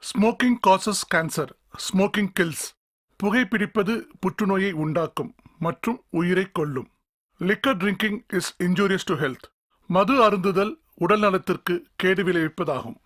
Smoking causes cancer, smoking kills. புகைப்பிடிப்பது புற்றுநோயை உண்டாக்கும் மற்றும் உயிரை கொல்லும். Liquor drinking is injurious to health. மது அருந்துதல் உடல் நலத்திற்கு கேடு விளைவிப்பதாகும்.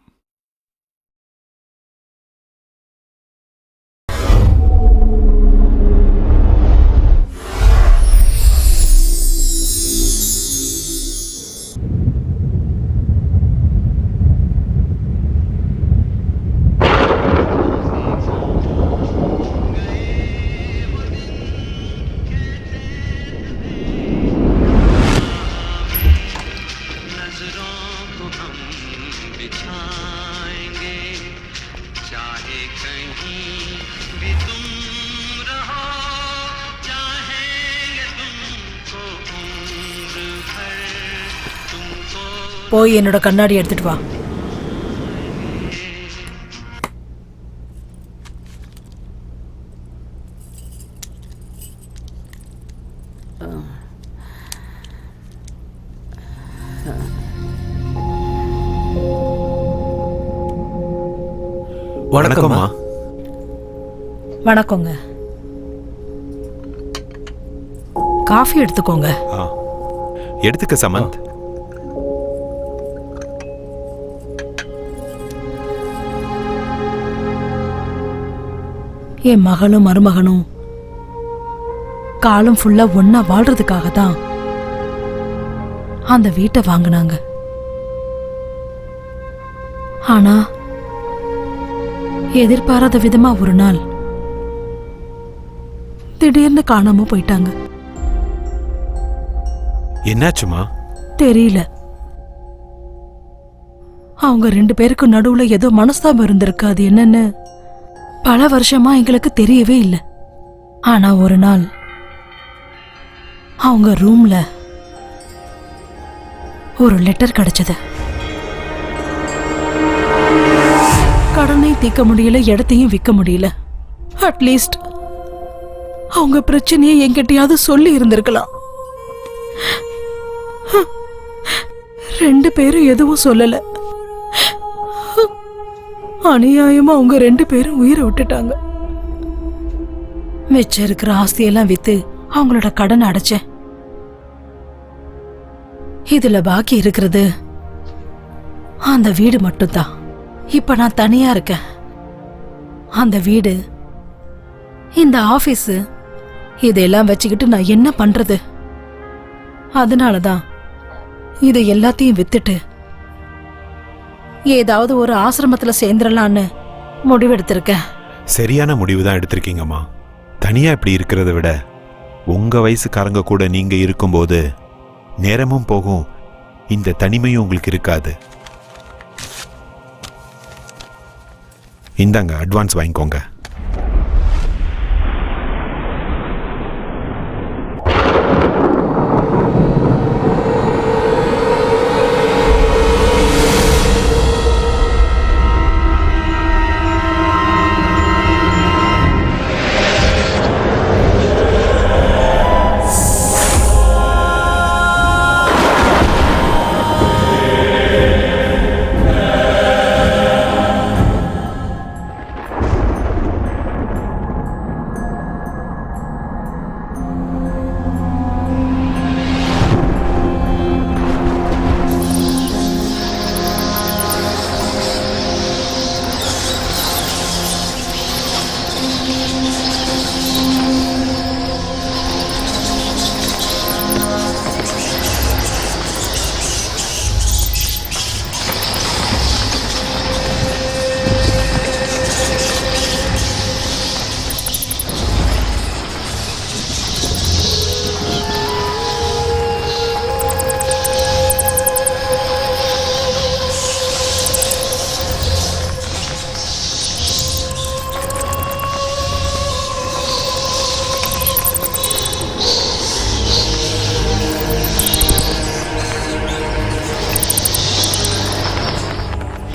போய் என்னோட கண்ணாடி எடுத்துட்டு வா. வணக்கம்மா. வணக்கங்க. காஃபி எடுத்துக்கோங்க. எடுத்துக்க சமந்த். என் மகளும் மருமகனும் காலம் ஃபுல்லா ஒன்னா வாழ்றதுக்காக தான் அந்த வீட்டை வாங்கினாங்க. ஆனா எதிர்பாராத விதமா ஒரு நாள் திடீர்னு காணாம போயிட்டாங்க. என்னாச்சுமா? தெரியல. அவங்க 2 பேருக்கு நடுவுல ஏதோ மனஸ்தாபம் இருந்திருக்கு. அது என்னன்னு பல வருஷமா எங்களுக்கு தெரியவே இல்லை. ஆனா ஒரு நாள் அவங்க ரூம்ல ஒரு லெட்டர் கிடைச்சது. கடனை தீர்க்க முடியல, இடத்தையும் விற்க முடியல. அட்லீஸ்ட் அவங்க பிரச்சனையை என்கிட்டயாவது சொல்லி இருந்திருக்கலாம். 2 பேரும் எதுவும் சொல்லல. அநியாயமா அவங்க 2 பேரும் உயிரை விட்டுட்டாங்க. மிச்சம் இருக்கிற ஆஸ்தியெல்லாம் வித்து அவங்களோட கடன் அடைச்சேன். இதுல பாக்கி இருக்கிறது அந்த வீடு மட்டும்தான். இப்ப நான் தனியா இருக்கேன். அந்த வீடு, இந்த ஆபீஸ், இதெல்லாம் வச்சுக்கிட்டு நான் என்ன பண்றது? அதனாலதான் இதை எல்லாத்தையும் வித்துட்டு ஏதாவது ஒரு ஆசிரமத்துல சேர்ந்துடலான்னு முடிவெடுத்திருக்கேன். சரியான முடிவு தான் எடுத்திருக்கீங்கம்மா. தனியா இப்படி இருக்கிறத விட உங்க வயசுக்காரங்க கூட நீங்க இருக்கும்போது நேரமும் போகும், இந்த தனிமையும் உங்களுக்கு இருக்காது. இந்தாங்க, அட்வான்ஸ் வாங்கிக்கோங்க.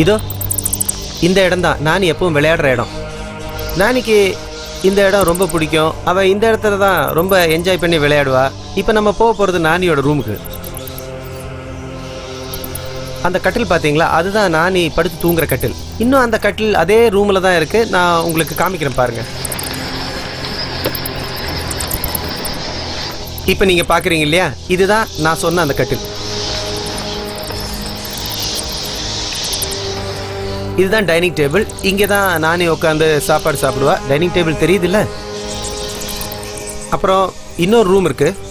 இதோ இந்த இடம் தான் நான் எப்பவும் விளையாடுற இடம். நாளைக்கு இந்த இடம் ரொம்ப பிடிக்கும். அவள் இந்த இடத்துல தான் ரொம்ப என்ஜாய் பண்ணி விளையாடுவா. இப்போ நம்ம போக போகிறது நானியோட ரூமுக்கு. அந்த கட்டில் பார்த்தீங்களா, அதுதான் நானி படுத்து தூங்குற கட்டில். இன்னும் அந்த கட்டில் அதே ரூமில் தான் இருக்குது. நான் உங்களுக்கு காமிக்கிறேன் பாருங்கள். இப்போ நீங்கள் பார்க்குறீங்க இல்லையா, இதுதான் நான் சொன்ன அந்த கட்டில். இதுதான் டைனிங் டேபிள். இங்கே தான் நானே உட்காந்து சாப்பாடு சாப்பிடுவா. டைனிங் டேபிள் தெரியுதுல்ல. அப்புறம் இன்னொரு ரூம் இருக்குது.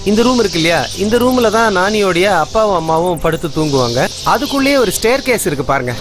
இந்த ரூம் இருக்கு இல்லையா, இந்த ரூமில் தான் நானியோடைய அப்பாவும் அம்மாவும் படுத்து தூங்குவாங்க. அதுக்குள்ளேயே ஒரு ஸ்டேர் கேஸ் இருக்குது பாருங்கள்.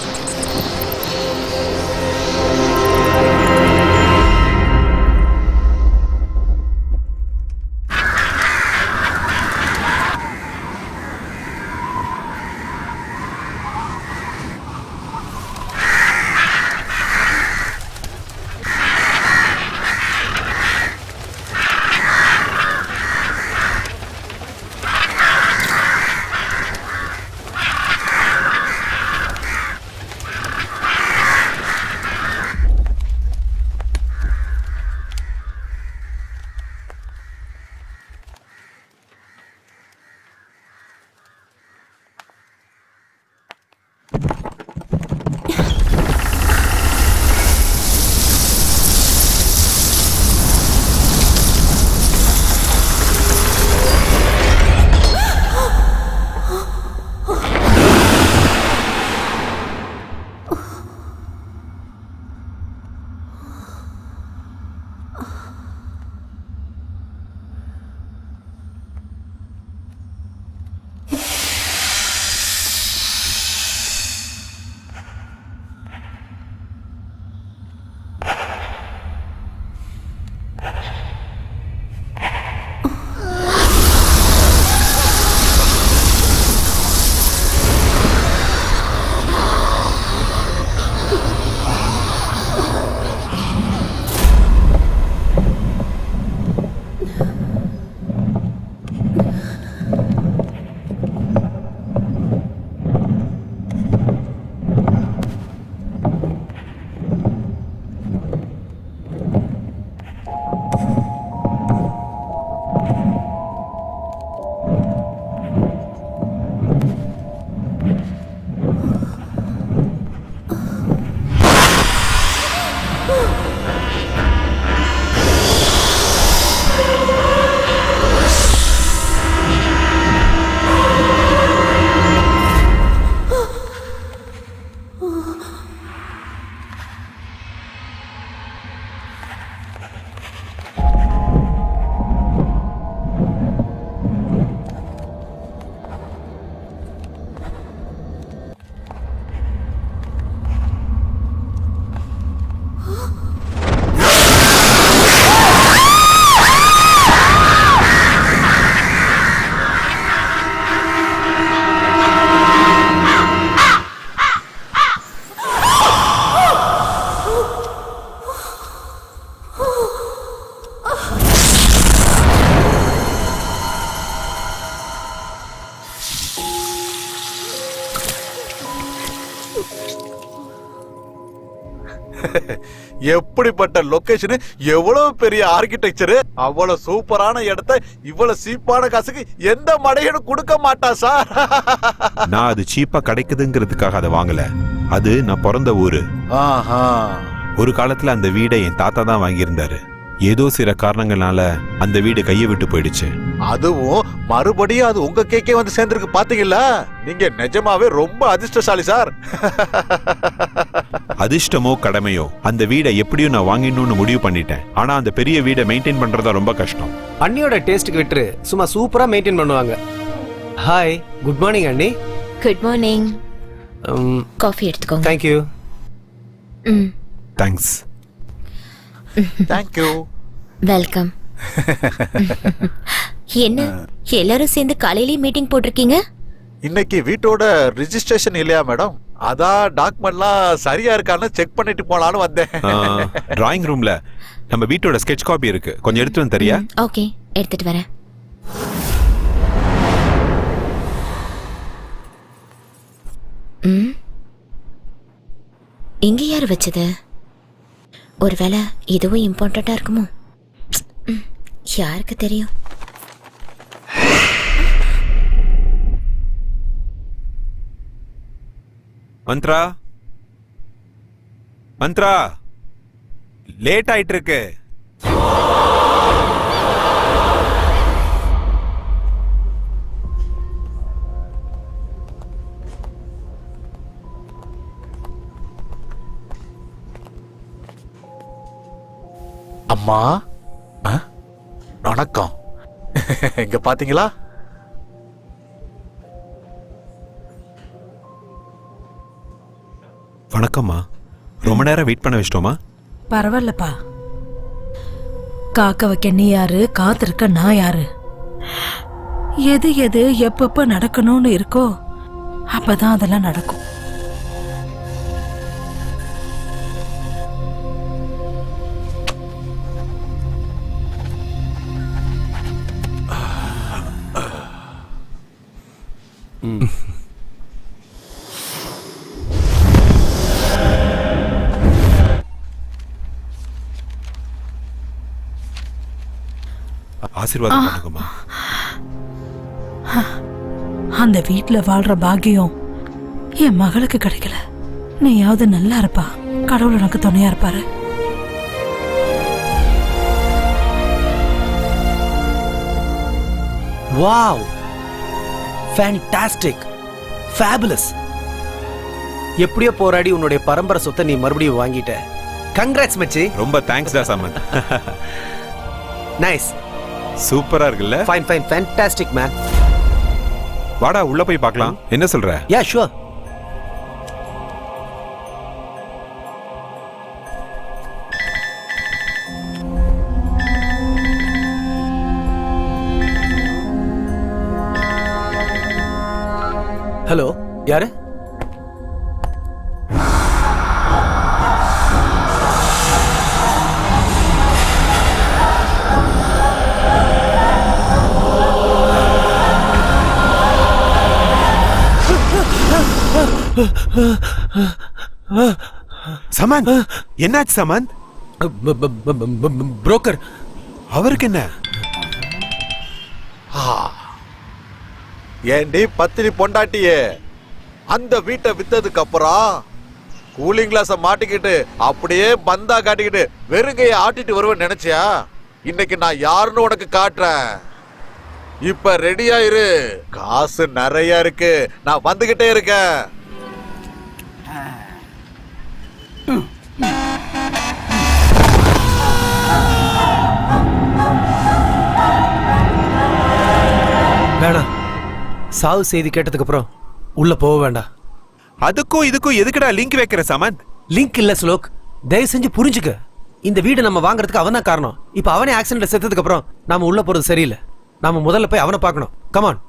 எப்படிப்பட்ட லொகேஷன், எவ்வளவு பெரிய ஆர்கிடெக்சர், அவ்வளவு சூப்பரான இடத்தை இவ்வளவு சீப்பான காசுக்கு எந்த மடையனும் கொடுக்க மாட்டா சார். நான் அது சீப்பா கிடைக்குதுங்கிறதுக்காக அதை வாங்கல. அது நான் பிறந்த ஊரு. ஒரு காலத்துல அந்த வீடை என் தாத்தா தான் வாங்கியிருந்தாரு. ஏதோ சில காரணங்களால அந்த வீடு கையை விட்டு போயிடுச்சு. அதுவும் மறுபடியும் அது உங்க கேக்கே வந்து சேர்ந்திருக்கு பாத்தீங்களா? நீங்க நிஜமாவே ரொம்ப அதிர்ஷ்டசாலி சார். அதிர்ஷ்டமோ கடமையோ, அந்த வீடை எப்படியும் நான் வாங்கிடணும்னு முடிவு பண்ணிட்டேன். ஆனா அந்த பெரிய வீடை மெயின்டைன் பண்றதா ரொம்ப கஷ்டம். அண்ணியோட டேஸ்ட்டுக்கு விட்டு சும்மா சூப்பரா மெயின்டைன் பண்ணுவாங்க. ஹாய், குட் மார்னிங் அண்ணி. Good morning. காஃபி எடுத்துக்கோங்க. Thank you. Thanks. Thank you. Welcome. என்ன எல்லாரும் சேர்ந்து காலையிலேயே மீட்டிங் போட்டிருக்கீங்க? இன்னைக்கு வீட்டோட ரெஜிஸ்ட்ரேஷன் இல்லையா மேடம்? அதான் டாக்குமெண்ட்லாம் சரியா இருக்கான்னு செக் பண்ணிட்டு போலான்னு வந்தேன். டிராயிங் ரூம்ல நம்ம வீட்டோட ஸ்கெட்ச் காப்பி இருக்கு, கொஞ்சம் எடுத்து வந்து தரியா? ஓகே, எடுத்துட்டு வரேன். இங்க யார் வச்சது? ஒருவேளை இதுவும் இம்பார்ட்டண்டா இருக்குமோ? யாருக்கு தெரியும்? மந்த்ரா மந்த்ரா, லேட் ஆயிட்டு இருக்கு. அம்மா, வணக்கம். இங்க பாத்தீங்களா? வணக்கம்மா. ரொம்ப நேரம் வெயிட் பண்ண வச்சிட்டோமா? பரவாயில்லப்பா. காக்க வைக்க நீ யாரு, காத்திருக்க நான் யாரு? எது எது எப்பப்ப நடக்கணும்னு இருக்கோ அப்பதான் அதெல்லாம் நடக்கும். ஆசீர்வாதம் பண்ணுங்கம்மா. அந்த வீட்டுல வாழ்ற பாக்கியம் என் மகளுக்கு கிடைக்கல. நீயாவது நல்லா இருப்பா. கடவுள் உனக்கு துணையா இருப்பாரு. Wow, fantastic, fabulous. எப்படியோ போராடி உன்னுடைய பரம்பரை சொத்தை நீ மறுபடியும் வாங்கிட்ட. கங்க்ராட்ஸ் மச்சி. ரொம்ப தேங்க்ஸ் டா சமந்த். நைஸ், சூப்பரா இருக்குல்ல? Fine fine, fantastic man. வாடா உள்ள போய் பார்க்கலாம். என்ன சொல்ற? Yeah sure. ஹலோ, யாரு? சமந்த், என்னாச்சு சமந்த்? புரோக்கர். அவருக்கு என்ன? ஏண்டி பத்தினி பொண்டாட்டியே, அந்த வீட்டை வித்ததுக்கு அப்புறம் கூலிங் கிளாஸ மாட்டிக்கிட்டு அப்படியே பந்தா காட்டிக்கிட்டு வெறுங்கைய ஆட்டிட்டு வருவேன் நினைச்சியா? இன்னைக்கு நான் யாருன்னு உனக்கு காட்டுறேன். இப்ப ரெடியா இரு. காசு நிறைய இருக்கு, நான் வந்துகிட்டே இருக்கேன். வேணாம், சாவு செய்தி கேட்டதுக்கு அப்புறம் உள்ள போக வேண்டாம். அதுக்கும் இதுக்கும் எதுக்குடா லிங்க் வைக்கிற சமந்த்? லிங்க் இல்ல ஸ்லோக், தயவு செஞ்சு புரிஞ்சுக்க. இந்த வீடு நம்ம வாங்குறதுக்கு அவன் தான் காரணம். இப்ப அவனே ஆக்சிடென்ட்ல செத்ததுக்கு அப்புறம் நாம உள்ள போறது சரியில்லை. நாம முதல்ல போய் அவனை பார்க்கணும். கமான்.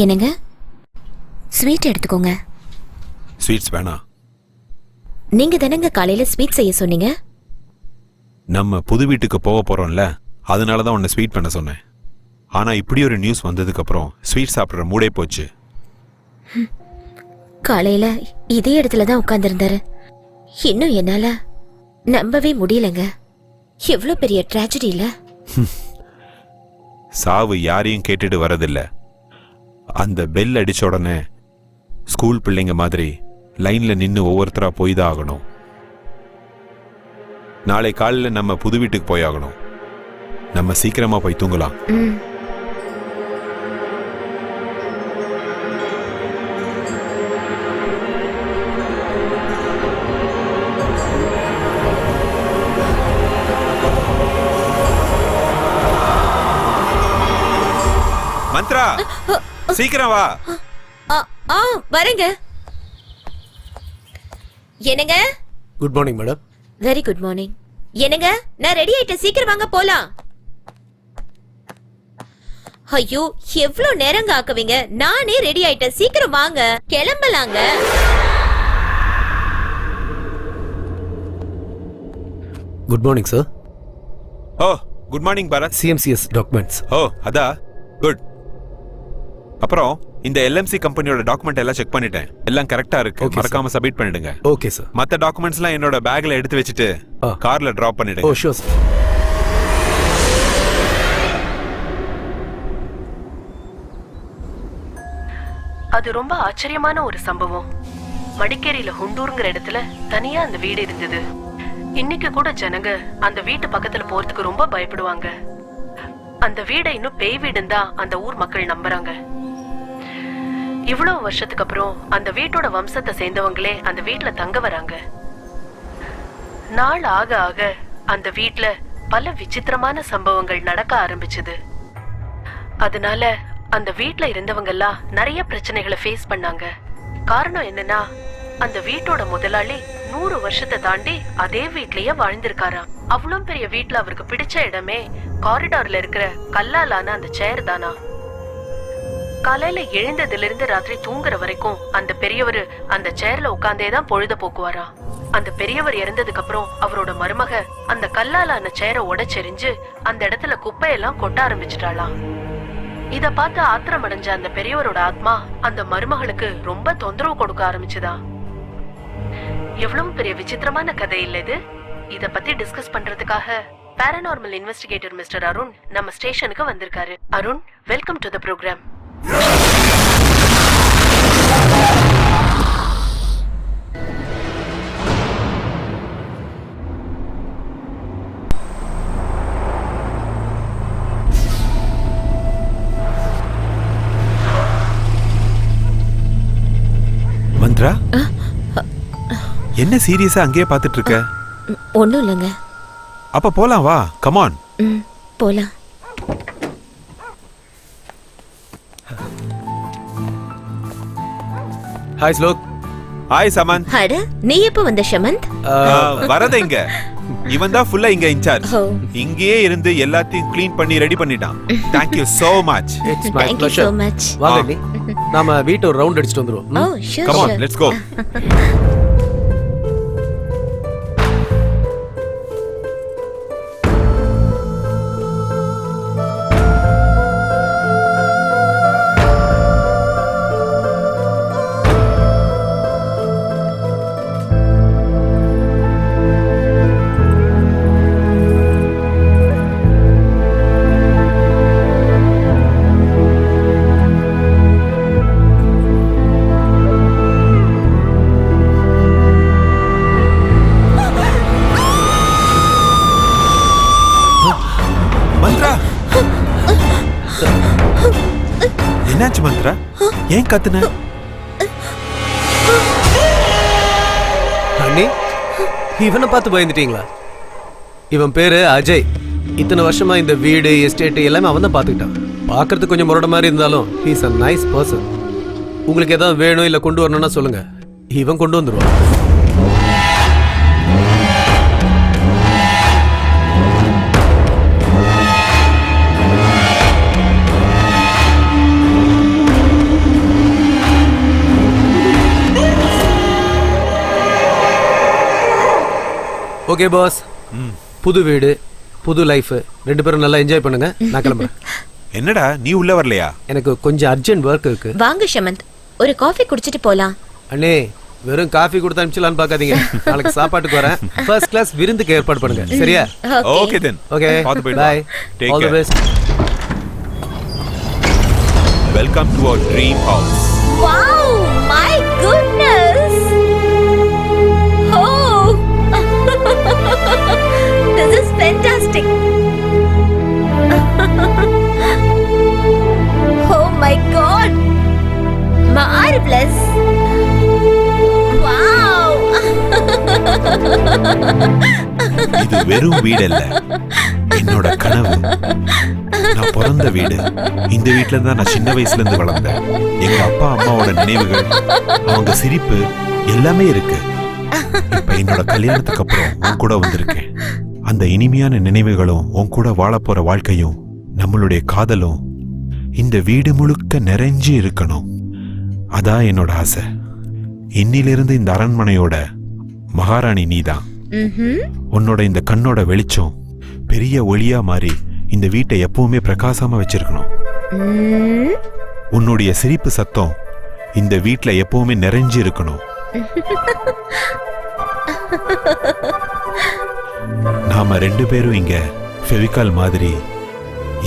என்னங்க, ஸ்வீட் எடுத்துக்கோங்க. ஸ்வீட்ஸ் வேணாம். நீங்க தானங்க காலையில ஸ்வீட் செய்ய சொன்னீங்க. நம்ம புது வீட்டுக்கு போக போறோம்ல, அதனாலதான் உன்னை ஸ்வீட் பண்ண சொன்னேன். ஆனா இப்படி ஒரு நியூஸ் வந்ததுக்கு அப்புறம் ஸ்வீட் சாப்பிடுற மூடே போச்சு. காலையில இதே இடத்துல தான் உட்கார்ந்திருந்தாரு. இன்னும் என்னால நம்பவே முடியலங்க. எவ்வளவு பெரிய ட்ராஜடி இல்ல? சாவு யாரையும் கேட்டுட்டு வரதில்ல. அந்த பெல் அடிச்ச உடனே ஸ்கூல் பிள்ளைங்க மாதிரி லைன்ல நின்று ஒவ்வொருத்தரா போய் தான் ஆகணும். நாளை காலையில் நம்ம புது வீட்டுக்கு போய் ஆகணும். நம்ம சீக்கிரமா போய் தூங்கலாம். மந்த்ரா, சீக்கிரம் வா. வரேங்க. என்னங்க? Good morning madam. Very good morning. என்னங்க, நான் ரெடி ஆயிட்டேன், சீக்கிரம் வாங்க போலாம். ஐயோ, எவ்வளவு நேரங்க ஆக்குவீங்க? நானே ரெடி ஆயிட்டேன், சீக்கிரம் வாங்க, கிளம்பலாங்க. Good morning sir. Oh, good morning Bharath. CMCS documents. Oh, அதா குட். அப்புறம் இந்த LMC கம்பெனியோட டாக்குமெண்ட் எல்லாம் செக் பண்ணிட்டேன். எல்லாம் கரெக்டா இருக்கு. Okay, மறக்காம சப்மிட் பண்ணிடுங்க. Okay sir. மத்த டாக்குமெண்ட்ஸ்லாம் என்னோட பேக்ல எடுத்து வச்சுட்டு கார்ல டிராப் ஓ பண்ணிடுங்க. Sure sir. அது ரொம்ப ஆச்சரியமான ஒரு சம்பவம். மடிக்கேரியில ஹுண்டூருங்கிற இடத்துல தனியா அந்த வீடு இருந்தது. இன்னைக்கு கூட ஜனங்க அந்த வீட்டு பக்கத்துல போறதுக்கு ரொம்ப பயப்படுவாங்க. அந்த வீடை இன்னும் பேய் வீடுன்னு தான் அந்த ஊர் மக்கள் நம்புறாங்க. இவ்வளவு வருஷத்துக்கு அப்புறம் அந்த வீட்டோட வம்சத்தை சேர்ந்தவங்களே அந்த வீட்டுல தங்க வராங்க. நாள் ஆக ஆக அந்த வீட்டுல பல விசித்திரமான சம்பவங்கள் நடக்க ஆரம்பிச்சது. அதனால அந்த வீட்டுல இருந்தவங்க எல்லாம் நிறைய பிரச்சனைகளை ஃபேஸ் பண்ணாங்க. காரணம் என்னன்னா, அந்த வீட்டோட முதலாளி 100 வருஷத்தை தாண்டி அதே வீட்லயே வாழ்ந்திருக்காராம். அவ்வளவு பெரிய வீட்டுல அவருக்கு பிடிச்ச இடமே காரிடார்ல இருக்கிற கல்லாலான அந்த சேர் தானா. காலையில எழுந்ததுல இருந்து ராத்திரி தூங்குற வரைக்கும் அந்த பெரியவர் அந்த சேர்ல உட்கார்ந்தேதான் பொழுத போக்குவாரா. அந்த பெரியவர் இறந்ததுக்கு அப்புறம் அவரோட மருமக அந்த கல்லாலான சேரை உடைச்செறிஞ்சு அந்த இடத்துல குப்பையெல்லாம் கொட்ட ஆரம்பிச்சிட்டாளாம். இத பார்த்து ஆத்திரம் அடைஞ்ச அந்த பெரியவரோட ஆத்மா அந்த மருமகளுக்கு ரொம்ப தொந்தரவு கொடுக்க ஆரம்பிச்சுதா. எவ்வளவு பெரிய விசித்திரமான கதை இல்ல இது. இத பத்தி டிஸ்கஸ் பண்றதுக்காக பாராநார்மல் இன்வெஸ்டிகேட்டர் மிஸ்டர் அருண் நம்ம ஸ்டேஷனுக்கு வந்திருக்காரு. Arun, welcome to the program. Mantra, என்ன சீரியஸா அங்கேயே பார்த்துட்டு இருக்க? ஒண்ணும் இல்லைங்க. அப்ப போலாம் வா. Come on. போலாம். ஹாய் ஸ்லோக். ஹாய் சமந்த். அட, நீ எப்ப வந்த ஷமந்த்? வரத இங்க. இவன் தான் ஃபுல்லா இங்க இன்சார்ஜ். ஓ. இங்கேயே இருந்து எல்லாத்தையும் க்ளீன் பண்ணி ரெடி பண்ணிட்டான். Thank you so much. It's my Thank you so pleasure. much. வாங்க நீ. நாம வீட்டை ஒரு ரவுண்ட் அடிச்சிட்டு வந்துருவோம். Oh, sure, Come on, sure. let's go. Mantra, என்னாச்சு மந்த்ரா? ஏன் கத்துன? அண்ணி, இவனை பார்த்து பயந்துட்டீங்களா? இவன் பேரு அஜய். இத்தனை வருஷமா இந்த வீடு எஸ்டேட் எல்லாமே அவன் தான் பார்த்துக்கிட்டான். பார்க்கறதுக்கு கொஞ்சம் முரட மாதிரி இருந்தாலும் ஹீஸ் அ நைஸ் பர்சன். உங்களுக்கு ஏதாவது வேணும் இல்லை கொண்டு வரணும்னா சொல்லுங்க, இவன் கொண்டு வந்துருவான். ஓகே பாஸ், புது வீடு புது லைஃப், 2 பேரும் நல்லா என்ஜாய் பண்ணுங்க. நான் கிளம்புறேன். என்னடா நீ உள்ள வரலையா? எனக்கு கொஞ்சம் அர்ஜென்ட் ஒர்க் இருக்கு. வாங்க ஷமந்த், ஒரு காஃபி குடிச்சிட்டு போலாம். அண்ணே, வெறும் காஃபி கொடுத்து அனுப்பிச்சலான்னு பார்க்காதீங்க. நாளைக்கு சாப்பாட்டுக்கு வரேன். ஃபர்ஸ்ட் கிளாஸ் விருந்துக்கு ஏற்பாடு பண்ணுங்க. சரியா? Okay then. ஓகே, பாத்து போயிடு. Bye. Take all the care. Best. Welcome to our dream house. Wow, my goodness. Oh. This is fantastic. Oh my god. Marvelous. Wow. இது வெறும் வீடு இல்ல, என்னோட கனவு. நான் பிறந்த வீடு. இந்த வீட்டுல தான் நான் சின்ன வயசுல இருந்து வளர்ந்தேன். எங்க அப்பா அம்மாவோட நினைவுகள், அவங்க சிரிப்பு எல்லாமே இருக்கு. இப்ப என்னோட கல்யாணத்துக்கு அப்புறம் உன் கூட வந்திருக்கேன். அந்த இனிமையான நினைவுகளும் உன் கூட வாழ போற வாழ்க்கையும் நம்மளுடைய காதலும் இந்த வீடு முழுக்க நிறைஞ்சு இருக்கணும். அதான் என்னோட ஆசை. இன்னிலிருந்து இந்த அரண்மனையோட மகாராணி நீதான். உன்னோட இந்த கண்ணோட வெளிச்சம் பெரிய ஒளியா மாறி இந்த வீட்டை எப்பவுமே பிரகாசமா வச்சிருக்கணும். உன்னுடைய சிரிப்பு சத்தம் இந்த வீட்ல எப்பவுமே நிறைஞ்சு இருக்கணும். நாம 2 பேரும் இங்க ஃபெவிகால் மாதிரி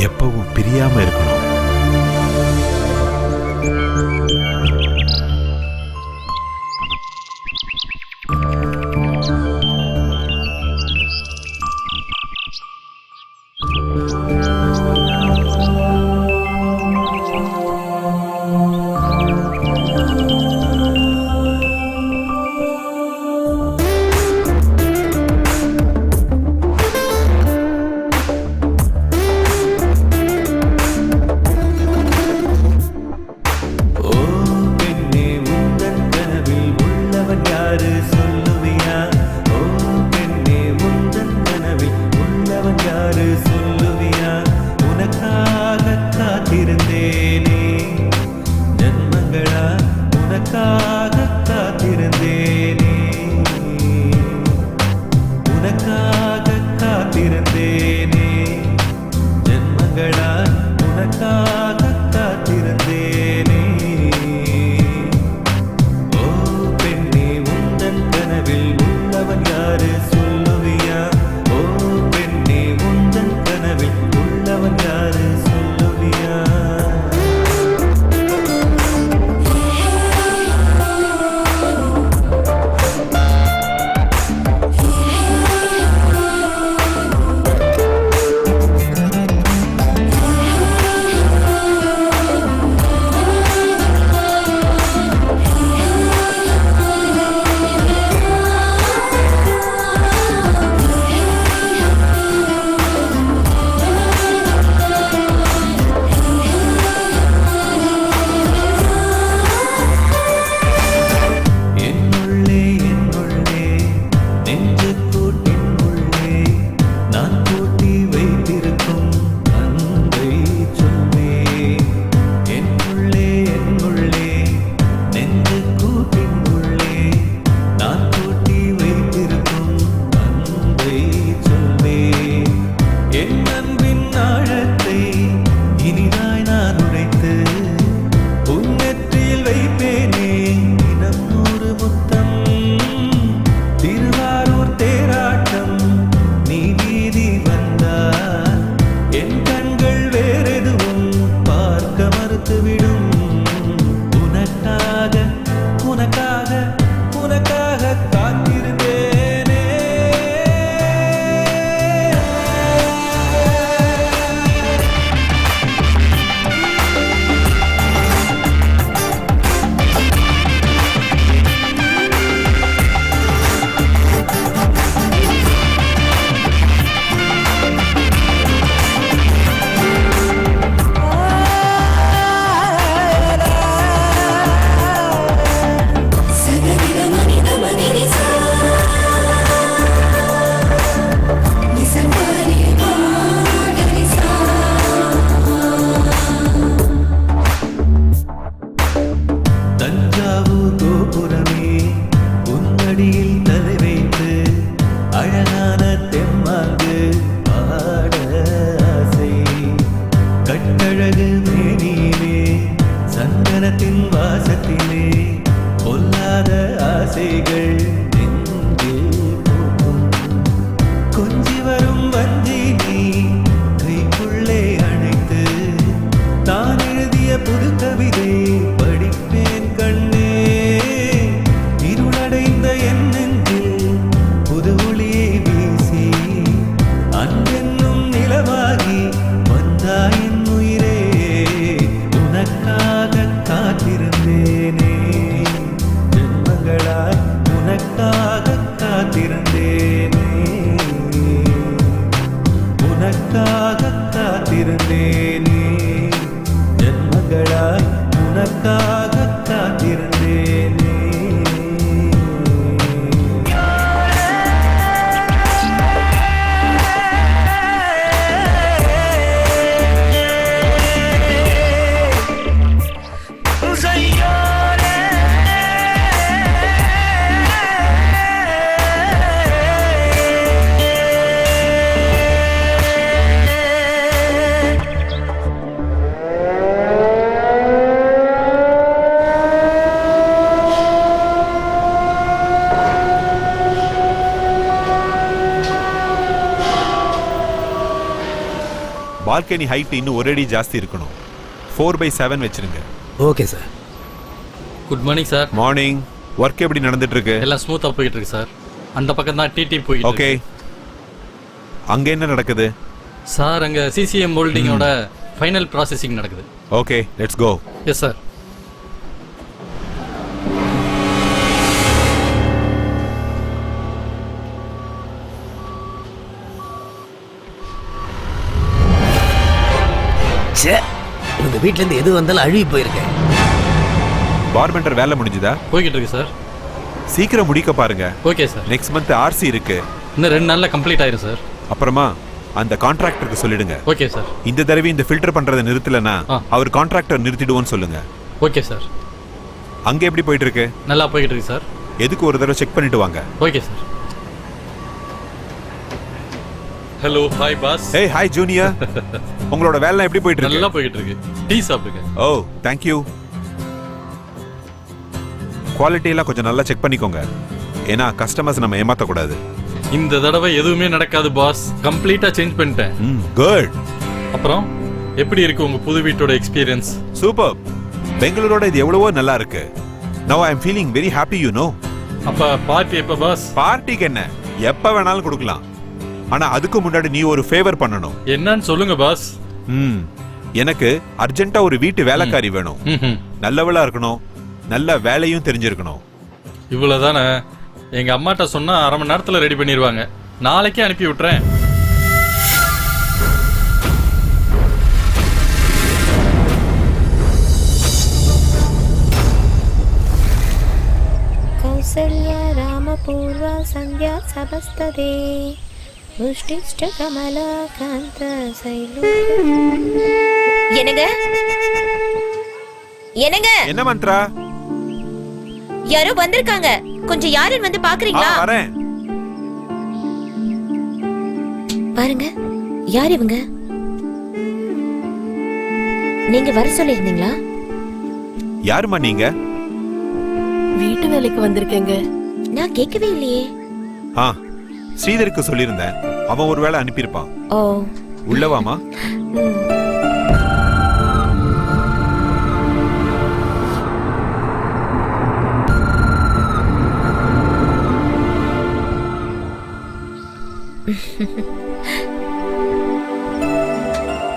எப்பவும் பிரியாம இருக்கணும். பால்கனி ஹைட் இன்னும் ஒரு அடி ஜாஸ்தி இருக்கணும். 4/7 வச்சிருங்க. Okay sir. Good morning sir. Morning. Work எப்படி நடந்துட்டு இருக்கு? எல்லாம் ஸ்மூத்தா போயிட்டு இருக்கு சார். அந்த பக்கம் தான் டிடி போயிட்டு ஓகே. அங்க என்ன நடக்குது? சார் அங்க சிசிஎம் மோல்டிங்கோட ஃபைனல் ப்ராசஸிங் நடக்குது. Okay, let's go. Yes sir. இந்த வீட்ல இருந்து எது வந்தாலும் அழுகி போயிருக்கேன். பார்பெண்டர் வேலை முடிஞ்சுதா? போய்கிட்டு இருக்கு சார். சீக்கிரம் முடிக்க பாருங்க. Okay sir. Next month RC இருக்கு. இன்னும் 2 நாள்ல கம்ப்ளீட் ஆயிரும் சார். அப்புறமா அந்த கான்ட்ராக்டருக்கு சொல்லிடுங்க. Okay sir. இந்த தடவை இந்த ஃபில்டர் பண்றதை நிறுத்தலனா ஆ. அவர் கான்ட்ராக்டர் நிறுத்திடுவோன்னு சொல்லுங்க. Okay sir. அங்க எப்படி போயிட்டு இருக்கு? நல்லா போய்கிட்டு இருக்கு சார். எதுக்கு ஒரு தடவை செக் பண்ணிட்டு வாங்க. Okay sir. Hello, hi boss. ஏய் ஹாய் ஜூனியர். உங்களோட வேலை எப்படி போயிட்டு இருக்கு? நல்லா போய்கிட்டு இருக்கு. டீ சாப்பிடுங்க. ஓ தேங்க் யூ. குவாலிட்டி எல்லாம் கொஞ்சம் நல்லா செக் பண்ணிக்கோங்க. ஏன்னா கஸ்டமர்ஸ் நம்ம ஏமாத்த கூடாது. இந்த தடவை எதுவுமே நடக்காது பாஸ். கம்ப்ளீட்டா சேஞ்ச் பண்ணிட்டேன். குட். அப்புறம் எப்படி இருக்கு உங்க புது வீட்டோட எக்ஸ்பீரியன்ஸ்? சூப்பர். பெங்களூரோட இது எவ்வளவோ நல்லா இருக்கு. Now I am feeling very happy you know. அப்ப பார்ட்டி எப்ப பாஸ்? பார்ட்டிக்கு என்ன எப்ப வேணாலும் கொடுக்கலாம். ஆனா அதுக்கு முன்னாடி நீ ஒரு ஃபேவர் பண்ணணும். என்னன்னு சொல்லுங்க பாஸ். எனக்கு அர்ஜென்ட்டா ஒரு வீட்டு வேலைக்காரி வேணும். நல்லவளா இருக்கணும், நல்ல வேலையும் தெரிஞ்சிருக்கணும். இவ்வளவுதானே? எங்க அம்மாட்ட சொன்னா 1/2 மணி நேரத்துல ரெடி பண்ணிடுவாங்க. நாளைக்கே அனுப்பி விட்டுறேன். கௌசல்யா ராமபூர்வா சந்தியா சபஸ்ததே புஷ்டிஷ்ட கமலா காந்த சைலு. என்னங்க என்னங்க? என்ன மந்த்ரா? யாரோ வந்திருக்காங்க. கொஞ்சம் யாருன்னு வந்து பாக்குறீங்களா? வரேன். பாருங்க, யார் இவங்க? நீங்க வர சொல்லிருந்தீங்களா? யாருமா நீங்க? வீட்டு வேலைக்கு வந்திருக்கேங்க. நான் கேட்கவே இல்லையே. ஸ்ரீதருக்கு சொல்லியிருந்தேன். அவன் ஒரு வேளை அனுப்பியிருப்பான். ஓ, உள்ளவாமா.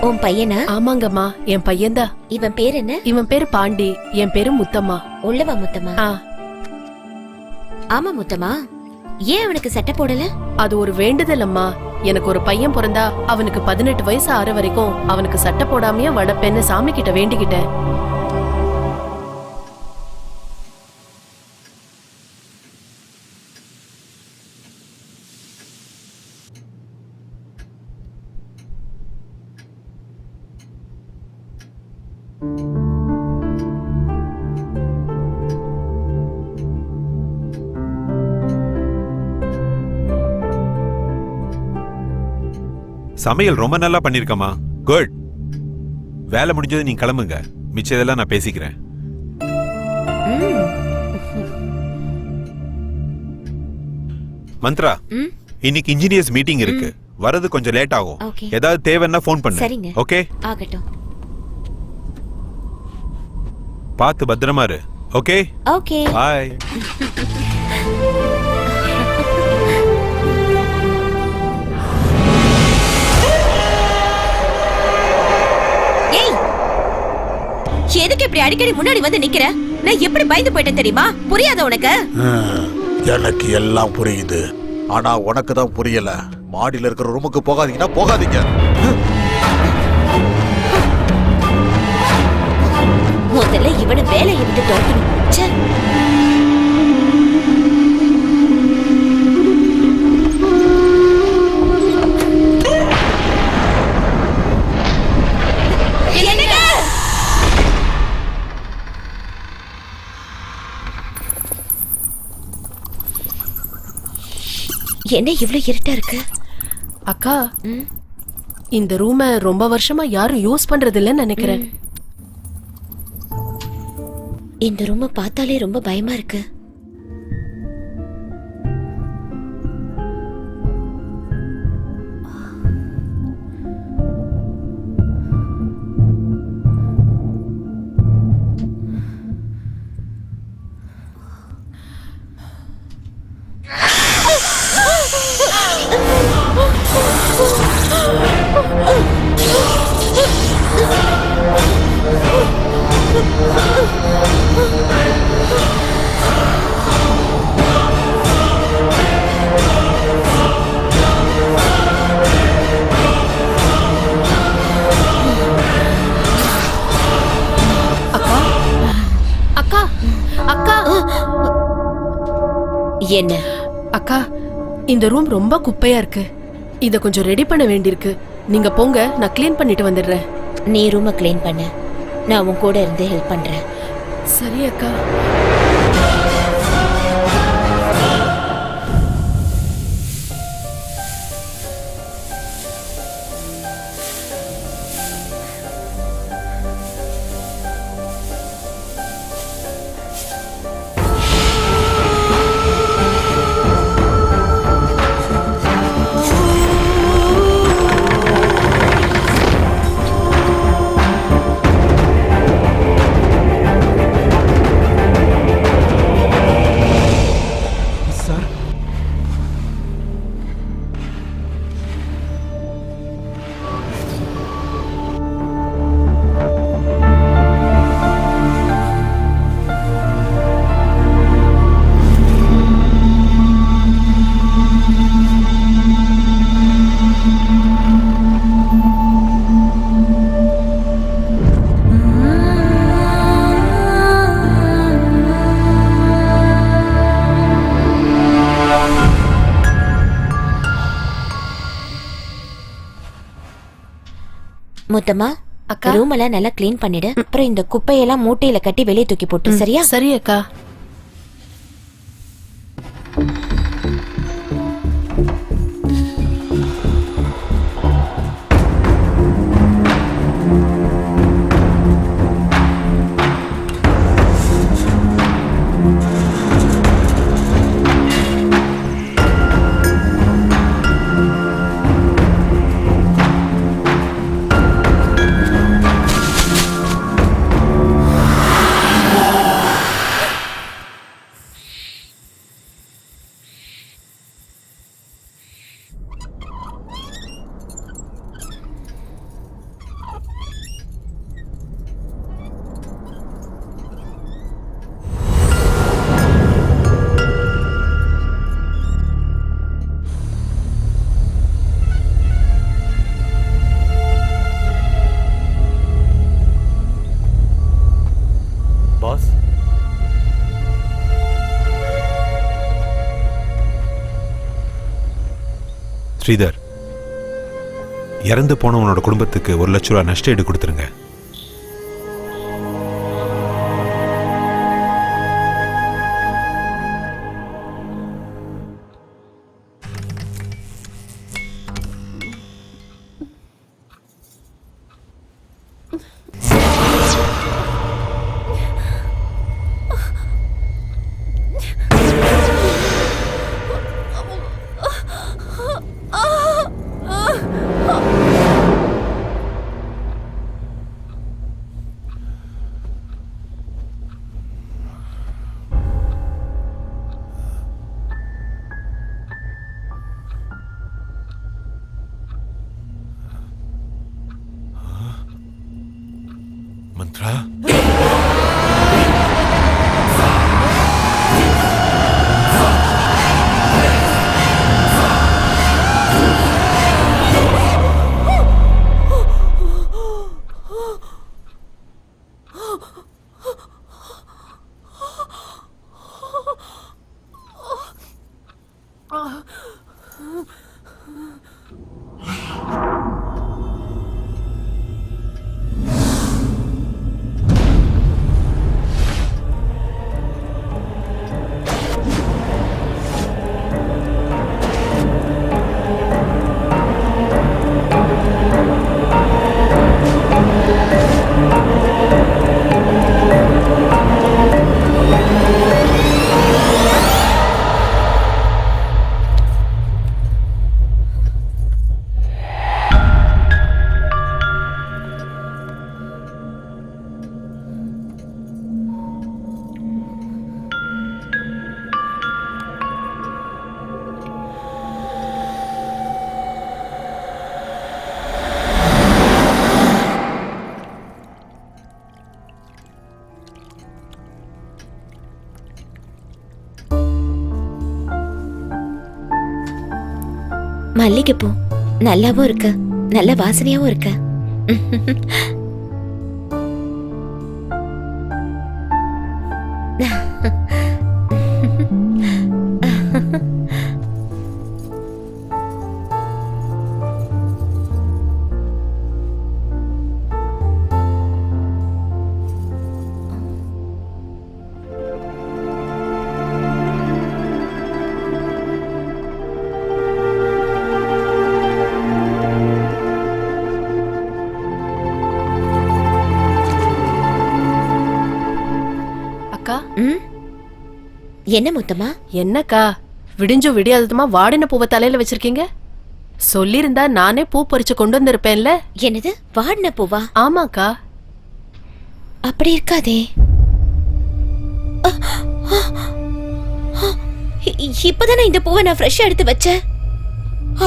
உன் பையனா? ஆமாங்கம்மா, என் பையன்தான். இவன் பேர் என்ன? இவன் பேரு பாண்டி, என் பேரு முத்தம்மா. உள்ளவா முத்தம்மா? ஆமா முத்தம்மா. ஏன் அவனுக்கு சட்டை போடல? அது ஒரு வேண்டுதல் அம்மா. எனக்கு ஒரு பையன் பிறந்தா அவனுக்கு 18 வயசு ஆற வரைக்கும் அவனுக்கு சட்டை போடாமையே வளர்ப்பேன்னு சாமி கிட்ட வேண்டிக்கிட்டேன். சமையல் ரொம்ப நல்லா பண்ணிருக்கமா. குட். வேலை முடிஞ்சது நீ கிளம்புங்க. மிச்சதெல்லாம் நான் பேசிக்கிறேன். மந்த்ரா, இன்னைக்கு இன்ஜினியர்ஸ் மீட்டிங் இருக்கு. வரது கொஞ்சம் லேட் ஆகும். ஏதாவது தேவைன்னா ஃபோன் பண்ணு. சரிங்க. ஓகே? ஆகட்டும். பார்த்து பத்திரமா இரு. ஓகே? ஓகே. பாய். எதுக்கு இப்படி அடிக்கடி முன்னாடி வந்து நிக்கிற? நான் எப்படி பயந்து போயிட்டேன் தெரியுமா? புரியாத உனக்கு? எனக்கு எல்லாம் புரியுது. ஆனா உனக்கு தான் புரியல. மாடியில இருக்கிற ரூமுக்கு போகாதீங்கன்னா போகாதீங்க. முதல்ல இவனை வேலையை விட்டு துரத்தணும். என்ன இவ்வளவு இருட்டா இருக்கு? அக்கா, இந்த ரூமை ரொம்ப வருஷமா யாரும் யூஸ் பண்றது இல்லைன்னு நினைக்கிறேன். இந்த ரூமை பார்த்தாலே ரொம்ப பயமா இருக்கு. அக்கா அக்கா என்ன? அக்கா, இந்த ரூம் ரொம்ப குப்பையா இருக்கு. இத கொஞ்சம் ரெடி பண்ண வேண்டியிருக்கு. நீங்க போங்க, நான் க்ளீன் பண்ணிட்டு வந்துடுறேன். நீ ரூமை க்ளீன் பண்ண, நான் உன் கூட இருந்து ஹெல்ப் பண்றேன். சரி அக்கா. முத்தம்மா, அக்கா. ரூம் எல்லாம் நல்லா க்ளீன் பண்ணிடு. அப்புறம் இந்த குப்பையெல்லாம் மூட்டையில கட்டி வெளியே தூக்கி போட்டு, சரியா? சரி அக்கா. பாஸ், ஸ்ரீதர், இறந்து போனவனோட குடும்பத்துக்கு 1 லட்ச ரூபா நஷ்ட ஈடு கொடுத்துருங்க. மந்த்ரா, மல்லிகைப்பூ நல்லாவும் இருக்கு, நல்ல வாசனையாவும் இருக்கு. அக்கா, என்ன முத்தமா? என்னக்கா விடிஞ்சோ விடியாததுமா வாடின பூவை தலையில வச்சிருக்கீங்க? சொல்லிருந்தா நானே பூ பறிச்சு கொண்டு வந்திருப்பேன்ல. என்னது வாடின பூவா? ஆமாக்கா. அப்படி இருக்காதே. இப்பதானே இந்த பூவை நான் ஃப்ரெஷ்ஷா எடுத்து வச்சேன்.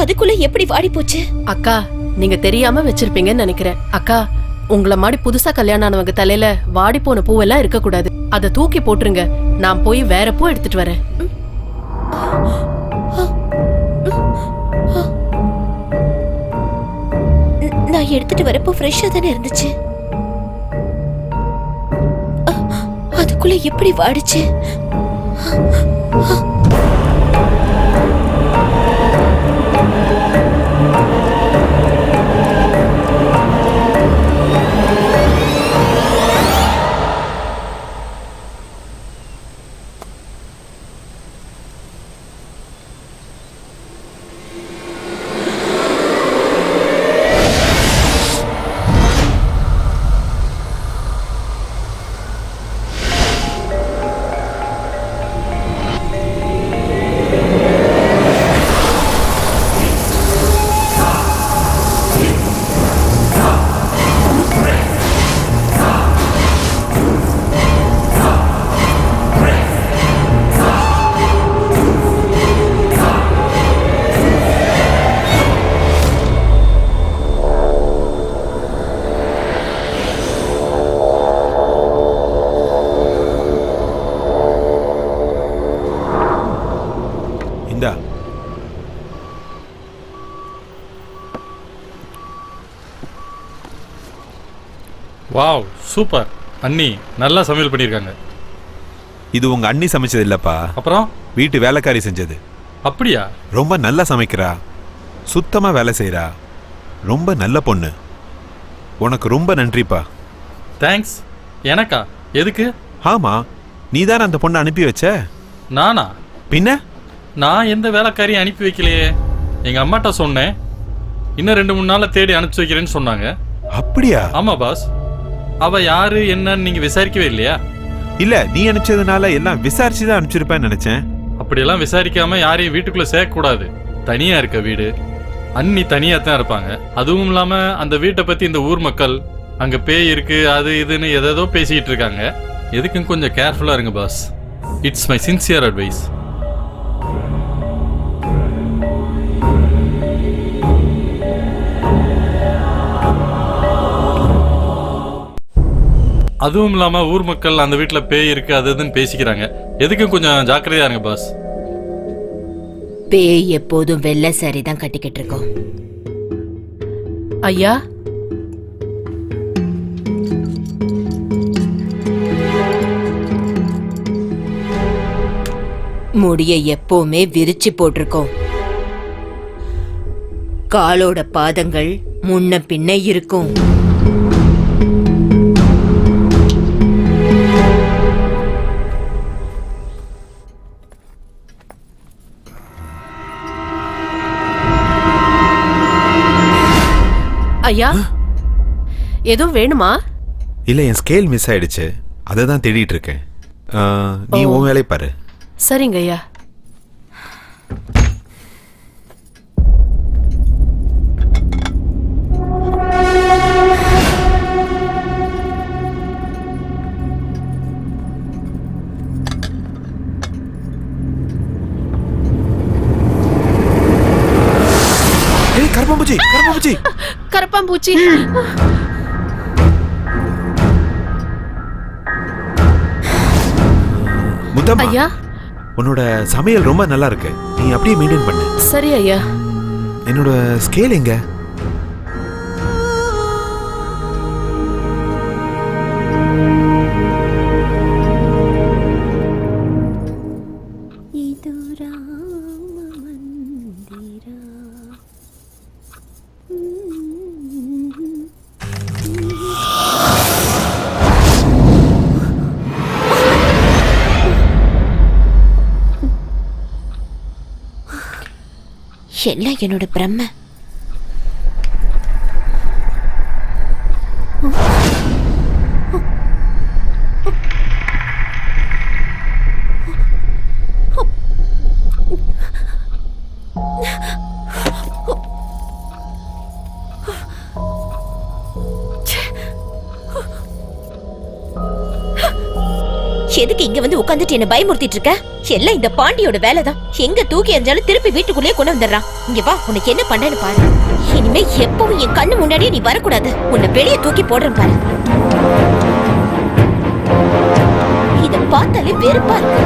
அதுக்குள்ள எப்படி வாடி போச்சு? அக்கா, நீங்க தெரியாம வச்சிருப்பீங்கன்னு நினைக்கிறேன். அக்கா, உங்களை மாதிரி புதுசா கல்யாணம் ஆனவங்க தலையில வாடி போன பூவெல்லாம் இருக்க கூடாது. அதை தூக்கி போட்டுருங்க. நான் போய் வேற பூ எடுத்துட்டு வரேன். நான் எடுத்துட்டு வரப்போ ஃப்ரெஷ்ஷா தானே இருந்துச்சு. அதுக்குள்ள எப்படி வாடிச்சு? Wow, super. அண்ணி நல்லா சமையல் பண்ணியிருக்காங்க. இது உங்க அண்ணி சமைச்சது இல்லப்பா, அப்புறம் வீட்டு வேலைக்காரி செஞ்சது. அப்படியா? ரொம்ப நல்லா சமைக்கிறா, சுத்தமா வேலை செய்யறா, ரொம்ப நல்ல பொண்ணு. உனக்கு ரொம்ப நன்றிப்பா. தேங்க்ஸ். எனக்கா? எதுக்கு? ஆமா, நீதானே அந்த பொண்ணை அனுப்பி வச்ச. நானா? பின்ன நான் எந்த வேலைக்காரியும் அனுப்பி வைக்கலையே. எங்க அம்மாட்ட சொன்னேன், இன்னும் 2-3 நாள்ல தேடி அனுப்பிச்சு வைக்கிறேன்னு சொன்னாங்க. அப்படியா? ஆமா பாஸ். அவ யாரு என்னன்னு நீங்க விசாரிக்கவே இல்லையா? இல்ல, நீ அனுப்பிச்சதுனால எல்லாம் விசாரிச்சுதான் அனுப்பிச்சிருப்பேன்னு நினைச்சேன். அப்படியெல்லாம் விசாரிக்காம யாரையும் வீட்டுக்குள்ள சேர்க்க கூடாது. தனியா இருக்க வீடு, அண்ணி தனியா தான் இருப்பாங்க. அதுவும் இல்லாம அந்த வீட்டை பத்தி இந்த ஊர் மக்கள் அங்க பேய் இருக்கு அது இதுன்னு எதோ பேசிட்டு இருக்காங்க. எதுக்கும் கொஞ்சம் கேர்ஃபுல்லா இருங்க boss. It's my sincere advice. அதுவும் இல்லாம ஊர் மக்கள் அந்த வீட்டுல பேய் இருக்கு அது இதுன்னு பேசிக்கிறாங்க. எதுக்கும் கொஞ்சம் ஜாக்கிரதையா இருங்க பாஸ். பேய் எப்போதும் வெள்ளை சாரி தான் கட்டிக்கிட்டு இருக்கோம். ஐயா, முடிய எப்பவுமே விரிச்சு போட்டிருக்கோம். காலோட பாதங்கள் முன்ன பின்ன இருக்கும். ஐயா, எதுவும் வேணுமா? இல்ல, என் ஸ்கேல் மிஸ் ஆயிடுச்சு, அதை தான் தேடிட்டு இருக்கேன். நீ உன் வேலையை பாரு. சரிங்க ஐயா. கரப்பாம்பூச்சி, கரப்பாம்பூச்சி, கரப்பாம்பூச்சி. முத்தம்மா, ஐயா, உன்னோட சமையல் ரொம்ப நல்லா இருக்கு. நீ அப்படியே மெயின்டைன் பண்ணு. சரி ஐயா. என்னோட ஸ்கேல் எங்க? எல்லாம் என்னோட பிரம்ம. எதுக்கு இங்க வந்து உட்கார்ந்துட்டு என்ன பயமுறுத்திட்டு இருக்க? எல்லாம் இந்த பாண்டியோட வேலைதான். எங்க தூக்கி எறிஞ்சாலும் திருப்பி வீட்டுக்குள்ளேயே கொண்டு வந்துடுறான். இங்க வா, உனக்கு என்ன பண்ணேன்னு பாரு. இனிமே எப்பவும் என் கண்ணு முன்னாடியே நீ வரக்கூடாது. உன்னை வெளியே தூக்கி போடுறேன் பாரு. இத பார்த்தாலே வெறுப்பா இருக்கு.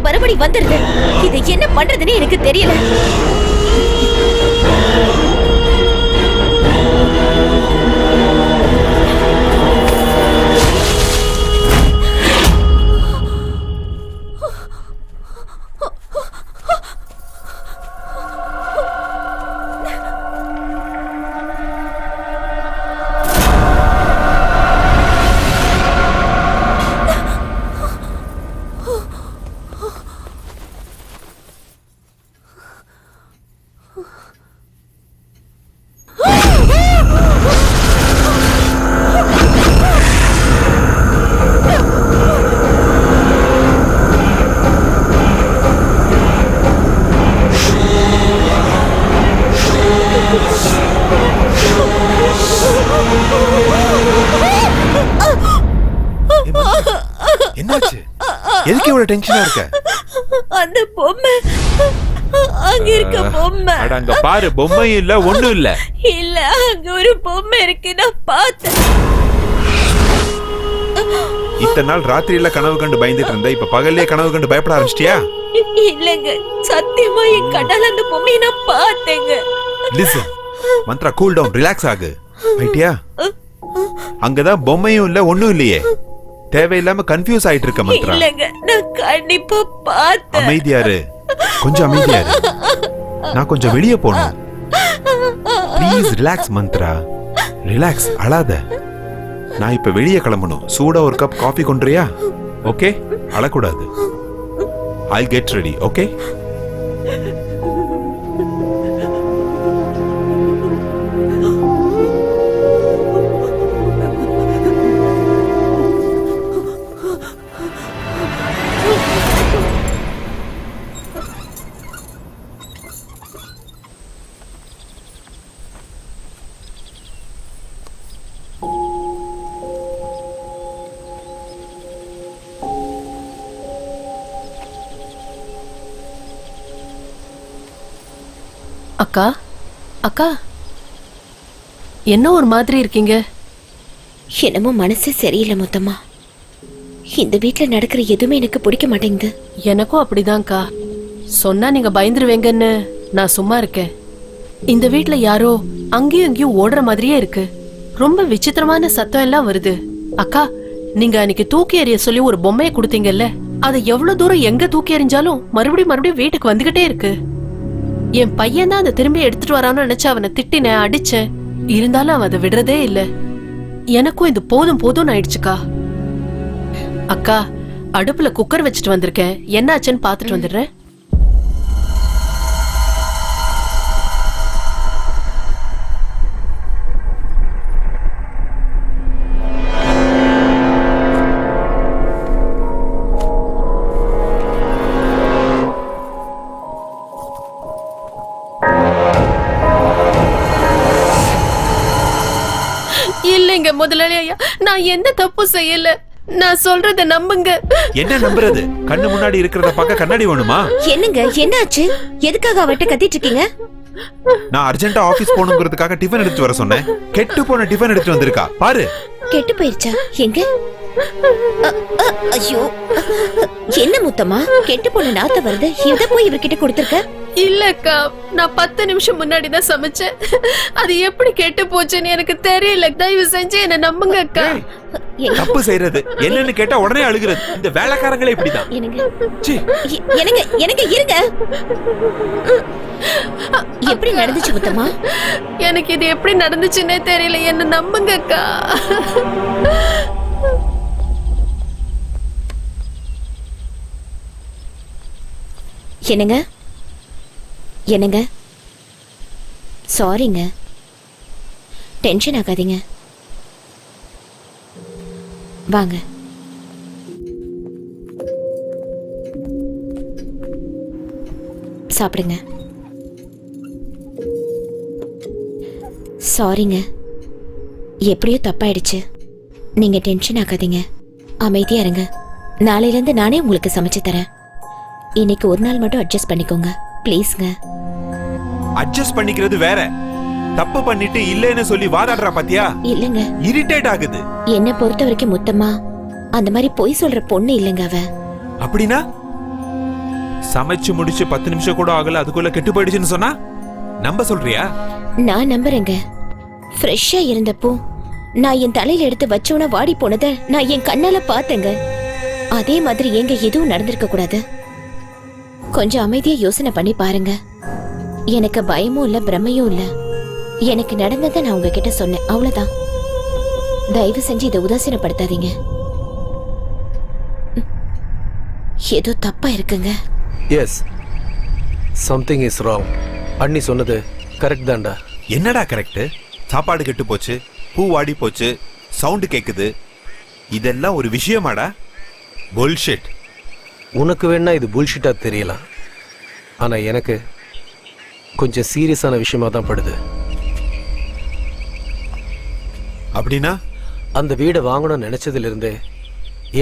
மறுபடி வந்துருது. இதை என்ன பண்றதுன்னு எனக்கு தெரியல. என்னாச்சு? எதுக்கு இவ்வளவு டென்ஷனா இருக்க? அந்த பொம்மை அங்க இருக்க பொம்மை. அட அங்க பாரு, பொம்மை இல்ல ஒண்ணும் இல்ல. இல்ல, அங்க ஒரு பொம்மை இருக்கு, நான் பார்த்தேன். இத்தனை நாள் ராத்திரியில கனவு கண்டு பயந்துட்டு இருந்த, இப்ப பகல்லே கனவு கண்டு பயப்பட ஆரம்பிச்சிட்டியா? இல்லங்க, சத்தியமா என் கண்ணால அந்த பொம்மையை நான் பார்த்தேங்க. Listen Mantra, cool down, relax ஆகு. ரைட்டியா? அங்கதான் பொம்மையும் இல்ல ஒண்ணும் இல்லையே. தேவையில்லாம கன்ஃபியூஸ் ஆயிட்டு இருக்க மந்த்ரா. இல்லங்க, நான் கண்டிப்பா பார்த்தேன். அமைதியாரு, கொஞ்சம் அமைதியாரு. நான் கொஞ்சம் வெளியே போகணும். ப்ளீஸ் ரிலாக்ஸ் மந்த்ரா, ரிலாக்ஸ், அழாத. நான் இப்ப வெளியே கிளம்பணும். சூடா ஒரு கப் காஃபி கொண்டுறியா? ஓகே, அழக்கூடாது. I'll get ready, okay? அக்கா, அக்கா, என்ன ஒரு மாதிரி இருக்கீங்க? என்னமோ மனசே சரியில்லை மொத்தமா. இந்த வீட்டுல நடக்கிற எதுவுமே எனக்கு பிடிக்க மாட்டேங்குது. எனக்கும் அப்படிதான்க்கா. சொன்னா நீங்க பயந்துருவீங்கன்னு நான் சும்மா இருக்கேன். இந்த வீட்டுல யாரோ அங்கேயும் இங்கேயும் ஓடுற மாதிரியே இருக்கு. ரொம்ப விசித்திரமான சத்தம் எல்லாம் வருது. அக்கா, நீங்க அன்னைக்கு தூக்கி எறிய சொல்லி ஒரு பொம்மையை கொடுத்தீங்கல்ல, அதை எவ்வளவு தூரம் எங்க தூக்கி எறிஞ்சாலும் மறுபடியும் வீட்டுக்கு வந்துகிட்டே இருக்கு. என் பையன் தான் அதை திரும்பி எடுத்துட்டு வரான்னு நினைச்சு அவனை திட்டினேன், அடிச்சேன். இருந்தாலும் அவன் அதை விடுறதே இல்ல. எனக்கும் இது போதும் போதும்னு ஆயிடுச்சுக்கா. அக்கா, அடுப்புல குக்கர் வச்சுட்டு வந்திருக்கேன், என்னாச்சுன்னு பாத்துட்டு வந்துடுறேன். இல்லைங்க முதலாளி ஐயா, நான் எந்த தப்பும் செய்யல. நான் சொல்றத நம்புங்க. என்ன நம்புறது? கண்ணு முன்னாடி இருக்கிறத பார்க்க கண்ணாடி வேணுமா? என்னங்க என்னாச்சு? எதுக்காக அவட்ட கத்திட்டு இருக்கீங்க? நான் அர்ஜென்ட்டா ஆபீஸ் போகணுங்கிறதுக்காக டிஃபன் எடுத்து வர சொன்னேன். கெட்டு போன டிஃபன் எடுத்து வந்திருக்கா பாரு. கெட்டு போயிருச்சா? எங்க? ஐயோ, என்ன முத்தம்மா கெட்டு போன நாத்த வருது? இத போய் இவர்கிட்ட கொடுத்துருக்க? இல்லக்கா, நான் 10 நிமிஷம் முன்னாடி தான் சமைச்சேன். அது எப்படி கெட்டு போச்சுன்னு எனக்கு தெரியல. தயவு செஞ்சு என்ன நம்புங்க அக்கா. தப்பு செய்யறது என்னன்னு கேட்டா உடனே அழுகிறது. இந்த வேலைக்காரங்களே இப்படிதான். எனக்கு இருங்க. எப்படி நடந்துச்சு முத்தம்மா? எனக்கு இது எப்படி நடந்துச்சுன்னே தெரியல. என்ன நம்புங்க அக்கா. என்னங்க என்னங்க, சாரிங்க, டென்ஷன் ஆகாதீங்க, வாங்க. சாப்பிடுங்க. சாரிங்க, எப்படியோ தப்பாயிடுச்சு. நீங்க டென்ஷன் ஆகாதீங்க, அமைதியா இருங்க. நாளையில இருந்து நானே உங்களுக்கு சமைச்சு தரேன். இன்னைக்கு ஒரு நாள் மட்டும் அட்ஜஸ்ட் பண்ணிக்கோங்க ப்ளீஸ்ங்க. அட்ஜஸ்ட் பண்ணிக்கிறது வேற, தப்பு பண்ணிட்டு இல்லன்னு சொல்லி வாதாடுறா பாத்தியா? இல்லங்க, இரிட்டேட் ஆகுது. என்ன பொறுத்த வரைக்கும் முத்தம்மா அந்த மாதிரி பொய் சொல்ற பொண்ணு இல்லங்க அவ. அப்படின்னா சமைச்சு முடிச்சு 10 நிமிஷம் கூட ஆகல அதுக்குள்ள கெட்டு போயிடுச்சுன்னு சொன்னா நம்ப சொல்றியா? நான் நம்புறேங்க. ஃப்ரெஷ்ஷா இருந்தப்போ நான் என் தலையில எடுத்து வச்சோன்னா வாடி போனத நான் என் கண்ணால பார்த்தேங்க. அதே மாதிரி எங்க எதுவும் நடந்திருக்க கூடாது. கொஞ்சம் அமைதியா யோசனை பண்ணி பாருங்க. எனக்கு பயமும் இல்ல பிரமையும் இல்ல. எனக்கு நடந்ததை நான் உங்ககிட்ட சொன்னேன், அவ்வளவுதான். தயவு செஞ்சு இதை உதாசீனப்படுத்தாதீங்க. ஏதோ தப்பா இருக்குங்க. Yes, something is wrong. அண்ணி சொன்னது கரெக்ட் தான்டா. என்னடா கரெக்ட்? சாப்பாடு கெட்டு போச்சு, பூ வாடி போச்சு, சவுண்டு கேக்குது, இதெல்லாம் ஒரு விஷயமாடா? புல்ஷிட். உனக்கு வேணா இது புல்ஷிட்டா தெரியலாம், ஆனா எனக்கு கொஞ்சம் சீரியஸான விஷயமா தான் படுது. அப்படின்னா அந்த வீடை வாங்கணும்னு நினைச்சதுல இருந்தே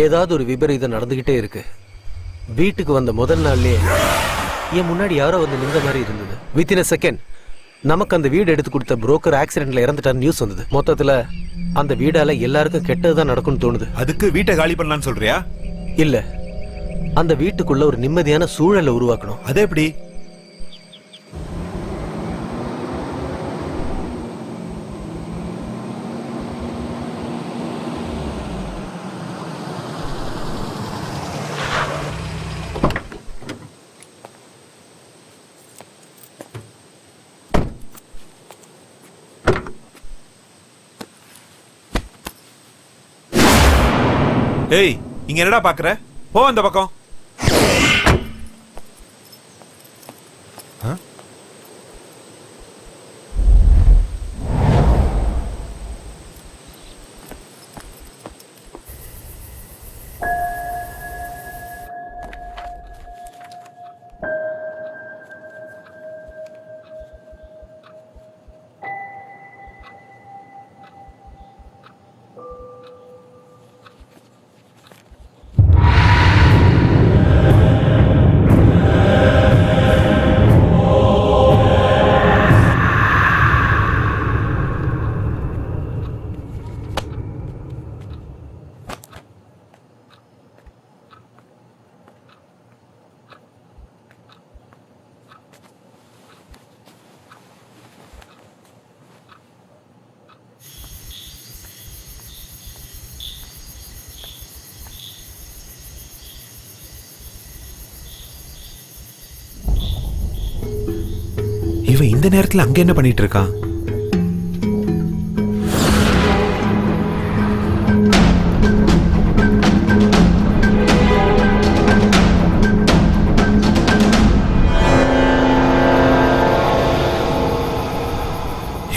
ஏதாவது ஒரு விபரீதம் நடந்துகிட்டே இருக்கு. வீட்டுக்கு வந்த முதல் நாள்லயே என் முன்னாடி யாரோ வந்து நின்ற மாதிரி இருந்தது. வித்தின் a செகண்ட் நமக்கு அந்த வீடு எடுத்து கொடுத்த புரோக்கர் ஆக்சிடென்ட்ல இறந்துட்டான்னு நியூஸ் வந்தது. மொத்தத்துல அந்த வீடால எல்லாருக்கும் கெட்டதுதான் நடக்கும்னு தோணுது. அதுக்கு வீட்டை காலி பண்ணலாம்னு சொல்றியா? இல்ல, அந்த வீட்டுக்குள்ள ஒரு நிம்மதியான சூழலை உருவாக்கணும். அது எப்படி? ஏய், இங்க என்னடா பாக்குற? போ அந்த பக்கம். இவன் இந்த நேரத்துல அங்க என்ன பண்ணிட்டு இருக்கான்?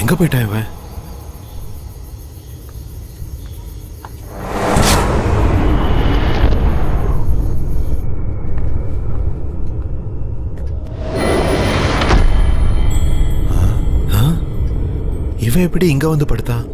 எங்க போயிட்டான் இவன்? இவன் எப்படி இங்க வந்து படுத்தான்?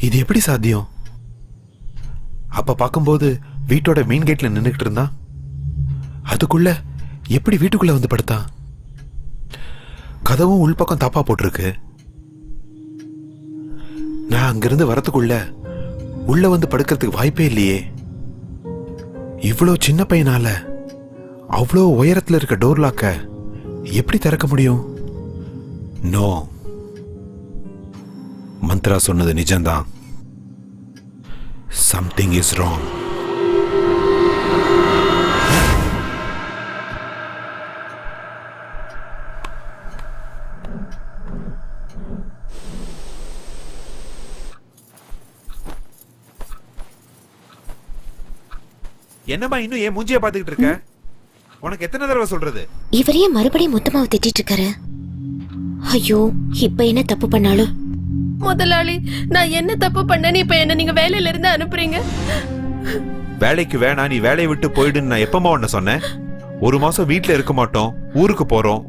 இது எப்படி சாத்தியம்? அப்ப பார்க்கும்போது வீட்டோட மெயின் கேட்ல நின்றுகிட்டு இருந்தான். அதுக்குள்ள எப்படி வீட்டுக்குள்ள வந்து படுத்தான்? கதவும் உள்பக்கம் தாப்பா போட்டிருக்கு. நான் அங்கிருந்து வரத்துக்குள்ள உள்ள வந்து படுக்கிறதுக்கு வாய்ப்பே இல்லையே. இவ்வளோ சின்ன பையனால அவ்வளோ உயரத்துல இருக்க டோர் லாக்க எப்படி திறக்க முடியும்? நோ, மந்த்ரா சொன்னது நிஜம்தான். Something is wrong. என்னம்மா இன்னும் ஏன் மூஞ்சிய பாத்துக்கிட்டு இருக்க? உனக்கு எத்தனை தடவை சொல்றது? இவரையே மறுபடியும் மொத்தமாவை திட்டிட்டு இருக்காரு. ஐயோ, இப்ப என்ன தப்பு பண்ணாலும்? முதலாளி, நான் என்ன தப்பு பண்ணேன்னு இப்ப என்ன நீங்க வேலையில இருந்து அனுப்புறீங்க? வேலைக்கு வேணா, நீ வேலையை விட்டு போயிடுன்னு நான் எப்பமா உன்ன சொன்னேன்? ஒரு மாசம் வீட்டுல இருக்க மாட்டோம், ஊருக்கு போறோம்.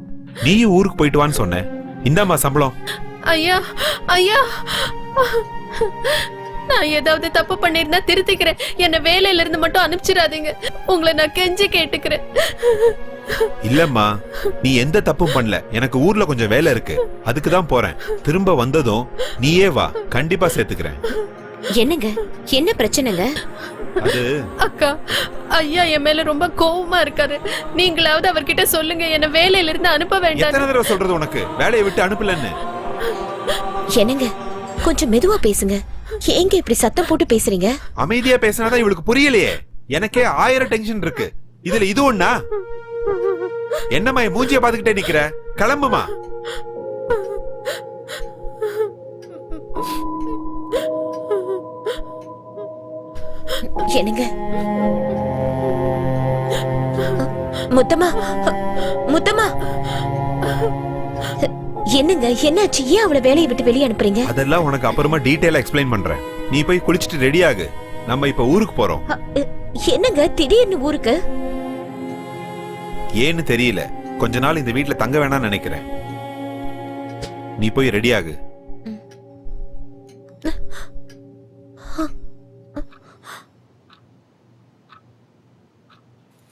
நீயும் ஊருக்கு போயிட்டு வான்னு சொன்ன. இந்தாம்மா சம்பளம். ஐயா ஐயா, நான் ஏதாவது தப்பு பண்ணிருந்தா திருத்திக்கிறேன். என்ன வேலையில இருந்து மட்டும் அனுப்பிச்சிடாதீங்க. உங்களை நான் கெஞ்சி கேட்டுக்கிறேன். இல்லம்மா, நீ எந்த தப்பும் பண்ணல. எனக்கு ஊர்ல கொஞ்சம் வேலை இருக்கு, அதுக்குதான் போறேன். திரும்ப வந்ததும் நீயே வா, கண்டிப்பா சேர்த்துக்கிறேன். என்னங்க, என்ன பிரச்சனைங்க? அது அக்கா, ஐயா என் மேல ரொம்ப கோவமா இருக்காரு. நீங்களாவது அவர்கிட்ட சொல்லுங்க, என்ன வேலையில இருந்து அனுப்ப வேண்டாம். எத்தனை தடவை சொல்றது உனக்கு வேலையை விட்டு அனுப்பலன்னு? என்னங்க, கொஞ்சம் மெதுவா பேசுங்க. ஏங்க இப்படி சத்தம் போட்டு பேசுறீங்க? அமைதியா பேசினாதான் இவளுக்கு புரியலையே. எனக்கே 1000 டென்ஷன் இருக்கு, இதுல இது ஒண்ணா? என்னம்மா மூஞ்சிய பாத்துக்கிட்டே நிக்கிற? கிளம்புமா. என்னங்க, முத்தம்மா, முத்தம்மா, என்னங்க என்னாச்சு? ஏன் அவளை வேலையை விட்டு வெளியே அனுப்புறீங்க? அதெல்லாம் உனக்கு அப்புறமா டீடைலா எக்ஸ்பிளைன் பண்றேன். நீ போய் குளிச்சிட்டு ரெடி ஆகு, நம்ம இப்ப ஊருக்கு போறோம். என்னங்க திடீர்னு ஊருக்கு? ஏன்னு தெரியல, கொஞ்ச நாள் இந்த வீட்டுல தங்க வேணாம்னு நினைக்கிறேன். நீ போய் ரெடி ஆகு.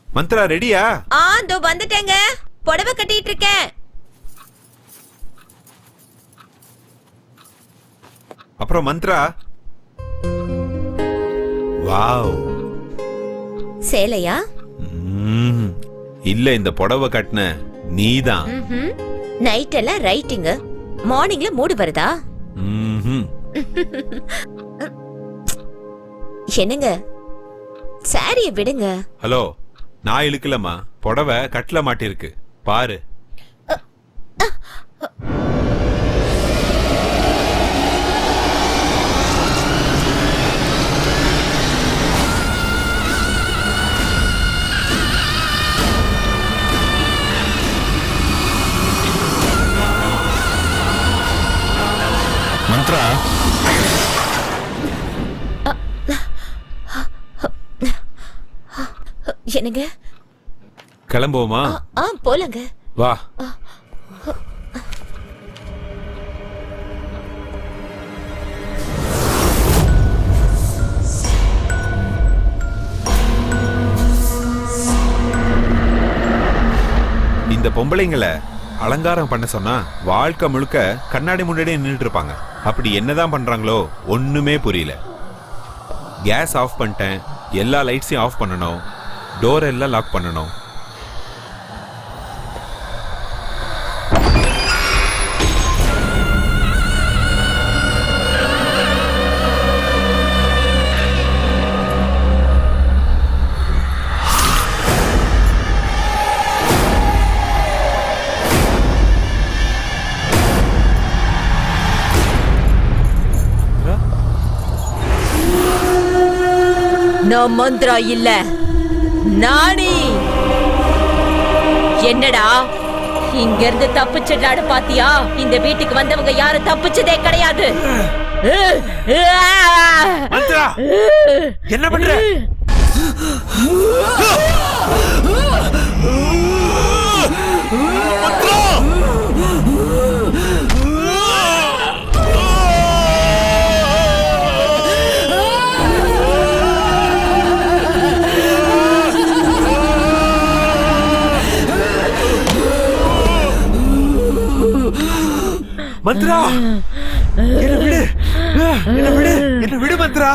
மந்த்ரா ரெடியா? இதோ வந்துட்டேங்க. புடவை கட்டிட்டு இருக்கேன். அப்புறம் மந்த்ரா, வாவ், சேலையா? இல்ல, இந்த புடவை கட்டின நீதான். நைட் எல்லாம் ரைட்டிங், மார்னிங்ல மூடு வருதா? என்னங்க, சாரிய விடுங்க. ஹலோ, நான் இழுக்கலமா, புடவை கட்டில மாட்டிருக்கு பாரு. மந்த்ரா, என்னங்க, கிளம்புவோமா? போலங்க. வா. இந்த பொம்பளைங்களை அலங்காரம் பண்ண சொன்னா வாழ்க்கை முழுக்க கண்ணாடி முன்னாடியே நின்றுட்டு இருப்பாங்க. அப்படி என்னதான் பண்றாங்களோ ஒண்ணுமே புரியல. கேஸ் ஆஃப் பண்ணிட்டேன், எல்லா லைட்ஸையும் ஆஃப் பண்ணணும், டோர் எல்லாம் லாக் பண்ணணும். நான் மந்த்ரா இல்ல, நானி. என்னடா இங்க இருந்து தப்பிச்சிடாடு பாத்தியா? இந்த வீட்டுக்கு வந்தவங்க யாரும் தப்பிச்சதே கிடையாது. மந்த்ரா, என்ன பண்ற? மந்த்ரா என்ன விடு என்ன விடு என்ன விடு மந்த்ரா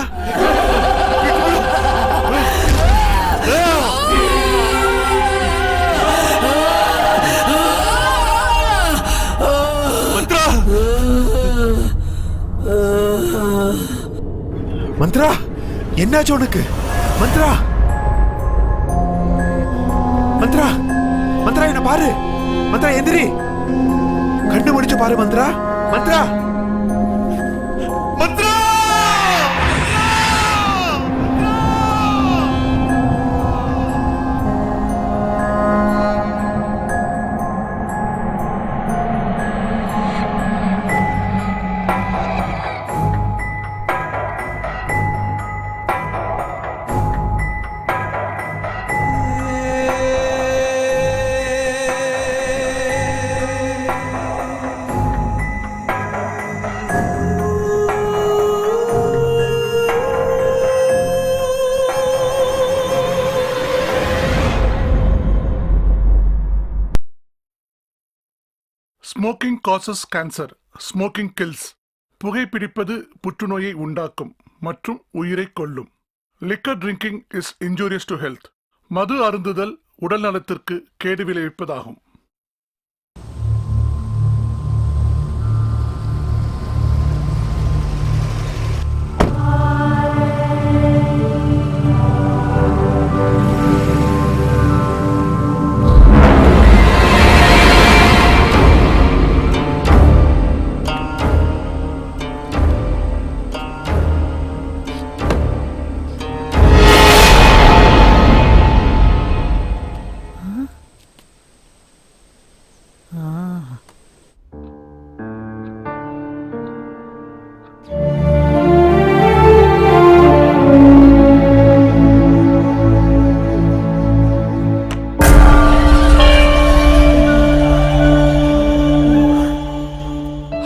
மந்த்ரா மந்த்ரா என்னாச்சு உனக்கு மந்த்ரா மந்த்ரா மந்த்ரா என்ன பாரு மந்த்ரா எந்திரி கண்ணு முடிச்சு பாரு Mantra Mantra Mantra smoking causes cancer, smoking kills. புகைப்பிடிப்பது புற்றுநோயை உண்டாக்கும் மற்றும் உயிரை கொல்லும். Liquor drinking is injurious to health. மது அருந்துதல் உடல் நலத்திற்கு கேடு விளைவிப்பதாகும்.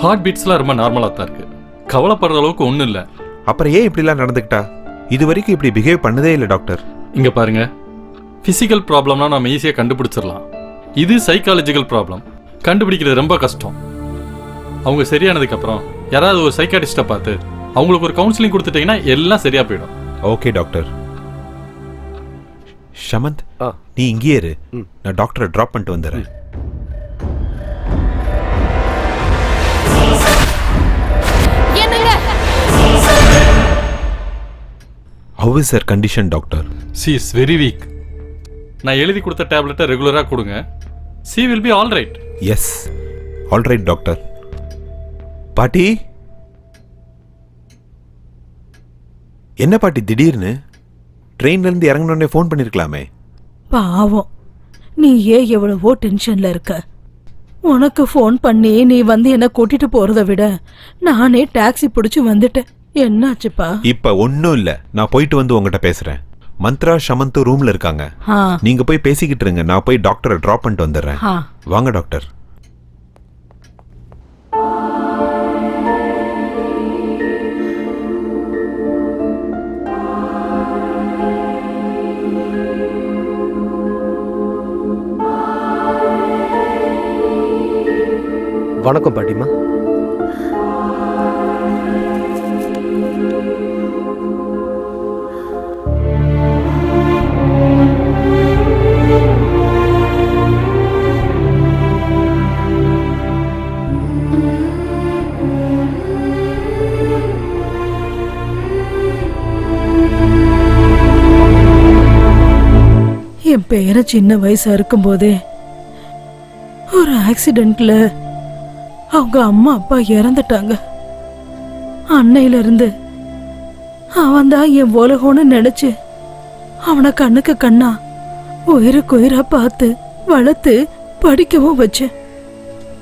ஹார்ட் பீட்ஸ்லாம் ரொம்ப நார்மலாக தான் இருக்கு, கவலைப்படுற அளவுக்கு ஒன்றும் இல்லை. அப்புறம் ஏன் இப்படிலாம் நடந்துக்கிட்டா? இது வரைக்கும் இப்படி பிஹேவ் பண்ணதே இல்லை டாக்டர். இங்கே பாருங்க, ஃபிசிக்கல் ப்ராப்ளம்னா நம்ம ஈஸியாக கண்டுபிடிச்சிடலாம். இது சைக்காலஜிக்கல் ப்ராப்ளம், கண்டுபிடிக்கிறது ரொம்ப கஷ்டம். அவங்க சரியானதுக்கப்புறம் யாராவது ஒரு சைக்காட்டிஸ்ட்டை பார்த்து அவங்களுக்கு ஒரு கவுன்சிலிங் கொடுத்துட்டீங்கன்னா எல்லாம் சரியாக போயிடும். Okay doctor. ஷமந்த், நீ இங்கேயே இரு, நான் டாக்டரை ட்ராப் பண்ணிட்டு வந்துடுறேன். How is her condition, doctor? She is very weak. நான் எழுதி கொடுத்த டேப்லெட்டை ரெகுலராக கொடுங்க. She will be all right. Yes, all right, doctor. பாட்டி, என்ன பாட்டி திடீர்னு ட்ரெயின்ல இருந்து இறங்கணுன்னே ஃபோன் பண்ணிருக்கலாமே. பாவம், நீ ஏன் எவ்வளவோ டென்ஷன்ல இருக்க. உனக்கு ஃபோன் பண்ணி நீ வந்து என்ன கூட்டிட்டு போறதை விட நானே டாக்ஸி பிடிச்சு வந்துட்டேன். என்னாச்சுப்பா? இப்ப ஒன்னும் இல்ல, நான் போயிட்டு வந்து உங்ககிட்ட பேசுறேன். மந்த்ரா ஷமந்த் ரூம்ல இருக்காங்க, நீங்க போய் பேசிக்கிட்டு இருங்க, நான் போய் டாக்டரை டிராப் பண்ணிட்டு வந்துடுறேன். வாங்க டாக்டர். வணக்கம் பாட்டிமா. என் பேர சின்ன வயசா இருக்கும் போதே ஒரு ஆக்சிடென்ட்ல அவங்க அம்மா அப்பா இறந்துட்டாங்க. அன்னையில இருந்து அவன் தான் என் உலகம்னு நினைச்சு அவனை கண்ணுக்கு கண்ணா உயிருக்கு உயிரா பார்த்து வளர்த்து படிக்கவும் வச்சேன்,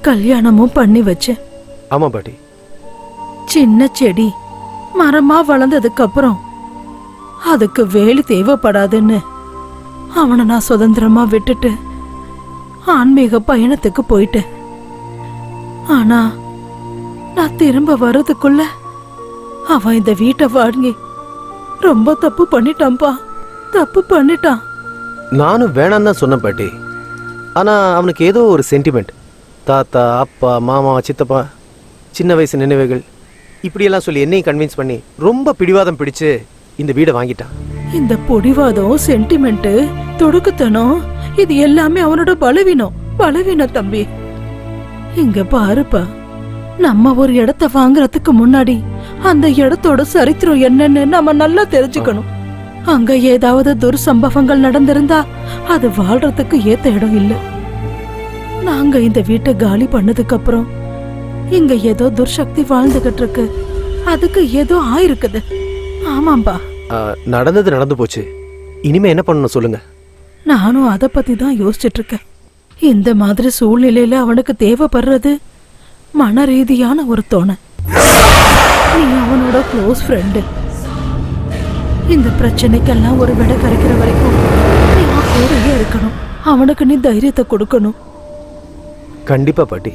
கல்யாணமும் பண்ணி வச்சேன். ஆமா பாட்டி. சின்ன செடி மரமா வளர்ந்ததுக்கு அப்புறம் அதுக்கு வேலி தேவைப்படாதுன்னு அவனை நான் சுதந்திரமா விட்டுட்டு ஆன்மீக பயணத்துக்கு போயிட்டேன். ஆனா நான் திரும்ப வர்றதுக்குள்ள அவன் இந்த வீட்டை வாங்கி ரொம்ப தப்பு பண்ணிட்டான்பா, தப்பு பண்ணிட்டான். நானும் வேணாம் தான் சொன்னேன் பாட்டி. ஆனா அவனுக்கு ஏதோ ஒரு சென்டிமெண்ட். தாத்தா, அப்பா, மாமா, சித்தப்பா சின்ன வயசு நினைவுகள் இப்படியெல்லாம் சொல்லி என்னையும் கன்வின்ஸ் பண்ணி ரொம்ப பிடிவாதம் பிடிச்சு இந்த வீடை வாங்கிட்டான். இந்த பொடிவாதம், சென்டிமெண்ட், தொடுக்குத்தனம் இது எல்லாமே அவனோட பலவீனம் தம்பி. இங்க பாருப்பா, நம்ம ஒரு இடத்த வாங்குறதுக்கு முன்னாடி அந்த இடத்தோட சரித்திரம் என்னன்னு நம்ம நல்லா தெரிஞ்சுக்கணும். அங்க ஏதாவது துர்சம்பவங்கள் நடந்திருந்தா அது வாழ்றதுக்கு ஏத்த இடம் இல்ல. நாங்க இந்த வீட்டை காலி பண்ணதுக்கு அப்புறம் இங்க ஏதோ துர்சக்தி வாழ்ந்துகிட்டு இருக்கு. அதுக்கு ஏதோ ஆயிருக்குது. ஆமாம்பா. நடந்தது நடந்து போச்சு. இனிமே என்ன பண்ணணும் சொல்லுங்க. நானும் அத பத்தி தான் யோசிச்சுட்டு இருக்கேன். இந்த மாதிரி சூழ்நிலையில அவனுக்கு தேவைப்படுறது மன ரீதியான ஒரு துணை. நீ அவனோட க்ளோஸ் ஃப்ரெண்டு. இந்த பிரச்சனைக்கெல்லாம் ஒரு விட கிடைக்கிற வரைக்கும் நீ அவன் கூடயே இருக்கணும். அவனுக்கு நீ தைரியத்தை கொடுக்கணும். கண்டிப்பா பாட்டி.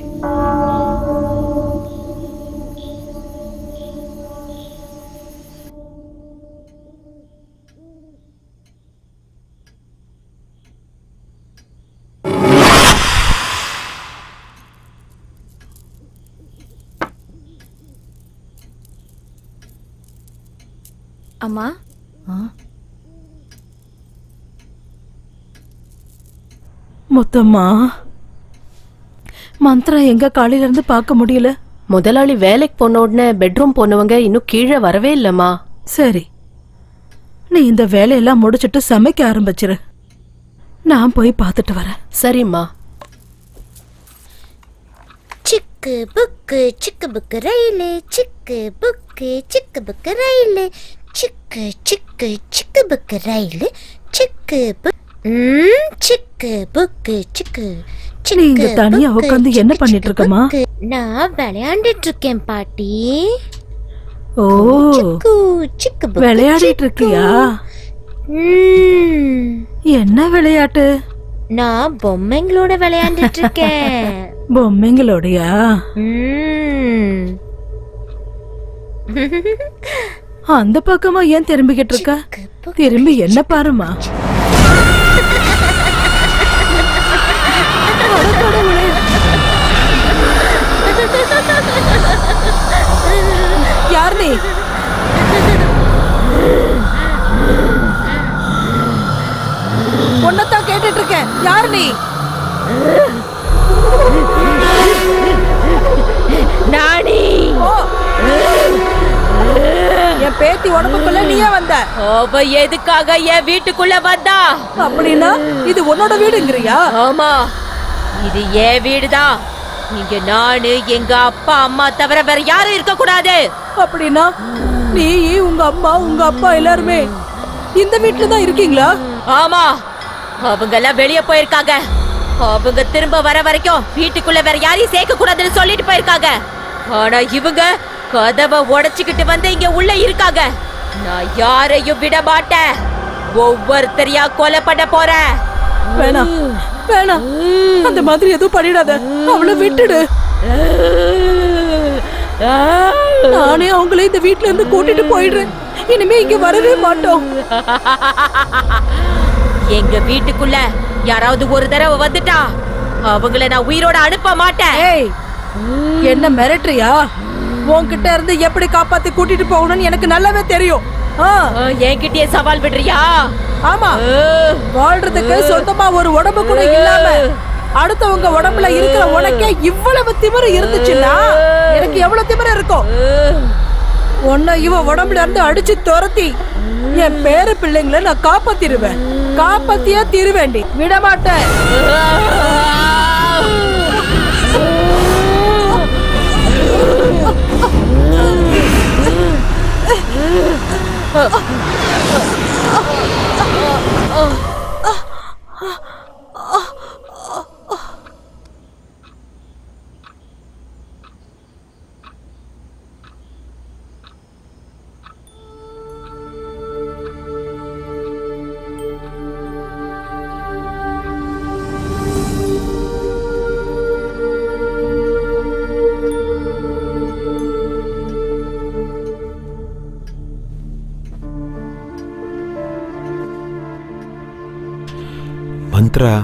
அம்மா, மொத்தமா மந்த்ரா எங்க காலையில இருந்து பார்க்க முடியல. முதலாளி வேலைக்கு போன உடனே பெட்ரூம் போனவங்க இன்னும் கீழே வரவே இல்லம்மா. சரி, நீ இந்த வேலையெல்லாம் முடிச்சிட்டு சமைக்க ஆரம்பிச்சிரு. நான் போய் பார்த்துட்டு வரேன். சரிம்மா. சிக்கு புக்கு ரயிலு, சிக்கு புக்கு ரயிலு, சிக்கு புக்கு ரயிலு, சிக்கு புக்கு சிக்கு. நீ இங்க தனியா உட்காந்து என்ன பண்ணிட்டு இருக்கமா? நான் விளையாண்டுட்டு இருக்கேன் பாட்டி. ஓ, விளையாடிட்டு இருக்கியா? என்ன விளையாட்டு? நான் பொம்மைங்களோட விளையாண்டுட்டு இருக்கேன். பொம்மைங்களோடயா? அந்த பக்கமா ஏன் திரும்பிக்கிட்டு இருக்க? திரும்பி என்ன பாருமா. யார் நீ? ஒன்னதான் கேட்டுட்டு இருக்கேன். யார் நீ? நானி. என் பேத்தி உடம்புக்குள்ள நீயே வந்த. அவ எதுக்காக என் வீட்டுக்குள்ள வந்தா? அப்படின்னா இது உன்னோட வீடுங்கறியா? ஆமா, இது என் வீடுதான். இங்க நானு, எங்க அப்பா அம்மா தவிர வேற யாரும் இருக்க கூடாது. அப்படின்னா நீ, உங்க அம்மா, உங்க அப்பா எல்லாருமே இந்த வீட்டுல தான் இருக்கீங்களா? ஆமா, அவங்க எல்லாம் வெளியே போயிருக்காங்க. அவங்க திரும்ப வர வரைக்கும் வீட்டுக்குள்ள வேற யாரையும் சேர்க்க கூடாதுன்னு சொல்லிட்டு போயிருக்காங்க. ஆனா இவங்க கதவை உடைச்சுக்கிட்டு வந்து இங்க உள்ள இருக்காங்க. நான் யாரையும் விட மாட்டேன். ஒவ்வொருத்தரையா கொலை பண்ண போறேன். வேணாம் வேணாம், அந்த மாதிரி எதுவும் பண்ணிடாத. அவளை விட்டுடு. நானே அவங்களே இந்த வீட்ல இருந்து கூட்டிட்டு போயிடுறேன். இனிமே இங்க வரவே மாட்டோம். எங்க வீட்டுக்குள்ள யாராவது ஒரு தடவை வந்துட்டா அவங்கள நான் உயிரோட அனுப்ப மாட்டேன். ஏய், என்ன மிரட்டுறியா? உன்கிட்ட இருந்து எப்படி காப்பாத்தி கூட்டிட்டு போகணும்னு எனக்கு நல்லாவே தெரியும். என்கிட்டயே சவால் விடுறியா? ஆமா, வாழ்றதுக்கு சொந்தமா ஒரு உடம்பு கூட இல்லாம அடுத்தவங்க உடம்புல இருக்கிற உனக்கே இவ்வளவு திமிரு இருந்துச்சுன்னா எனக்கு எவ்வளவு திமிரு இருக்கும்? உன்னை இவ உடம்புல இருந்து அடிச்சு துரத்தி என் பேரு பிள்ளைங்களை நான் காப்பாத்திருவேன். காப்பாத்தியா திருவேண்டி விட மாட்டேன். மந்த்ரா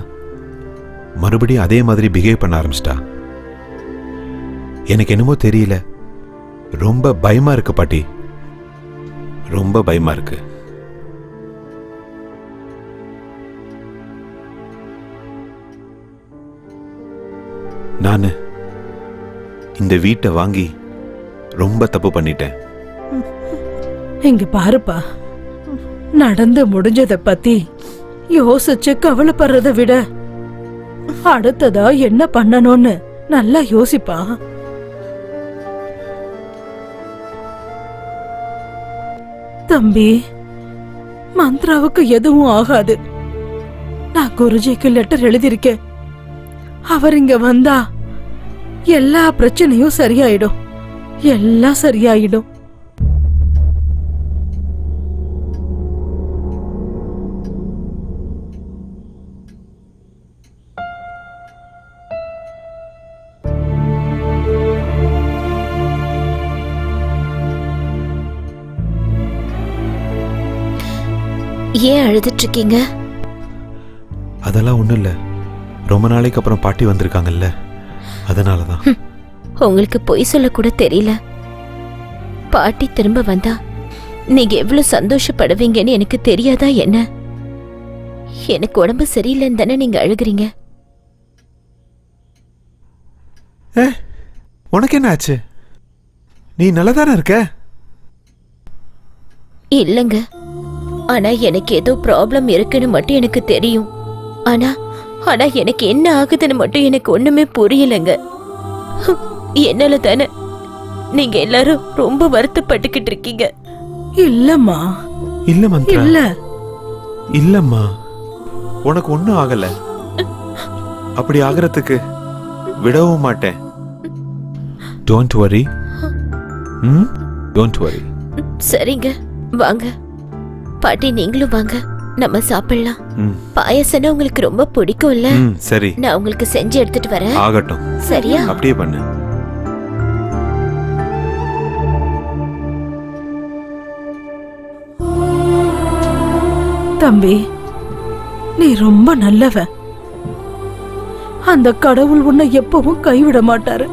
மறுபடியும் அதே மாதிரி பிஹேவ் பண்ண ஆரம்பிச்சிட்டா. எனக்கு என்னமோ தெரியல, ரொம்ப பயமா இருக்கு பாட்டி, ரொம்ப பயமா இருக்கு. நானு இந்த வீட்டை வாங்கி ரொம்ப தப்பு பண்ணிட்டேன். இங்க பாருப்பா, நடந்து முடிஞ்சத பத்தி யோசிச்சு கவலைப்படுறத விட அடுத்ததா என்ன பண்ணணும்னு நல்லா யோசிப்பா. தம்பி, மந்த்ராவுக்கு எதுவும் ஆகாது. நான் குருஜிக்கு லெட்டர் எழுதியிருக்கேன். அவர் இங்க வந்தா எல்லா பிரச்சனையும் சரியாயிடும், எல்லாம் சரியாயிடும். ஏன் அழுதுட்டு இருக்கீங்க? அதெல்லாம் ஒண்ணும் இல்ல, ரொம்ப நாளைக்கு அப்புறம் பாட்டி வந்திருக்காங்கல்ல, அதனாலதான். உங்களுக்கு பொய் சொல்ல கூட தெரியல. பாட்டி திரும்ப வந்தா நீங்க எவ்வளவு சந்தோஷப்படுவீங்கன்னு எனக்கு தெரியாதா என்ன? எனக்கு உடம்பு சரியில்லைன்னு தானே நீங்க அழுகுறீங்க. உனக்கு என்ன ஆச்சு? நீ நல்லதானே இருக்க? இல்லங்க, ஆனா எனக்கு ஏதோ ப்ராப்ளம் இருக்குன்னு மட்டும் எனக்கு தெரியும். ஆனா ஆனா எனக்கு என்ன ஆகுதுன்னு மட்டும் எனக்கு ஒண்ணுமே புரியலங்க. என்னால தானே நீங்க எல்லாரும் ரொம்ப வருத்தப்பட்டுக்கிட்டு இருக்கீங்க. இல்லம்மா, இல்ல மந்த்ரா, இல்ல இல்லம்மா, உனக்கு ஒண்ணும் ஆகல. அப்படி ஆகிறதுக்கு விடவும் மாட்டேன். Don't worry. Don't worry. சரிங்க, வாங்க பாட்டி, நீங்களும் வாங்க, நம்ம சாப்பிடலாம். பாயசம்னா உங்களுக்கு ரொம்ப பிடிக்கும்ல? சரி, நான் உங்களுக்கு செஞ்சு எடுத்துட்டு வரேன். ஆகட்டும். சரியா? அப்படியே பண்ணு. தம்பி, நீ ரொம்ப நல்லவன். அந்த கடவுள் உன்னை எப்பவும் கைவிட மாட்டாரு,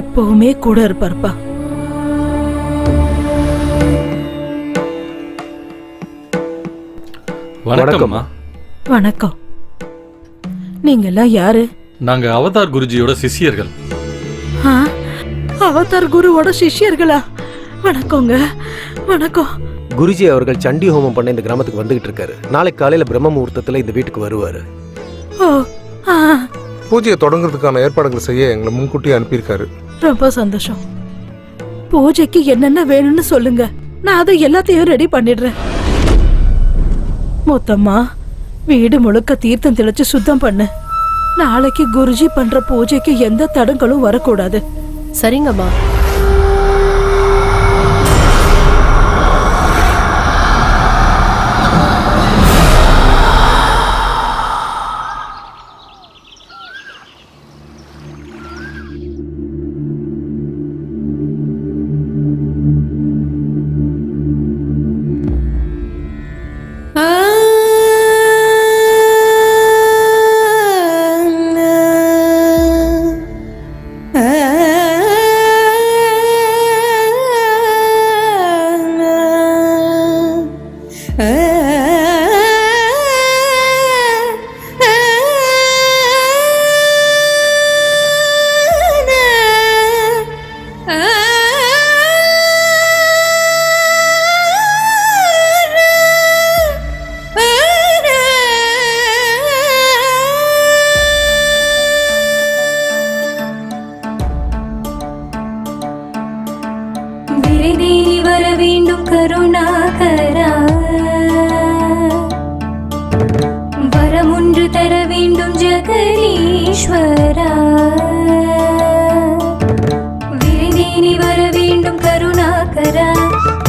எப்பவுமே கூட இருப்பார்ப்பா. வணக்கம்மா. வணக்கம். நீங்க எல்லாம் யாரு? நாங்க அவதார் குருஜியோட சிஷ்யர்கள். ஆ, அவதார் குருவோட சிஷ்யர்களா? வணக்கங்க, வணக்கம். குருஜி அவர்கள் சண்டி ஹோமம் பண்ண இந்த கிராமத்துக்கு வந்துகிட்டு இருக்காரு. நாளைக்கு காலையில பிரம்ம முகூர்த்தத்துல இந்த வீட்டுக்கு வருவாரு. ஓ, ஆ, பூஜையை தொடங்குறதுக்கான ஏற்பாடுகளை செய்ய எங்களை முன்கூட்டியே அனுப்பியிருக்காரு. ரொம்ப சந்தோஷம். பூஜைக்கு என்னென்ன வேணும்னு சொல்லுங்க, நான் அதை எல்லாத்தையும் ரெடி பண்ணிடுறேன். மொத்தமா வீடு முழுக்க தீர்த்தம் தெளிச்சு சுத்தம் பண்ணு. நாளைக்கு குருஜி பண்ற பூஜைக்கு எந்த தடங்களும் வரக்கூடாது. சரிங்கம்மா. கருணாகரா, வரமுன்று தர வேண்டும் ஜெகதீஸ்வரா. விரைந்தேனி வர வேண்டும் கருணாகரா,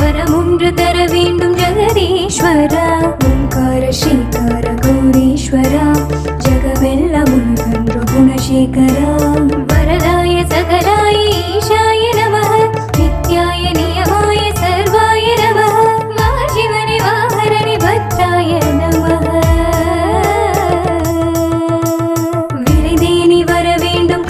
வரமுன்று தர வேண்டும் ஜெகதீஸ்வரா. ஓங்கார ஸ்ரீகார கௌரீஸ்வரா, ஜெகமெல்லாம் உன்கன்று குணசேகரா. வரதாய சகலாய ஈஷாய நமः, நித்யாய நியமாய சர்வாய நமः, வாஜிவனி வாஹரணி பத்ராய நமः. விரைந்தேனி வர வேண்டும்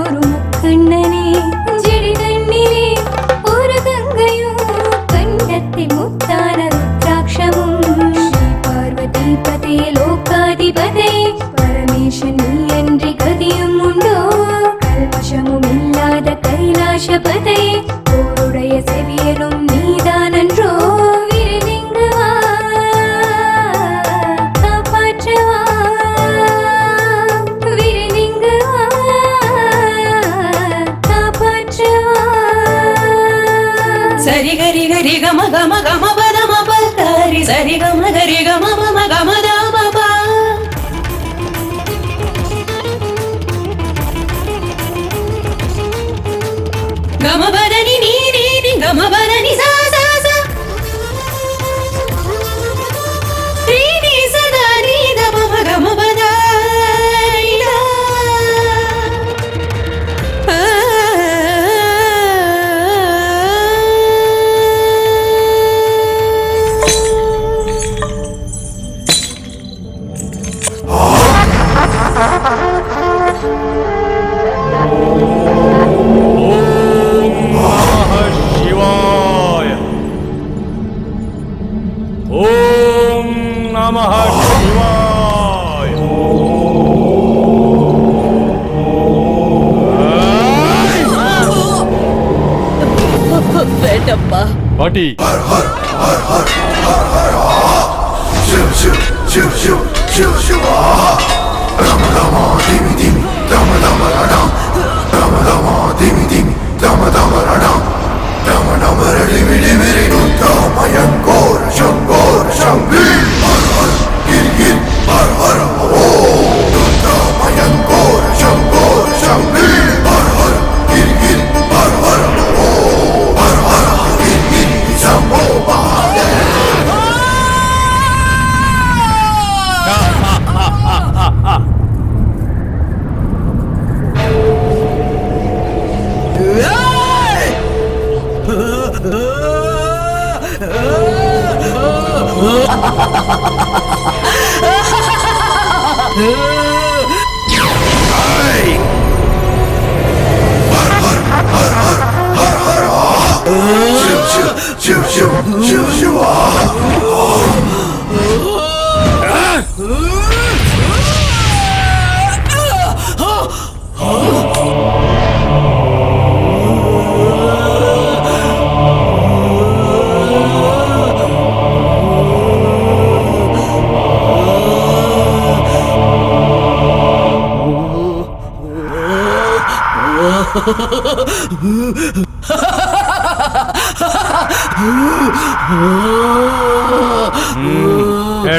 ஒரு முக்கண்ணனே ஜெடி தண்ணிலே ஒரு கங்கையும் கண்டத்தில் முத்தான ருத்ராட்சமும் ஸ்ரீ பார்வதி பதே லோகாதிபதே பரமேசன் நீ அன்றி கதியும் உண்டோ கல்மஷமும் இல்லாத கைலாசபதே போருடைய செவியனும் நீதானன்றோ விரைவிங்கவா காப்பாற்றவா விரைவிங்கவா காப்பாற்றவா சரி கரி கரி கம கம கம பத மப கரி சரி கம கரி கம மம கம த பப கம பதனி நீ நீ நீ கம பதனி சா சா சா நீ நீ சதா நீ த மம கம பத இலா शिवाय ओम नमः शिवाय வேண்டப்பா பாட்டி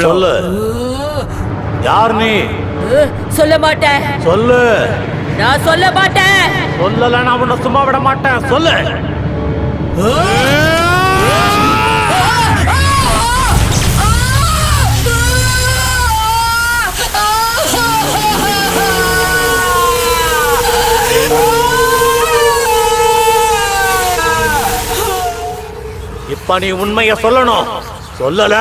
சொல்லு யார் நீ சொல்ல மாட்டேன் சொல்லு நான் சொல்ல மாட்டேன் சொல்லல நான் உன்னை சும்மா விட மாட்டேன் சொல்லு இப்ப நீ உண்மைய சொல்லணும் சொல்லல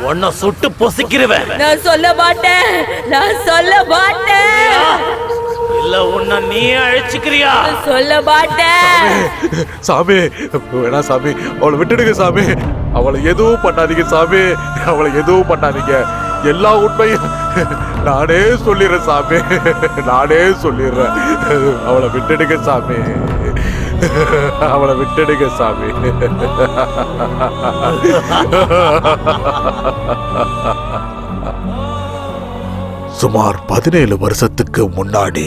உன்னை சுட்டு பொசிக்கிறவன் நான் சொல்ல மாட்டேன் நான் சொல்ல மாட்டேன் இல்ல உன்னை நீ அழிச்சுக்கிறியா சொல்ல மாட்டேன் சாமி வேணா சாமி அவளை விட்டுடுங்க சாமி அவளை எதுவும் பண்ணாதீங்க சாமி அவளை எதுவும் பண்ணாதீங்க எல்லா உண்மையும் நானே சொல்லிடுறேன் சாமி நானே சொல்லிடுறேன் அவளை விட்டுடுங்க சாமி அவளை விட்டுடுங்க சாமி சுமார் 17 வருஷத்துக்கு முன்னாடி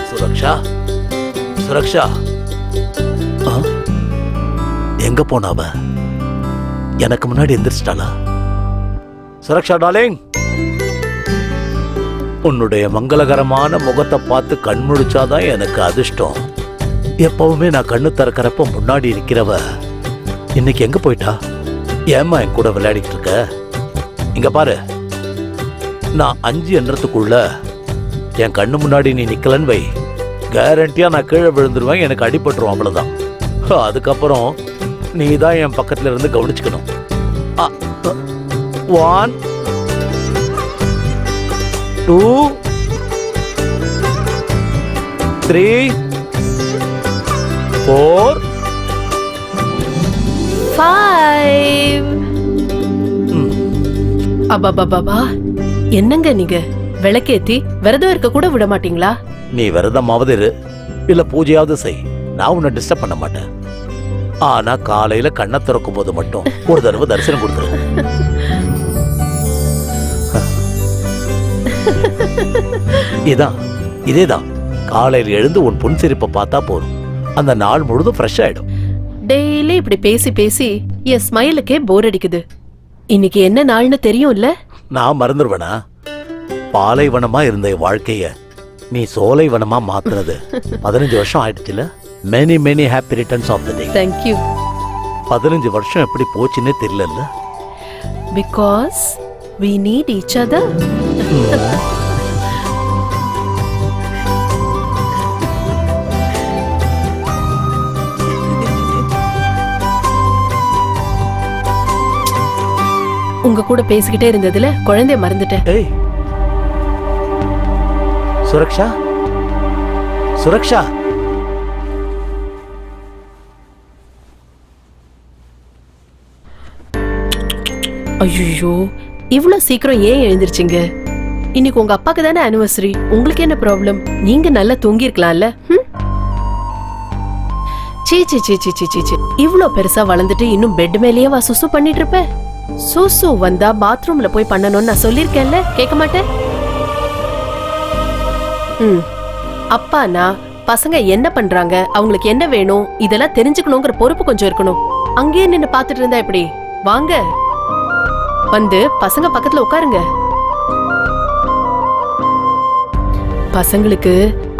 சுரக்ஷா சுரக்ஷா எங்க போனாவ எனக்கு முன்னாடி எந்திரிச்சிட்டாளா சுரக்ஷா டார்லிங் உன்னுடைய மங்களகரமான முகத்தை பார்த்து கண் முழிச்சாதான் எனக்கு அதிர்ஷ்டம் எப்பவுமே நான் கண்ணு திறக்கிறப்ப முன்னாடி இருக்கிறவ இன்னைக்கு எங்க போயிட்டா ஏம்மா என் கூட விளையாடிட்டு இருக்க? இங்க பாரு, நான் 5 எண்ணத்துக்குள்ள என் கண்ணு முன்னாடி நீ நிக்கலன்னு வை, கேரண்டியா நான் கீழே விழுந்துருவேன், எனக்கு அடிபட்டுரும், அவ்வளவுதான். அதுக்கப்புறம் நீ தான் என் பக்கத்துல இருந்து கவனிச்சுக்கணும். 1 2 3 4 5. அபாபாபா, என்னங்க நீங்க விளக்கேத்தி விரதம் இருக்க கூட விட மாட்டீங்களா? நீ விரதமாவது இரு, இல்ல பூஜையாவது செய், நான் உன்னை டிஸ்டர்ப் பண்ண மாட்டேன். ஆனா காலையில கண்ணை திறக்கும் போது மட்டும் ஒரு தடவை தரிசனம் கொடுத்துரு. இதேதான் காலையில எழுந்து உன் புன்சிரிப்பை பார்த்தா போதும், அந்த நாள் முழுதும் ஃப்ரெஷ் ஆயிடும். டெய்லி இப்படி பேசி பேசி என் ஸ்மைலுக்கே போர் அடிக்குது. இன்னைக்கு என்ன நாள்னு தெரியும்ல? நான் மறந்துடுவேனா? பாலைவனமா இருந்த என் வாழ்க்கைய நீ சோலைவனமா மாத்துறது 15 வருஷம் ஆயிடுச்சுல. Many many happy returns of the day. Thank you. 15 வருஷம் எப்படி போச்சுன்னே தெரியல. Because we need each other. உங்க கூட பேசிக்கிட்டே இருந்ததுல குழந்தைய மறந்துட்டேன். ஏய் சுரக்ஷா, சுரக்ஷா, ஐயோ, இவ்ளோ சீக்கிரம் ஏன் எழுந்திருச்சீங்க? இன்னைக்கு உங்க அப்பாக்கு தானே ஆனிவர்சரி, உங்களுக்கு என்ன ப்ராப்ளம்? நீங்க நல்லா தூங்கி இருக்கலாம்ல. சீ சீ சீ சீ சீ சீ, இவ்ளோ பெருசா வளர்ந்துட்டு இன்னும் பெட் மேலேயே வா சுசு பண்ணிட்டு இருப்ப? சுசு வந்தா பாத்ரூம்ல போய் பண்ணணும்னு நான் சொல்லிருக்கேன்ல, கேட்க மாட்டேன். அப்பானா பசங்க என்ன பண்றாங்க, அவங்களுக்கு என்ன வேணும், இதெல்லாம் தெரிஞ்சுக்கணுங்கிற பொறுப்பு கொஞ்சம் இருக்கணும். அங்கேயே நின்னு பாத்துட்டு இருந்தா எப்படி? வாங்க, வந்து பசங்க பக்கத்துல உட்காருங்க. பசங்களுக்கு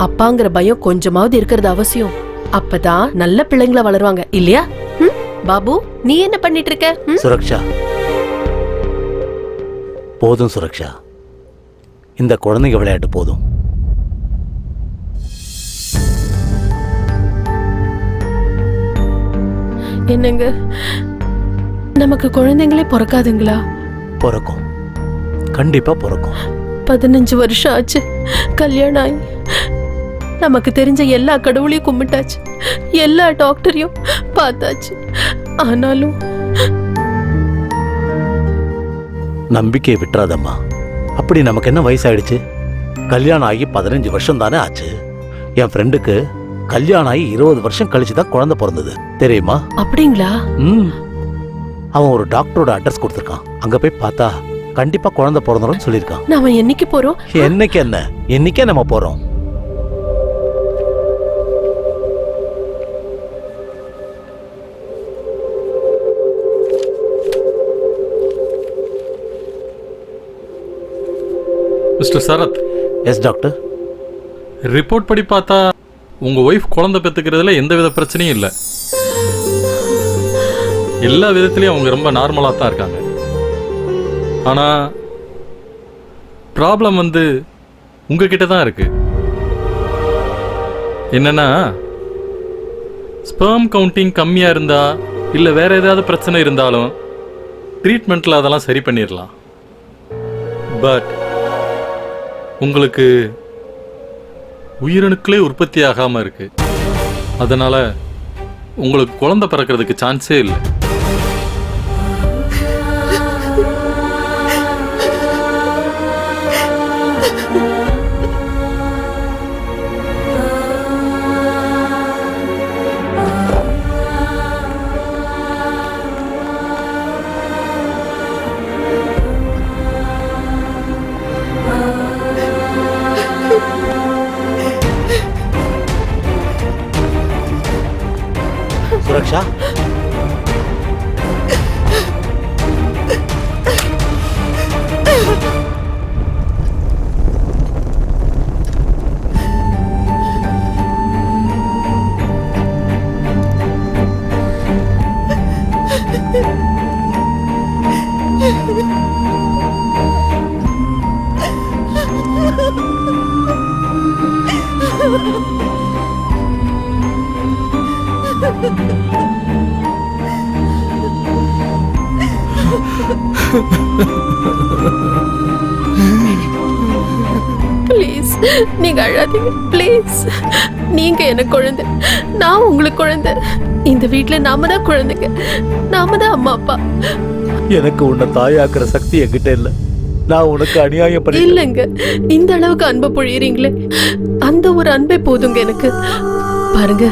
அப்பாங்கிற பயம் கொஞ்சமாவது இருக்கிறது அவசியம். அப்பதான் நல்ல பிள்ளைங்களா வளருவாங்க, இல்லையா? பாபு, நீ என்ன பண்ணிட்டு இருக்க? சுரக்ஷா, போதும் சுரக்ஷா, இந்த குழந்தைங்க விளையாட்டு போதும். என்னங்க, நமக்கு குழந்தைங்களே பிறக்காதுங்களா? பிறக்கும், கண்டிப்பா பிறக்கும். 15 வருஷம் ஆச்சு கல்யாணம் ஆகி. நமக்கு தெரிஞ்ச எல்லா கடவுளையும் கும்பிட்டாச்சு, எல்லா டாக்டரையும் பார்த்தாச்சு. ஆனாலும் நம்பிக்கையை விட்டுறாதம்மா. அப்படி நமக்கு என்ன வயசாயிடுச்சு? கல்யாணம் ஆகி 15 வருஷம் தானே ஆச்சு. என் ஃப்ரெண்டுக்கு கல்யாணம் ஆகி 20 வருஷம் கழிச்சுதான் குழந்தை பிறந்தது, தெரியுமா? அப்படிங்களா? அவன் ஒரு டாக்டரோட அட்ரஸ் கொடுத்துருக்கான், அங்க போய் பார்த்தா கண்டிப்பா குழந்தை பிறந்தோம்னு சொல்லியிருக்கான். நாம என்னைக்கு போறோம்? என்னைக்கு என்ன, என்னைக்கே நம்ம போறோம். Mister Sarath. Yes doctor. Report படி பார்த்தா உங்க ஒய்ஃப் குழந்தை பெற்றுக்கிறதுல எந்த வித பிரச்சனையும் இல்லை. எல்லா விதத்திலையும் அவங்க ரொம்ப நார்மலாக தான் இருக்காங்க. ஆனால் ப்ராப்ளம் வந்து உங்ககிட்ட தான் இருக்கு. என்னன்னா, ஸ்பெர்ம் கவுண்டிங் கம்மியாக இருந்தா இல்லை வேற ஏதாவது பிரச்சனை இருந்தாலும் ட்ரீட்மெண்ட்டில் அதெல்லாம் சரி பண்ணிடலாம். பட் உங்களுக்கு உயிரணுக்களே உற்பத்தி ஆகாமல் இருக்கு. அதனால உங்களுக்கு குழந்தை பிறக்கிறதுக்கு சான்ஸே இல்லை. சுரக்ஷா, ப்ளீஸ் நீங்க அழாதீங்க ப்ளீஸ். நீங்க எனக்கு குழந்தை, நான் உங்களுக்கு குழந்தை. இந்த வீட்ல நாம தான் குழந்தைங்க, நாம தான் அம்மா அப்பா. எனக்கு உன்னை தாயாக்குற சக்தி என்கிட்ட இல்ல. நான் உனக்கு அநியாயம் பண்ணி இல்லைங்க, இந்த அளவுக்கு அன்பை பொழியறீங்களே, அந்த ஒரு அன்பே போதுங்க எனக்கு. பாருங்க,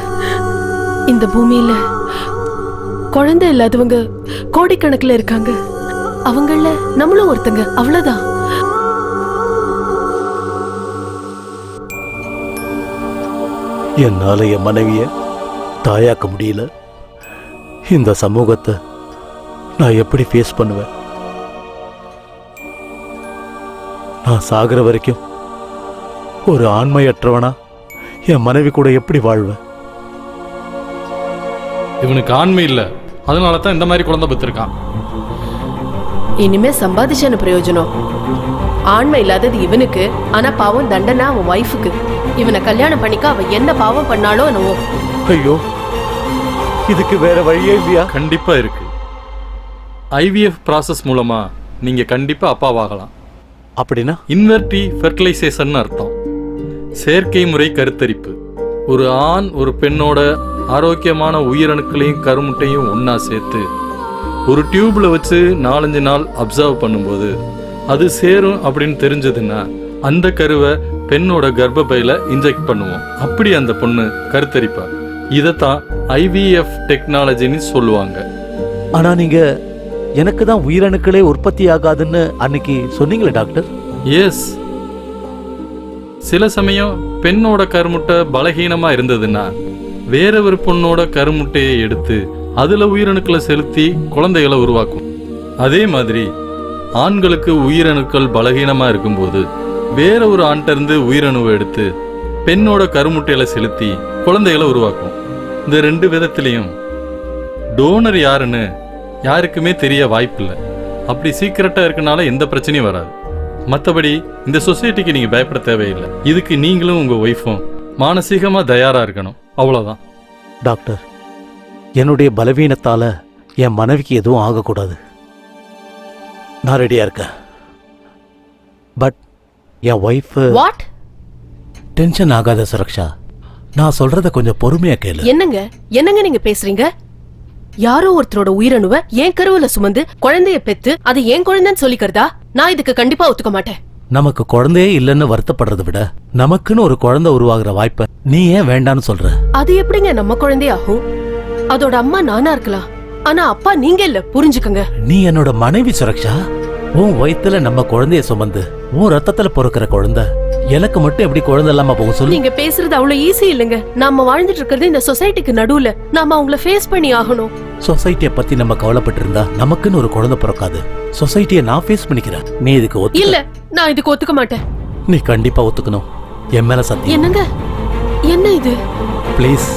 இந்த பூமியில குழந்தை இல்லாதவங்க கோடிக்கணக்கில் இருக்காங்க. அவங்கள நம்மளும் ஒருத்தங்க, அவ்வளவுதான். என்னால என் மனைவிய தாயாக்க முடியல. இந்த சமூகத்தை நான் எப்படி ஃபேஸ் பண்ணுவேன்? நான் சாகிற வரைக்கும் ஒரு ஆண்மையற்றவனா என் மனைவி கூட எப்படி வாழ்வேன்? இவனுக்கு ஆண்மை இல்ல, அதனால தான் இந்த மாதிரி குழந்தை பெற்றிருக்கான். இனிமே சம்பாதிச்சன பிரயோஜனம். ஆண்மை இல்லாதது இவனுக்கு, ஆனா பாவம் தண்டனை அவன் ஒய்ஃபுக்கு. இவனை கல்யாணம் பண்ணிக்க அவ என்ன பாவம் பண்ணாலோ என்னவோ. ஐயோ, இதுக்கு வேற வழியே இல்லையா? கண்டிப்பா இருக்கு. ஐவிஎஃப் ப்ராசஸ் மூலமா நீங்க கண்டிப்பா அப்பாவாகலாம். அப்படின்னா இன்வெர்டி ஃபெர்டிலைசேஷன் அர்த்தம். செயற்கை முறை கருத்தரிப்பு. ஒரு ஆண் ஒரு பெண்ணோட ஆரோக்கியமான உயிரணுக்களையும் கருமுட்டையும் ஒன்னா சேர்த்து ஒரு டியூப்ல வச்சு 4-5 நாள் அப்சர்வ் பண்ணும்போது அது சேரும் அப்படின்னு தெரிஞ்சதுன்னா அந்த கருவை பெண்ணோட கர்ப்பப்பையில இன்ஜெக்ட் பண்ணுவோம். அப்படி அந்த பொண்ணு கருத்தரிப்பா. இதைத்தான் ஐவிஎஃப் டெக்னாலஜின்னு சொல்லுவாங்க. ஆனா நீங்க எனக்கு தான் உயிரணுக்களே உற்பத்தி ஆகாதுன்னு அன்னைக்கு சொன்னீங்களே டாக்டர். எஸ், சில சமயம் பெண்ணோட கருமுட்டை பலகீனமா இருந்ததுன்னா வேற ஒரு பொண்ணோட கருமுட்டையை எடுத்து அதுல உயிரணுக்களை செலுத்தி குழந்தைகளை உருவாக்கும். அதே மாதிரி ஆண்களுக்கு உயிரணுக்கள் பலகீனமா இருக்கும்போது வேற ஒரு ஆண்ட இருந்து உயிரணுவை எடுத்து பெண்ணோட கருமுட்டையில செலுத்தி குழந்தைகளை உருவாக்கும். இந்த 2 விதத்திலையும் டோனர் யாருன்னு யாருக்குமே தெரிய வாய்ப்பில்லை. அப்படி சீக்கிரட்டா இருக்கனால எந்த பிரச்சனையும் வராது. மற்றபடி இந்த சொசைட்டிக்கு நீங்க பயப்பட தேவையில்லை. இதுக்கு நீங்களும் உங்க ஒய்ஃபும் மானசீகமா தயாரா இருக்கணும், அவ்வளவுதான். டாக்டர், என்னுடைய பலவீனத்தால என் மனைவிக்கு எதுவும் ஆகக்கூடாது. நான் ரெடியா இருக்கேன். But N wife what? Tension ஆகாத சுரக்ஷா, நான் சொல்றத கொஞ்சம் பொறுமையா கேளு. என்னங்க என்னங்க நீங்க பேசுறீங்க? யாரோ ஒருத்தரோட உயிரணுவை என் கருவுல சுமந்து குழந்தைய பெத்து அது என் குழந்தைன்னு சொல்லிக்கிறதா? நான் இதுக்கு கண்டிப்பா ஒத்துக்க மாட்டேன். நமக்கு குழந்தையே இல்லைன்னு வருத்தப்படுறதை விட நமக்குன்னு ஒரு குழந்தை உருவாகிற வாய்ப்பை நீ ஏன் வேண்டான்னு சொல்ற? அது எப்படிங்க நம்ம குழந்தையாகும்? அதோட அம்மா நானா இருக்கலாம், ஆனா அப்பா நீங்க இல்ல, புரிஞ்சுக்கங்க. நீ என்னோட மனைவி சுரக்ஷா. உன் வயித்துல நம்ம குழந்தைய சுமந்து உன் ரத்தத்துல பொறுக்கிற குழந்தை எனக்கு மட்டும் எப்படி குழந்தை இல்லாம போக சொல்லு? நீங்க பேசுறது அவ்வளவு ஈஸி இல்லைங்க. நாம வாழ்ந்துட்டு இருக்கிறது இந்த சொசைட்டிக்கு நடுவுல. நாம அவங்கள ஃபேஸ் பண்ணி ஆகணும். சொசைட்டியை பத்தி நம்ம கவலைப்பட்டு இருந்தா நமக்குன்னு ஒரு குழந்தை பிறக்காது. சொசைட்டியை நான் ஃபேஸ் பண்ணிக்கிறேன். நீ இதுக்கு ஒத்து? இல்ல, நான் இதுக்கு ஒத்துக்க மாட்டேன். நீ கண்டிப்பா ஒத்துக்கணும். என் மேல சத்தியம். என்னங்க என்ன இது? ப்ளீஸ்.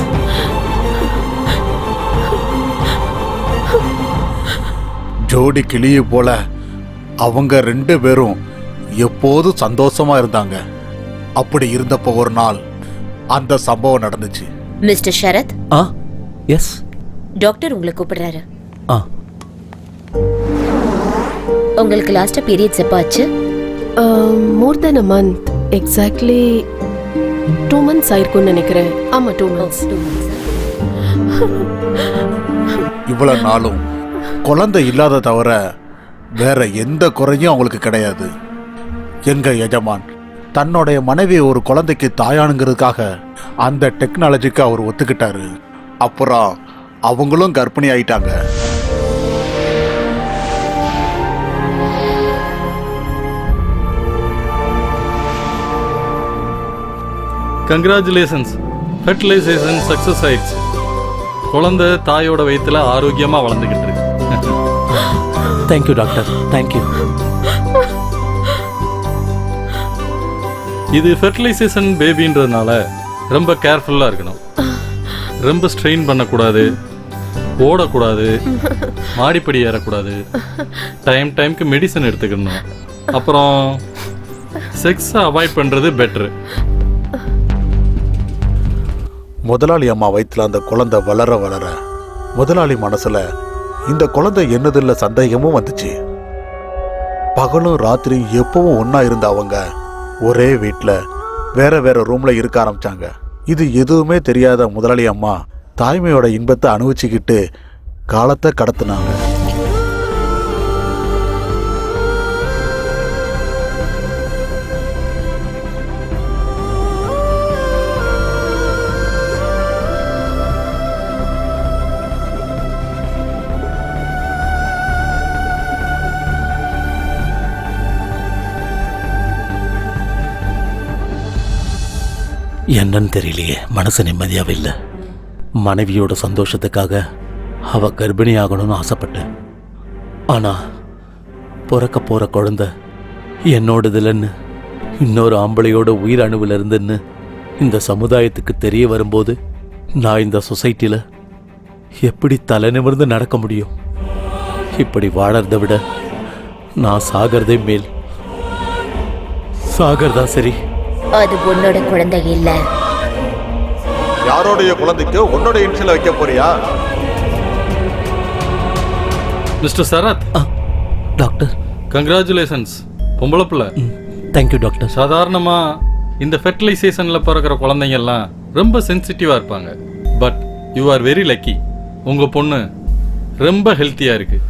ஜோடி கிளியை போல அவங்க 2 பேரும் எப்போதும் சந்தோஷமா இருந்தாங்க. அப்படி இருந்தப்போ ஒரு நாள் அந்த சம்பவம் நடந்துச்சு. மிஸ்டர் ஷரத், எஸ், டாக்டர் உங்களை கூப்பிடுறாரு. உங்களுக்கு லாஸ்டா பீரியட்ஸ் எப்ப ஆச்சு? மோர் தென் a month. எக்ஸாக்ட்லி 2 months ஆயிருக்கும்னு நினைக்கிறேன். ஆமா, 2 months. இவ்வளவு நாளும் குழந்தை இல்லாத தவிர வேற எந்த குறையும் அவங்களுக்கு கிடையாது. எங்க எஜமான் தன்னுடைய மனைவி ஒரு குழந்தைக்கு தாயானுங்கிறதுக்காக அந்த டெக்னாலஜிக்கு அவர் ஒத்துக்கிட்டாரு. அப்புறம் அவங்களும் கர்ப்பிணி ஆயிட்டாங்க. கங்க்ராச்சுலேஷன்ஸ், ஃபெர்டிலைசேஷன் சக்சஸ் ஆயிடுச்சு. குழந்தை தாயோட வயித்துல ஆரோக்கியமா வளர்ந்துகிட்டு இருக்கு. Thank you doctor, thank you. இது ஃபெர்டிலைசேஷன் பேபின்றதுனால ரொம்ப கேர்ஃபுல்லா இருக்கணும். ரொம்ப ஸ்ட்ரெயின் பண்ணக்கூடாது, ஓடக்கூடாது, மாடிப்படி ஏறக்கூடாது, டைம்க்கு மெடிசன் எடுத்துக்கணும். அப்புறம் செக்ஸை அவாய்ட் பண்றது பெட்ரு. முதலாளி அம்மா வயிற்றுல அந்த குழந்தை வளர வளர முதலாளி மனசுல இந்த குழந்தை என்னதில்ல சந்தேகமும் வந்துச்சு. பகலும் ராத்திரி எப்பவும் ஒன்னா இருந்த அவங்க ஒரே வீட்டில் வேற வேற ரூம்ல இருக்க ஆரம்பிச்சாங்க. இது எதுவுமே தெரியாத முதலாளி அம்மா தாய்மையோட இன்பத்தை அனுபவிச்சுக்கிட்டு காலத்தை கடத்தினாங்க. என்னன்னு தெரியலையே, மனசு நிம்மதியாவே இல்லை. மனைவியோட சந்தோஷத்துக்காக அவ கர்ப்பிணி ஆகணும்னு ஆசைப்பட்டேன். ஆனா பிறக்க போற குழந்தை என்னோடதுலன்னு, இன்னொரு ஆம்பளையோட உயிர் அணுவில் இருந்துன்னு இந்த சமுதாயத்துக்கு தெரிய வரும்போது நான் இந்த சொசைட்டில எப்படி தலை நிமிர்ந்து நடக்க முடியும்? இப்படி வாழறதை விட நான் சாகிறதே மேல். சாகிறதா சரி. அது உன்னோட குழந்தை இல்ல. யாரோடைய குழந்தைக்கு உன்னோட இன்சியல் வைக்க போறியா? மிஸ்டர் சரத். Doctor, congratulations. பொம்பளை பிள்ளை. Thank you doctor. சாதாரணமா இந்த ஃபெர்டிலைசேஷன்ல பிறக்கிற குழந்தைங்க எல்லாம் ரொம்ப சென்சிட்டிவா இருப்பாங்க. But you are very lucky. உங்க பொண்ணு ரொம்ப ஹெல்த்தியா இருக்கு.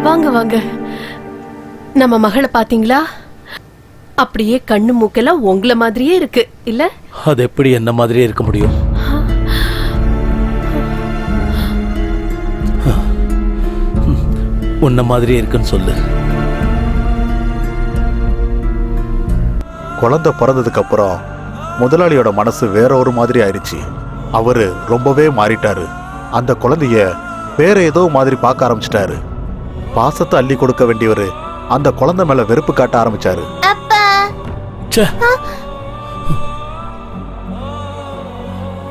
வாங்க வாங்க. நம்ம மகளை பாத்தீங்களா? அப்படியே கண்ணு மூக்கெல்லாம் உங்கள மாதிரியே இருக்கு இல்ல? அது எப்படி என்ன மாதிரியே இருக்க முடியும்? உன்ன மாதிரியே இருக்குன்னு சொல்லு. குழந்தை பிறந்ததுக்கு அப்புறம் முதலாளியோட மனசு வேற ஒரு மாதிரி ஆயிடுச்சு. அவரு ரொம்பவே மாறிட்டாரு. அந்த குழந்தைய வேற ஏதோ மாதிரி பார்க்க ஆரம்பிச்சிட்டாரு. பாசத்தை அள்ளி கொடுக்க வேண்டியவரு அந்த குழந்தை மேல வெறுப்பு காட்ட ஆரம்பிச்சாரு.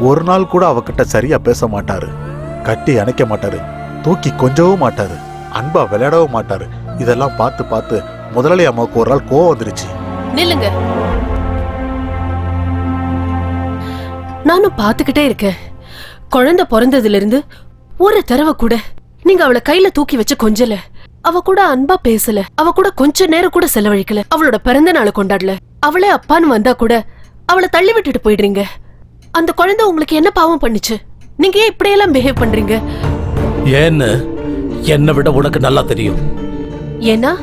ஒரு நாள் கூட அவகிட்ட சரியா பேச மாட்டாரு, கட்டி அணைக்க மாட்டாரு, தூக்கி கொஞ்சவும் மாட்டாரு, அன்பா விளையாடவும் மாட்டாரு. இதெல்லாம் பார்த்து பார்த்து முதலாளி அம்மாவுக்கு ஒரு நாள் கோவம் வந்துருச்சு. நில்லுங்க. நானும் பாத்துக்கிட்டே இருக்கேன். குழந்தை பிறந்ததுல இருந்து ஒரு தடவை கூட நீங்க அவளை கையில தூக்கி வச்சு கொஞ்சல, அவ கூட அன்பா பேசல, அவ கூட கொஞ்ச நேரம் கூட செலவழிக்கல, அவளோட பிறந்த நாளை கொண்டாடல. அவளே அப்பான்னு வந்தா கூட அவளை தள்ளி விட்டுட்டு போயிடுறீங்க. அந்த குழந்தை உங்களுக்கு என்ன பாவம் பண்ணுச்சு? நீங்க ஏன் இப்படியெல்லாம் பிஹேவ் பண்றீங்க? ஏன்னு என்னை விட உனக்கு நல்லா தெரியும். ஏன்னா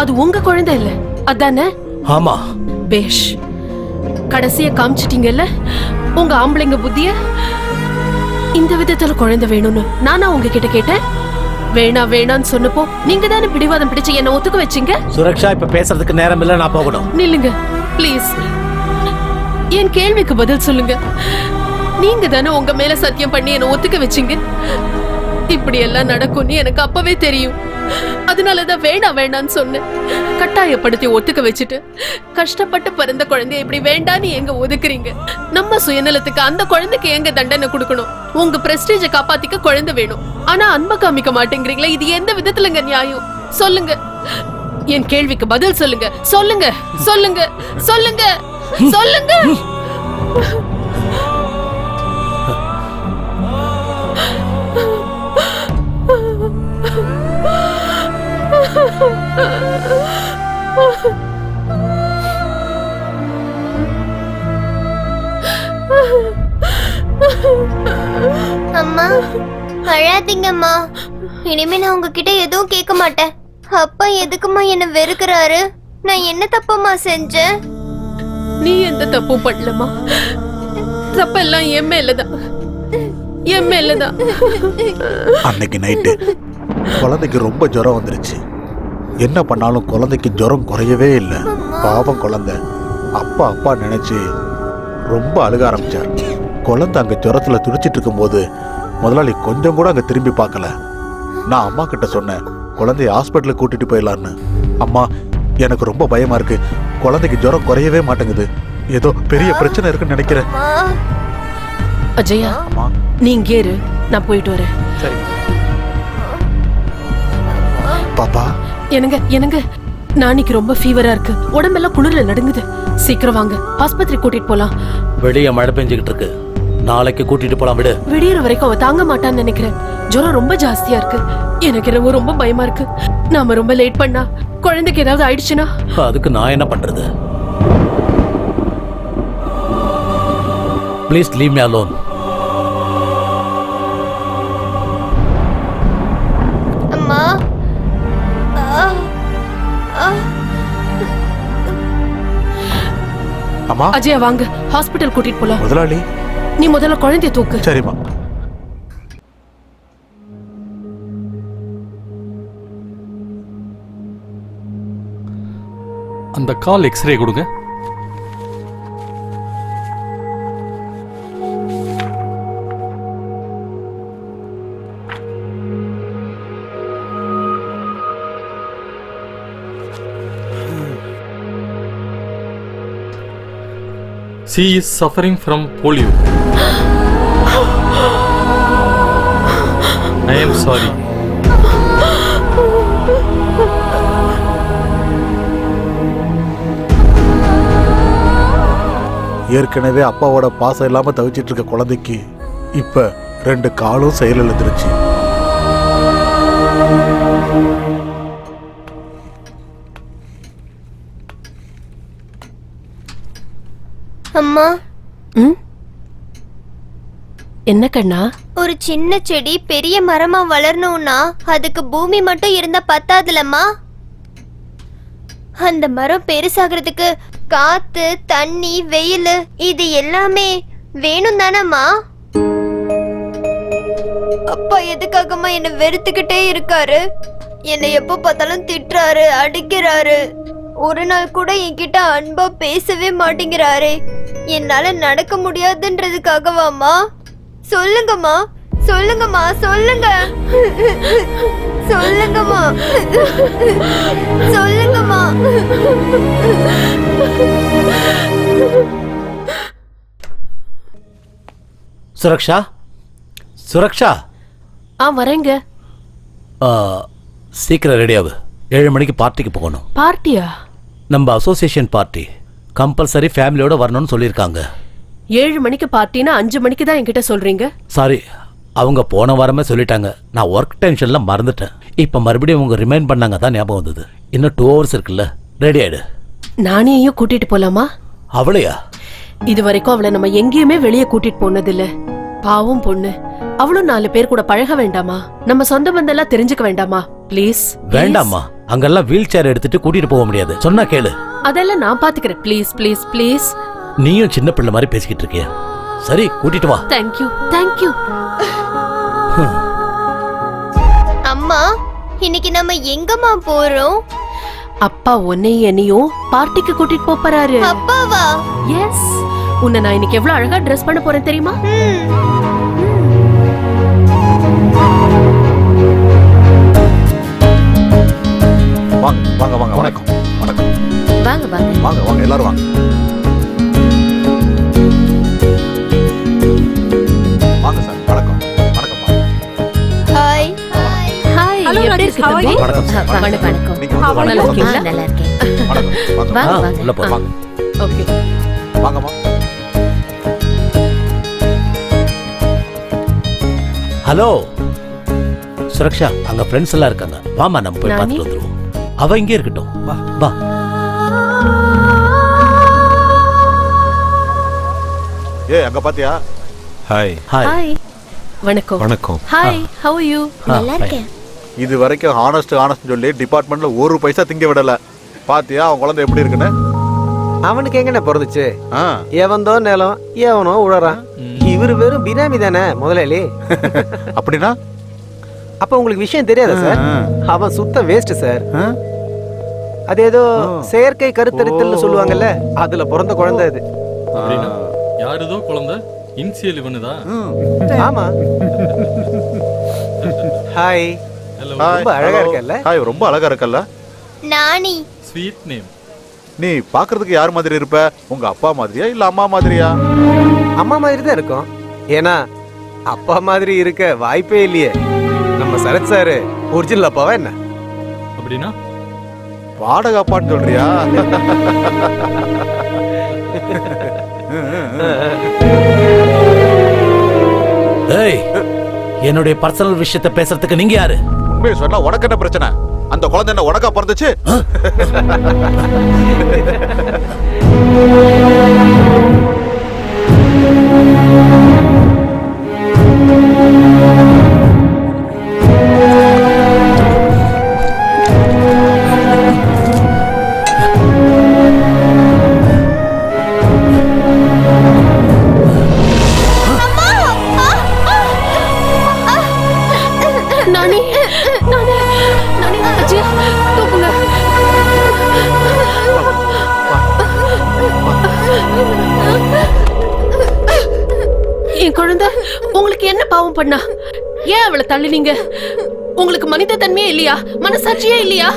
அது உங்க குழந்தை இல்ல, அதானே? ஆமா. பேஷ். கடைசியா காமிச்சிட்டீங்கல்ல உங்க ஆம்பளைங்க புத்திய. இந்த விதத்துல குழந்தை வேணும்னு நானா உங்ககிட்ட கேட்டேன்? வேணா வேணான்னு சொன்னப்போ நீங்க தானே பிடிவாதம் பிடிச்சு என்ன ஒத்துக்க வச்சீங்க. சுரக்ஷா, இப்ப பேசுறதுக்கு நேரம் இல்ல, நான் போகணும். நில்லுங்க ப்ளீஸ். என் கேள்விக்கு பதில் சொல்லுங்க. நீங்க தானே உங்க மேல சத்தியம் பண்ணி என்ன ஒத்துக்க வச்சீங்க. இப்படி எல்லாம் நடக்கும்னு எனக்கு அப்பவே தெரியும். அதனாலதான் வேணா வேணான்னு சொன்னேன். கட்டாயப்படுத்தி ஒத்துக்க வச்சுட்டு கஷ்டப்பட்டு பிறந்த குழந்தைய இப்படி வேண்டான்னு எங்க ஒதுக்குறீங்க? நம்ம சுயநலத்துக்கு அந்த குழந்தைக்கு எங்க தண்டனை கொடுக்கணும்? உங்க பிரஸ்டீஜ காப்பாத்திக்க குழந்தை வேணும், ஆனா அன்பை காமிக்க மாட்டேங்கிறீங்களா? இது எந்த விதத்துலங்க நியாயம்? சொல்லுங்க. என் கேள்விக்கு பதில் சொல்லுங்க. சொல்லுங்க சொல்லுங்க சொல்லுங்க சொல்லுங்க. அம்மா, அழாதீங்கம்மா. இனிமே நான் உங்ககிட்ட எதுவும் கேட்க மாட்டேன். அப்பா எதுக்குமா என்ன வெறுக்கிறாரு? நான் என்ன தப்பம்மா செஞ்சேன்? நீ எந்த தப்பும் பண்ணலமா. தப்பெல்லாம் என் மேலதான், என் மேலதான். அன்னைக்கு நைட்டு குழந்தைக்கு ரொம்ப ஜுரம் வந்துருச்சு. என்ன பண்ணாலும் குழந்தைக்கு ஜுரம் குறையவே இல்லை. பாவம் குழந்தை அப்பா அப்பா நினைச்சு ரொம்ப அழுக ஆரம்பிச்சார். குழந்தை அங்க ஜுரத்துல துடிச்சிட்டு இருக்கும்போது முதலாளி கொஞ்சம் கூட அங்க திரும்பி பார்க்கல. நான் அம்மா கிட்ட சொன்னேன், குழந்தைய ஹாஸ்பிட்டலுக்கு கூட்டிட்டு போயிடலான்னு. அம்மா, எனக்கு ரொம்ப பயமா இருக்கு, குழந்தைக்கு ஜுரம் குறையவே மாட்டேங்குது, ஏதோ பெரிய பிரச்சனை இருக்குன்னு நினைக்கிறேன். அஜயா, நீ இங்கே இரு, நான் போயிட்டு வரேன். சரி. பாப்பா எனக்கு நாளைக்கு ரொம்ப ஃபீவரா இருக்கு, உடம்பெல்லாம் குளிர்ல நடுங்குது. சீக்கிரம் வாங்க, ஆஸ்பத்திரி கூட்டிட்டு போலாம். வெளியே மழை பெஞ்சுக்கிட்டு இருக்கு, நாளைக்கு கூட்டிட்டு போலாம் விடு. விடியற வரைக்கும் அவ தாங்க மாட்டான்னு நினைக்கிறேன். ஜுரம் ரொம்ப ஜாஸ்தியா இருக்கு. எனக்கு என்னவோ ரொம்ப பயமா இருக்கு. நாம ரொம்ப லேட் பண்ணா குழந்தைக்கு ஏதாவது ஆயிடுச்சுன்னா அதுக்கு நான் என்ன பண்றது? Please leave me alone. அம்மா அம்மா அஜயா வாங்க, ஹாஸ்பிட்டல் கூட்டிட்டு போலாம். முதலாளி நீ முதல்ல குழந்தைய தூக்கு. சரிம்மா. அந்த கால் எக்ஸ்ரே கொடுங்க. She is suffering from polio. I am sorry. ஏற்கனவே அப்பாவோட பாசம் இல்லாம தவிச்சிட்டு இருக்க குழந்தைக்கு இப்ப 2 காலும் செயலிழந்துருச்சு. அம்மா என்ன கண்ணா? ஒரு சின்ன செடி பெரிய மரமா வளரணும்னா அதுக்கு பூமி மட்டும் இருந்தா பத்தாதுலம்மா. அந்த மரம் பெருசாகிறதுக்கு காத்து, தண்ணி, வெயில் இது எல்லாமே வேணும் தானம்மா. அப்பா எதுக்காகம்மா என்ன வெறுத்துக்கிட்டே இருக்காரு? என்னை எப்ப பார்த்தாலும் திட்டுறாரு, அடிக்கிறாரு. ஒரு நாள் கூட என்கிட்ட அன்பா பேசவே மாட்டேங்கிறாரே. என்னால நடக்க முடியாதுன்றதுக்காகவாம்மா? சொல்லுங்கம்மா, சொல்லுங்கம்மா, சொல்லுங்க, சொல்லுங்கம்மா, சொல்லுங்கம்மா. சுரக்ஷா, சுரக்ஷா. வரேங்க. சீக்கிரம் ரெடியாவு, 7 மணிக்கு பார்ட்டிக்கு போகணும். பார்ட்டியா? நம்ம அசோசியேஷன் பார்ட்டி கம்பல்சரி ஃபேமிலியோட வரணும்னு சொல்லியிருக்காங்க. 7 மணிக்கு பார்ட்டினா 5 மணிக்கு தான் என்கிட்ட சொல்றீங்க? சாரி, அவங்க போன வாரமே சொல்லிட்டாங்க. நான் ஒர்க் டென்ஷன்ல மறந்துட்டேன். இப்ப மறுபடியும் அவங்க ரிமைண்ட் பண்ணாங்க தான் ஞாபகம் வந்தது. இன்னும் 2 hours இருக்குல்ல, ரெடி ஆயிடு. நானேயும் கூட்டிட்டு போலாமா? அவளையா? இது வரைக்கும் அவளை நம்ம எங்கேயுமே வெளியே கூட்டிட்டு போனதில்ல. பாவம் பொண்ணு, அவளும் 4 பேர் கூட பழக வேண்டாமா? நம்ம சொந்த பந்தெல்லாம் தெரிஞ்சுக்க வேண்டாமா? ப்ளீஸ். வேண்டாமா, அங்கெல்லாம் வீல் சேர் எடுத்துட்டு கூட்டிட்டு போக முடியாது. சொன்னா கேளு. அதெல்லாம் நான் பாத்துக்கிறேன். Please please please. நீயும் சின்ன பிள்ளை மாதிரி பேசிக்கிட்டு இருக்கிய. சரி, கூட்டிட்டு வா. Thank you thank you. அம்மா, இன்னைக்கு நம்ம எங்கம்மா போறோம்? அப்பா உன்னையும் என்னையும் பார்ட்டிக்கு கூட்டிட்டு போறாரு. அப்பாவா? எஸ். உன்னை நான் இன்னைக்கு எவ்வளவு அழகா ட்ரெஸ் பண்ண போறேன் தெரியுமா? வாங்க வாங்க வாங்க. வணக்கம் வணக்கம். வாங்க வாங்க வாங்க வாங்க, எல்லாரும் வாங்க. வாங்க சார். வணக்கம் வணக்கம். Hi hi. Hello, எப்படி Rajesh, இருக்கு how are தம்பி? you? வணக்கம். வணக்கம். நீங்க வந்து நல்லா வணக்கம். இருக்கீங்களா? நல்லா இருக்கேன். வணக்கம் வாங்க. வாங்க உள்ள போ. வாங்க. ஓகே. வாங்கம்மா. ஹலோ சுரக்ஷா, அங்க ஃப்ரெண்ட்ஸ் எல்லாம் இருக்காங்க. வாமா, நம்ம போய் நானி? பார்த்துட்டு வந்துருவோம். அவ இங்கே இருக்கட்டும். வா வா. அங்க பாத்தியா? ஹாய். ஹாய். ஹாய். வணக்கம். வணக்கம். Hi, how are you? நல்லா இருக்கேன். இது வரைக்கும் ஹானஸ்ட் சொல்லி டிபார்ட்மெண்ட்ல 1 பைசா திங்க விடல. பாத்தியா அவன் குழந்தை எப்படி இருக்குன்னு? அவனுக்கு எங்கண்ணே பிறந்துச்சு? ஆ. எவன்தோ நிலம் எவனோ உழறான். இவரு வெறும் பினாமி தானே முதலாளி. அப்படின்னா அப்ப உங்களுக்கு விஷயம் தெரியாதா சார்? அவன் சுத்த வேஸ்ட் சார். அது ஏதோ செயற்கை கருத்தரித்தல்னு சொல்லுவாங்கல்ல, அதுல பிறந்த குழந்தை அது. அப்படின்னா யாருதோ குழந்தை இன்சியல் இவனுதா? ஆமா. ஹாய். ஹலோ. ரொம்ப அழகா இருக்கல்ல? ஹாய், ரொம்ப அழகா இருக்கல்ல? நானி. Sweet name. நீ பாக்குறதுக்கு யார் மாதிரி இருப்ப? உங்க அப்பா மாதிரியா இல்ல அம்மா மாதிரியா? அம்மா மாதிரி தான் இருக்கும். ஏன்னா அப்பா மாதிரி இருக்க வாய்ப்பே இல்லையே. நம்ம சரத் சாரு ஒரிஜினல் அப்பாவா என்ன? அப்படின்னா வாடகை அப்பான்னு சொல்றியா? ஏய், என்னுடைய பர்சனல் விஷயத்தை பேசுறதுக்கு நீங்க யாரு? உண்மையை சொன்னா உனக்கு என்ன பிரச்சனை? அந்த குழந்தை என்ன உனக்கா பிறந்துச்சு? நானி நானி நானி அஜய் தூக்குங்க. என் குழந்தை உங்களுக்கு என்ன பாவம் பண்ணா? ஏன் அவளை தள்ளினீங்க? உங்களுக்கு மனித தன்மையே இல்லையா? மனசாட்சியே இல்லையா?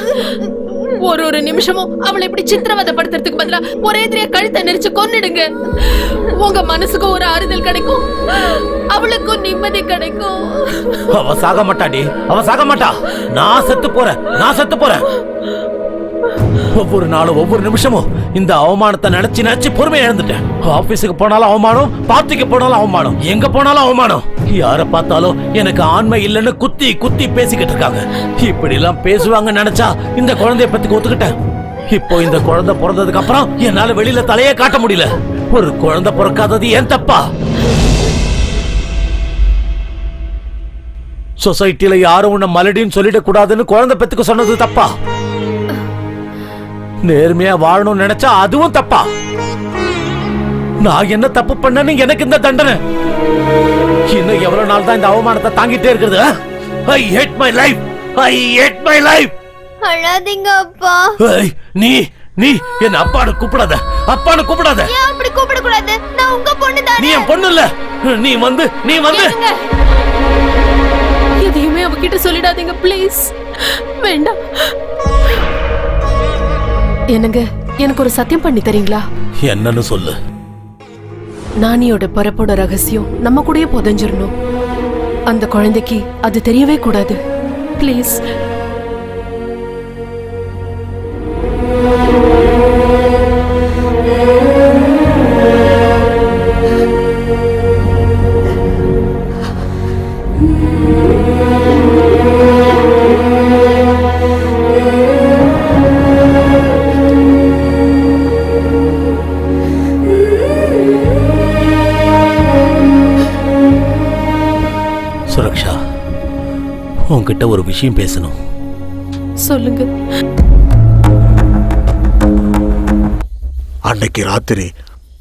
ஒரு நிமிஷமும் அவளை இப்படி சித்திரவதைப்படுத்துறதுக்கு பதிலா ஒரே எதிரியா கழுத்தை நெரிச்சு கொன்னிடுங்க. உங்க மனசுக்கும் ஒரு ஆறுதல் கிடைக்கும், அவளுக்கும் நிம்மதி கிடைக்கும். அவ சாக மாட்டாடி, அவ சாக மாட்டா. நான் செத்து போறேன். ஒவ்வொரு நாளும் ஒவ்வொரு நிமிஷமும் இந்த அவமானத்தை நினைச்சு பொறுமையை இழந்துட்டேன். ஆபீஸுக்கு போனாலும் அவமானம், பார்ட்டிக்கு போனாலும் அவமானம், எங்க போனாலும் அவமானம். யார பார்த்தாலும் எனக்கு ஆண்மை இல்லைன்னு குத்தி பேசிக்கிட்டு இருக்காங்க. இப்படி எல்லாம் பேசுவாங்க நினைச்சா இந்த குழந்தைய பத்தி ஒத்துக்கிட்டேன். இப்போ இந்த குழந்தை பிறந்ததுக்கு அப்புறம் என்னால வெளியில தலையே காட்ட முடியல. ஒரு குழந்தை பிறக்காதது ஏன் தப்பா? சொசைட்டில யாரும் உன்னை மலடின்னு சொல்லிட கூடாதுன்னு குழந்தை பெத்துக்க சொன்னது தப்பா? நேர்மையா வாழணும்னு நினைச்சா அதுவும் தப்பா? நான் என்ன தப்பு பண்ணேன்னு எனக்கு இந்த தண்டனை? இன்னும் எவ்வளவு நாள் தான் இந்த அவமானத்தை தாங்கிட்டே இருக்குது? I hate my life. அழாதீங்க அப்பா. நீ என்ன அப்பான்னு கூப்பிடாத. ஏன் அப்படி கூப்பிட கூடாது? நான் உங்க பொண்ணு தானே. நீ என் பொண்ணு இல்ல. நீ வந்து எதையுமே அவகிட்ட சொல்லிடாதீங்க ப்ளீஸ். வேண்டாம். என்னங்க, எனக்கு ஒரு சத்தியம் பண்ணி தரீங்களா? என்னன்னு சொல்லு. நானியோட பிறப்போட ரகசியம் நம்ம கூடயே புதைஞ்சிரணும். அந்த குழந்தைக்கு அது தெரியவே கூடாது. ப்ளீஸ். சுரக்ஷா, உன்கிட்ட ஒரு விஷயம் பேசணும். சொல்லுங்க. அன்னைக்கு ராத்திரி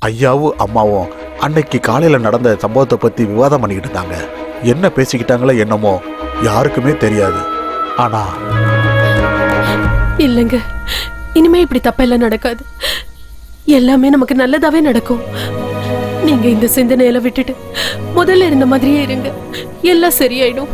ஐயாவும் அம்மாவும் அன்னைக்கு காலையில நடந்த சம்பவத்தை பத்தி விவாதம் பண்ணிக்கிட்டு இருந்தாங்க. என்ன பேசிக்கிட்டாங்களோ என்னமோ யாருக்குமே தெரியாது. ஆனா இல்லங்க, இனிமே இப்படி தப்பெல்லாம் நடக்காது. எல்லாமே நமக்கு நல்லதாவே நடக்கும். நீங்க இந்த சிந்தனையில விட்டுட்டு முதல்ல இருந்த மாதிரியே இருங்க. எல்லாம் சரியாயிடும்.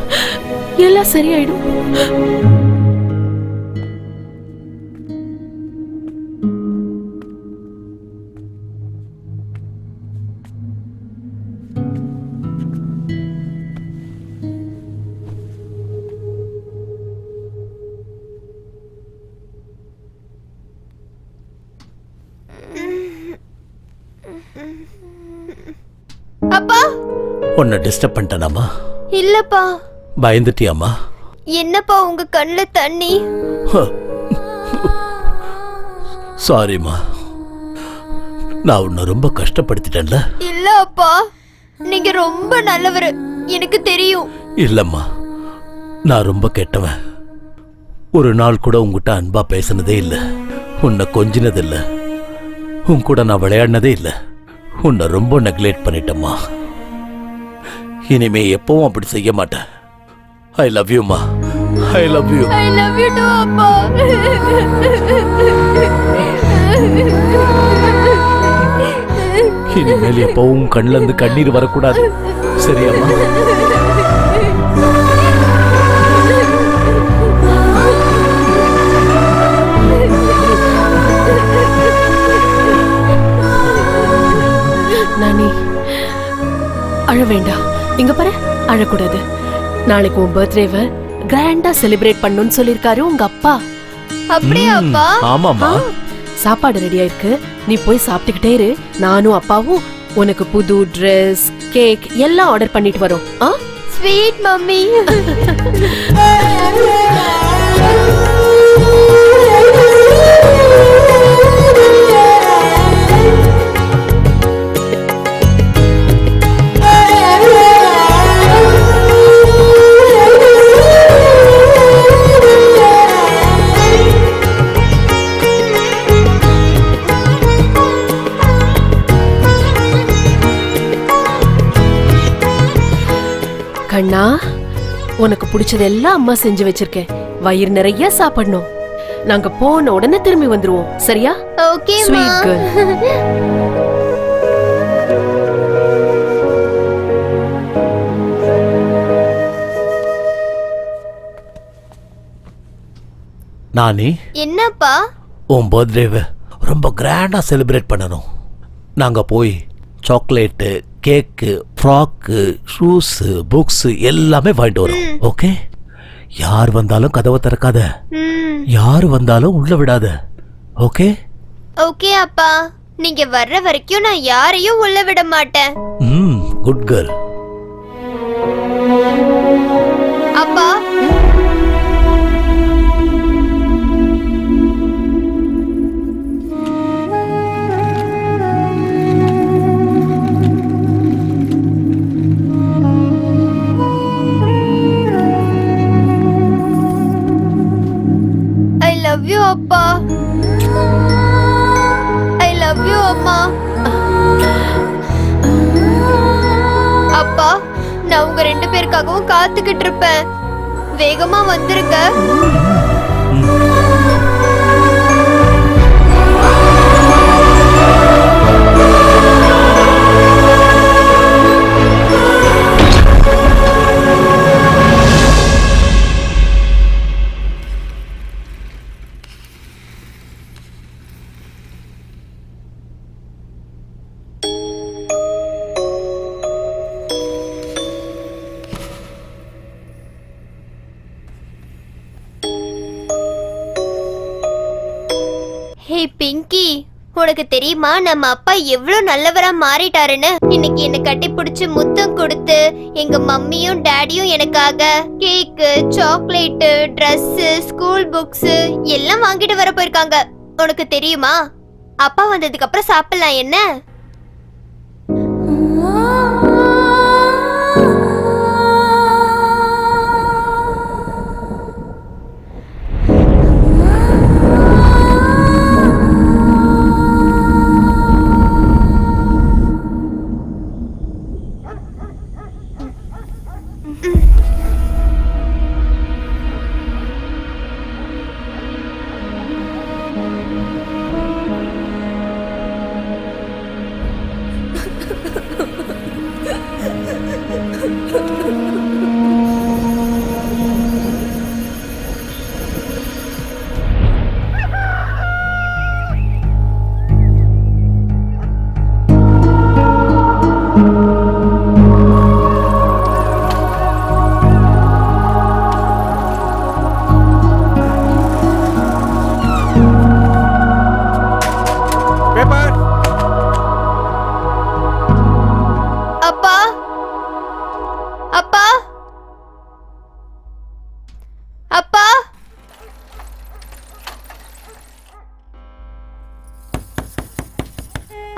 அப்பா, உன்னை டிஸ்டர்ப் பண்ணிட்டேனாமா? இல்லப்பா. பயந்துட்டியாமா? என்னப்பா உங்க கண்ணுல தண்ணி? சாரிம்மா, நான் உன்னை ரொம்ப கஷ்டப்படுத்திட்டேன்ல? இல்ல அப்பா, நீங்க ரொம்ப நல்லவரு, எனக்கு தெரியும். இல்லம்மா, நான் ரொம்ப கெட்டவன். ஒரு நாள் கூட உங்ககிட்ட அன்பா பேசினதே இல்லை, உன்னை கொஞ்சினது இல்லை, உன் கூட நான் விளையாடினதே இல்லை. உன்னை ரொம்ப நெக்லெக்ட் பண்ணிட்டேம்மா. இனிமே எப்பவும் அப்படி செய்ய மாட்டேன். ஐ லவ் யூமா. I love you. I love you too அப்பா. இனிமேல் எப்பவும் கண்ணுல இருந்து கண்ணீர் வரக்கூடாது, சரியாம்மா? நானி, அழ வேண்டாம். இங்க பாரு, அழக்கூடாது. நாளைக்கு உன் பர்த்டேவை கிராண்டா செலிப்ரேட் பண்ணணும்னு சொல்லிருக்காரு உங்க அப்பா. அப்படியாப்பா? ஆமாமா. சாப்பாடு ரெடியா இருக்கு, நீ போய் சாப்பிட்டுக்கிட்டே இரு. நானும் அப்பாவும் உனக்கு புது ட்ரெஸ், கேக் எல்லாம் ஆர்டர் பண்ணிட்டு வரோம். Sweet mummy. கண்ணா, உனக்கு பிடிச்சதெல்லாம் அம்மா செஞ்சு வச்சிருக்கேன். வயிறு நிறைய சாப்பிடணும். நாங்க போன உடனே திரும்பி வந்துருவோம், சரியா? Okay sweet girl. நானி, என்னப்பா? உன் பர்த்டேவை ரொம்ப கிராண்டா செலிப்ரேட் பண்ணணும். நாங்க போய் சாக்லேட்டு, கேக்கு, ஃப்ராக்கு, ஷூஸு, புக்ஸு எல்லாமே வாங்கிட்டு வரோம். ஓகே? யார் வந்தாலும் கதவை திறக்காத, யார் வந்தாலும் உள்ள விடாத. ஓகே? ஓகே அப்பா. நீங்க வர்ற வரைக்கும் நான் யாரையும் உள்ள விட மாட்டேன். Good girl. அப்பா, I love you அப்பா. I love you அம்மா. அப்பா, நான் உங்க 2 பேருக்காகவும் காத்துக்கிட்டு இருப்பேன். வேகமா வந்துருங்க. ஹே பிங்கி, உனக்கு தெரியுமா நம்ம அப்பா எவ்வளவு நல்லவரா மாறிட்டாருன்னு? இன்னைக்கு என்ன கட்டி பிடிச்சு முத்தம் கொடுத்து எங்க மம்மியும் டாடியும் எனக்காக கேக்கு, சாக்லேட்டு, ட்ரெஸ், ஸ்கூல் புக்ஸ் எல்லாம் வாங்கிட்டு வர போயிருக்காங்க. உனக்கு தெரியுமா? அப்பா வந்ததுக்கு அப்புறம் சாப்பிடலாம் என்ன?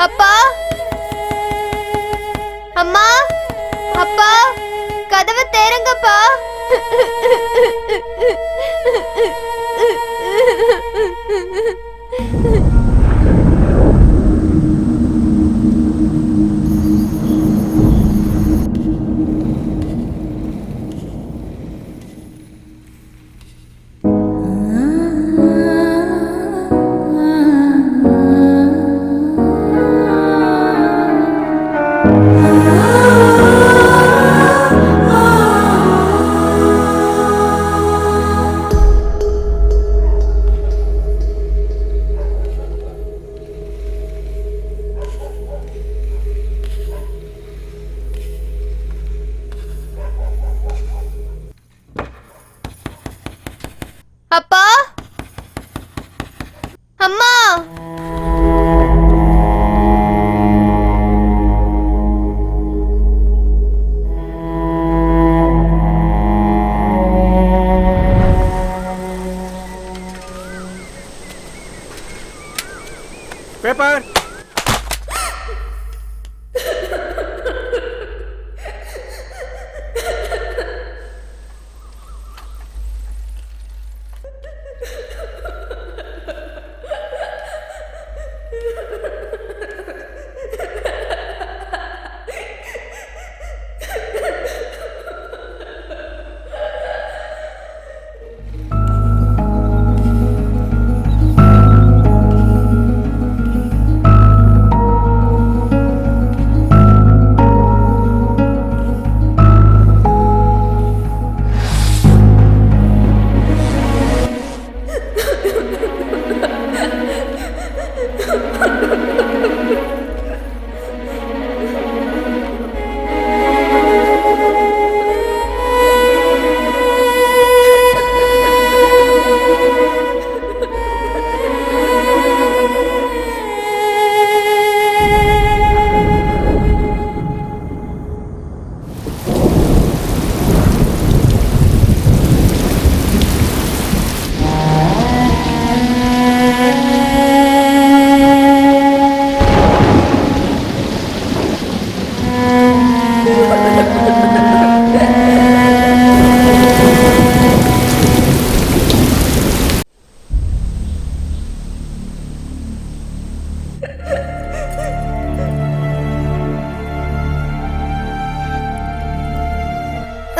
அப்பா, அம்மா, அப்பா, கதவை திறங்கப்பா. அப்பா, அம்மா பேப்பர்.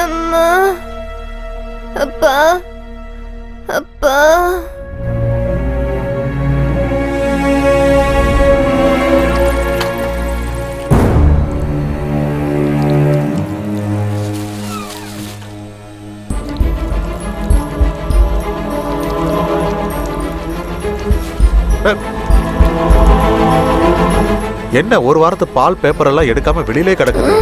அம்மா அப்பா அப்பா என்ன ஒரு வாரத்து பால் பேப்பர் எல்லாம் எடுக்காம வெளியிலே கிடக்குது?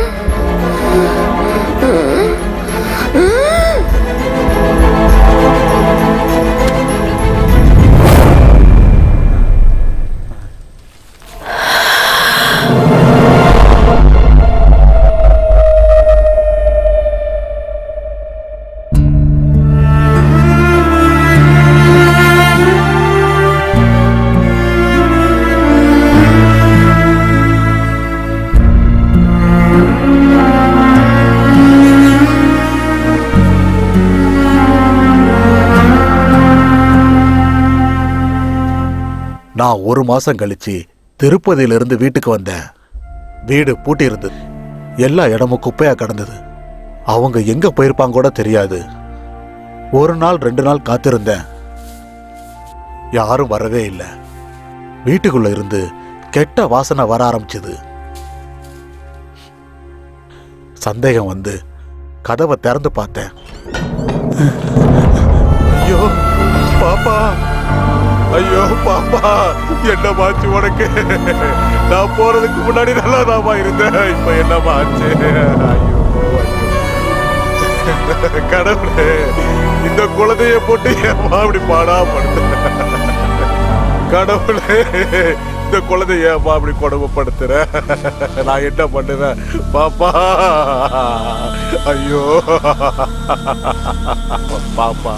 நான் ஒரு மாசம் கழிச்சு திருப்பதியிலிருந்து வீட்டுக்கு வந்தேன். வீடு பூட்டி இருந்தது. எல்லா இடமும் குப்பையா கிடந்தது. அவங்க எங்க போயிருப்பாங்க கூட தெரியாது. ஒரு நாள் 2 நாள் காத்திருந்தேன். யாரும் வரவே இல்லை. வீட்டுக்குள்ள இருந்து கெட்ட வாசனை வர ஆரம்பிச்சது. சந்தேகம் வந்து கதவை திறந்து பார்த்தேன். ஐயோ பாப்பா, ஐயோ பாப்பா, என்ன மாச்சு உனக்கு? நான் போறதுக்கு முன்னாடி நல்லா தாமா இருந்தேன். இப்ப என்னமா ஆச்சு? கடவுளே, இந்த குழந்தைய போட்டு ஏமா அப்படி பாடா படுத்த? கடவுளே, இந்த குழந்தைய ஏமா அப்படி கொடுமைப்படுத்துற? நான் என்ன பண்ணுவேன் பாப்பா? ஐயோ பாப்பா.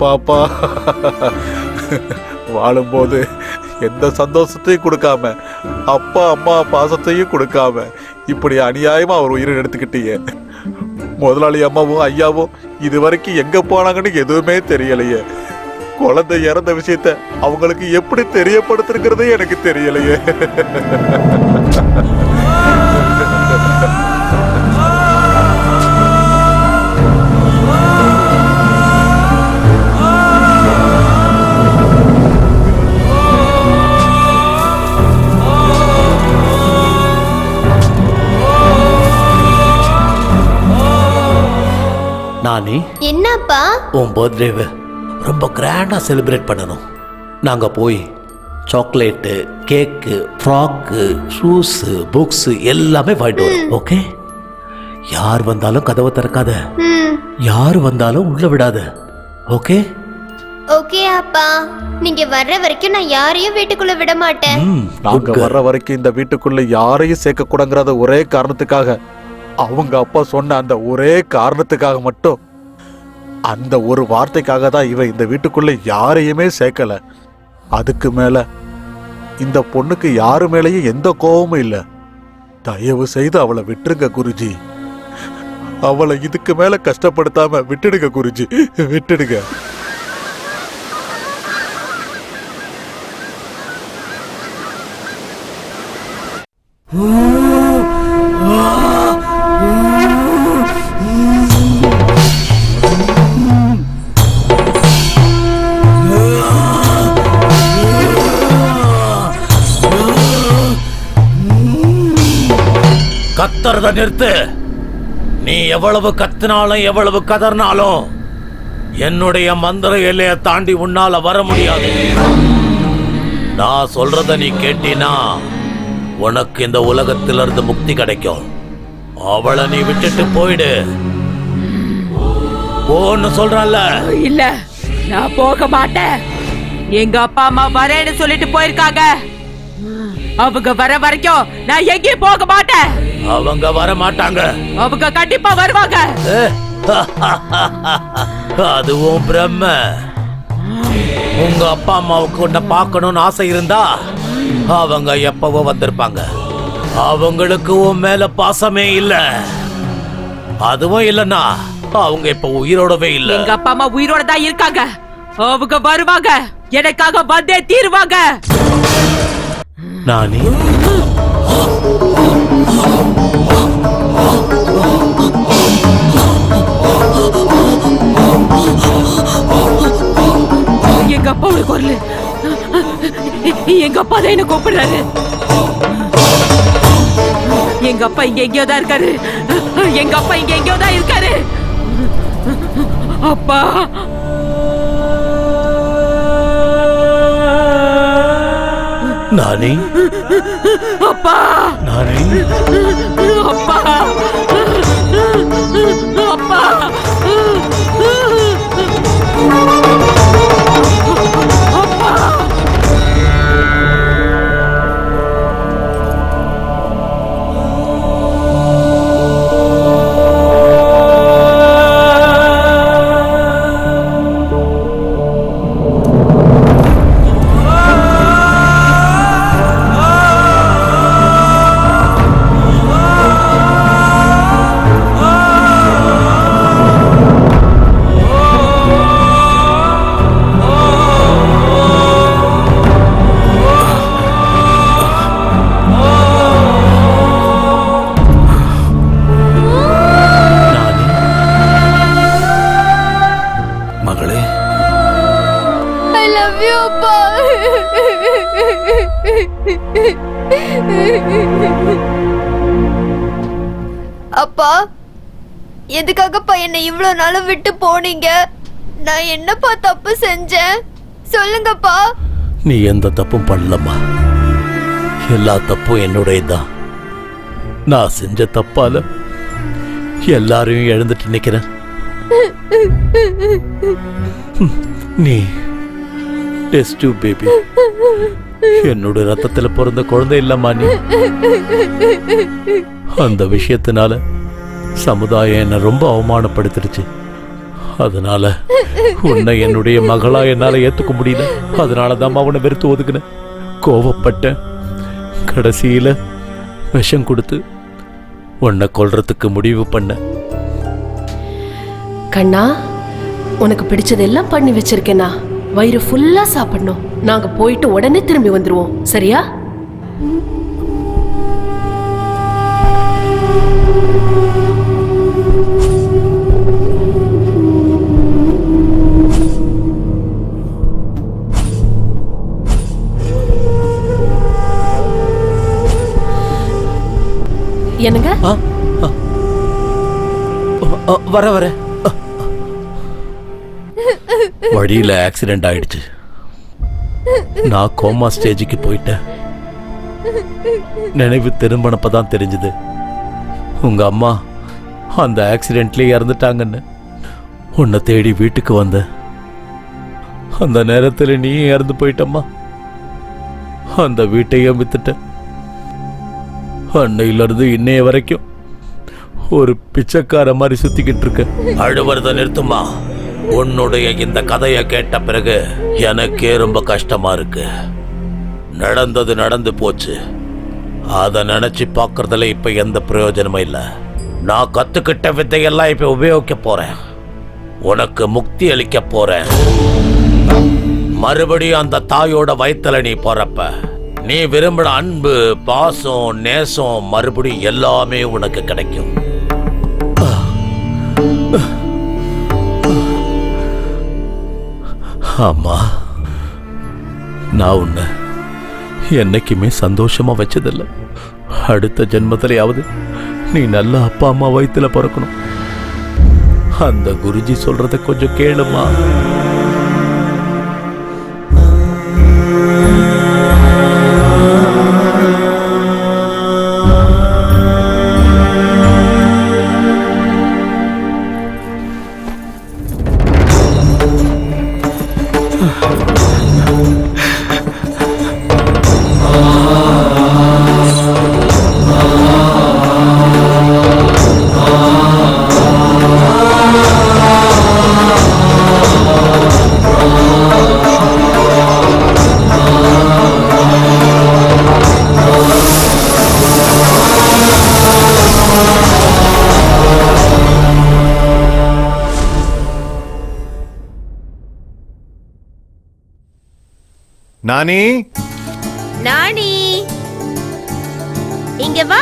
பாப்பா, வாழும்போது எந்த சந்தோஷத்தையும் கொடுக்காம, அப்பா அம்மா பாசத்தையும் கொடுக்காம, இப்படி அநியாயமா அவர் உயிரை எடுத்துக்கிட்டீங்க. முதலாளி அம்மாவும் ஐயாவும் இது வரைக்கும் எங்க போனாங்கன்னு எதுவுமே தெரியலையே. குழந்தை இறந்த விஷயத்த அவங்களுக்கு எப்படி தெரியப்படுத்துறதே எனக்கு தெரியலையே. நானி, என்னப்பா? உன் பர்த்டேவை ரொம்ப கிராண்டா செலிப்ரேட் பண்ணணும். நாங்கள் போய் சாக்லேட்டு, கேக்கு, ஃப்ராக்கு, ஷூஸு, புக்ஸு எல்லாமே வாங்கிட்டு வரோம். ஓகே? யார் வந்தாலும் கதவை திறக்காத, யார் வந்தாலும் உள்ள விடாத. ஓகே? ஓகே அப்பா, நீங்க வர்ற வரைக்கும் நான் யாரையும் வீட்டுக்குள்ள விட மாட்டேன். நாங்க வர்ற வரைக்கும் இந்த வீட்டுக்குள்ள யாரையும் சேர்க்க கூடாங்கிறத ஒரே காரணத்துக்காக, அவங்க அப்பா சொன்ன அந்த ஒரே காரணத்துக்காக மட்டும், அந்த ஒரு வார்த்தைக்காக தான் இவன் இந்த வீட்டுக்குள்ள யாரையுமே சேர்க்கல. அதுக்கு மேல இந்த பொண்ணுக்கு யாரு மேலேயும் எந்த கோபமும் இல்ல. தயவு செய்து அவளை விட்டுருங்க குருஜி. அவளை இதுக்கு மேல கஷ்டப்படுத்தாம விட்டுடுங்க குருஜி, விட்டுடுங்க. கத்துறத நிறுத்து. நீ எவ்வளவு கத்தினாலும் எவ்வளவு கதறினாலும் என்னுடைய மந்திர எல்லையை தாண்டி உன்னால வர முடியாது. நான் சொல்றத நீ கேட்டினா உனக்கு இந்த உலகத்திலிருந்து முக்தி கிடைக்கும். அவளை நீ விட்டுட்டு போயிடு. போன்னு சொல்றல. இல்ல, நான் போக மாட்டேன். எங்க அப்பா அம்மா வரேன்னு சொல்லிட்டு போயிருக்காங்க. அவங்க வர வரைக்கும் நான் எங்கேயும் போக மாட்டேன். அவங்க வர மாட்டாங்க. அவங்க கண்டிப்பா வருவாங்க. அதுவும் பிரம்ம. உங்க அப்பா அம்மாவுக்கு உன்னை பார்க்கணும்னு ஆசை இருந்தா அவங்க எப்பவோ வந்திருப்பாங்க. அவங்களுக்கு உன் மேல பாசமே இல்ல. அதுவும் இல்லன்னா அவங்க இப்ப உயிரோடவே இல்ல. எங்க அப்பா அம்மா உயிரோட தான் இருக்காங்க. அவங்க வருவாங்க, எனக்காக வந்தே தீருவாங்க. நானி, எங்க அப்பாவோட குரல். எங்க அப்பா தான் என்ன கூப்பிடுறாரு. எங்க அப்பா இங்க எங்கேயோ தான் இருக்காரு. எங்க அப்பா இங்க எங்கேயோ தான் இருக்காரு. அப்பா, நானி, அப்பா, நானி, அப்பா, அப்பா. அப்பா, எதுக்காகப்பா என்னை இவ்வளவு நாளும் விட்டு போனீங்க? நான் என்னப்பா தப்பு செஞ்சேன்? சொல்லுங்கப்பா. நீ எந்த தப்பும் பண்ணலம்மா. எல்லா தப்பும் என்னுடையதான். நான் செஞ்ச தப்பால எல்லாரையும் எழுந்துட்டு நிக்கிறேன். நீ டெஸ்ட் பேபி, என்னோட ரத்தத்துல பிறந்த குழந்தை இல்லம்மா நீ. அந்த விஷயத்தினால சமுதாயம் என்ன ரொம்ப அவமானப்படுத்திடுச்சு. அதனால உன்னை என்னுடைய மகளா என்னால ஏத்துக்க முடியல. அதனாலதான் அவனை வெறுத்து ஒதுக்குனேன், கோவப்பட்டேன். கடைசியில விஷம் கொடுத்து உன்னை கொல்றதுக்கு முடிவு பண்ண. கண்ணா, உனக்கு பிடிச்சதெல்லாம் பண்ணி வச்சிருக்கேனா. வயிறு ஃபுல்லா சாப்பிடணும். நாங்க போயிட்டு உடனே திரும்பி வந்துருவோம், சரியா? என்னங்க? வர வர வழியில ஆக்சிடென்ட் ஆயிடுச்சு. நான் கோமா ஸ்டேஜுக்கு போயிட்டேன். நினைவு திரும்பினப்பதான் தெரிஞ்சது உங்க அம்மா அந்த ஆக்சிடென்ட்லயே இறந்துட்டாங்கன்னு. உன்னை தேடி வீட்டுக்கு வந்த அந்த நேரத்தில் நீ இறந்து போயிட்டம்மா. அந்த வீட்டையும் வித்துட்ட. அன்னையிலிருந்து இன்னைய வரைக்கும் ஒரு பிச்சைக்கார மாதிரி சுத்திக்கிட்டு இருக்க. அழுவறத நிறுத்துமா. உன்னுடைய இந்த கதையை கேட்ட பிறகு எனக்கே ரொம்ப கஷ்டமா இருக்கு. நடந்தது நடந்து போச்சு. அதை நினைச்சு பார்க்கறதுல இப்ப எந்த பிரயோஜனமும் இல்லை. நான் கத்துக்கிட்ட வித்தையெல்லாம் இப்ப உபயோகிக்க போறேன். உனக்கு முக்தி அளிக்க போறேன். மறுபடியும் அந்த தாயோட வயித்துல நீ போறப்ப நீ விரும்பின அன்பு, பாசம், நேசம் மறுபடியும் எல்லாமே உனக்கு கிடைக்கும். ஆமா, நான் உன்னை என்னைக்குமே சந்தோஷமா வச்சதில்லை. அடுத்த ஜென்மத்திலேயாவது நீ நல்ல அப்பா அம்மா வயித்துல பிறக்கணும். அந்த குருஜி சொல்றத கொஞ்சம் கேளுமா. நானி, நானி, இங்க வா.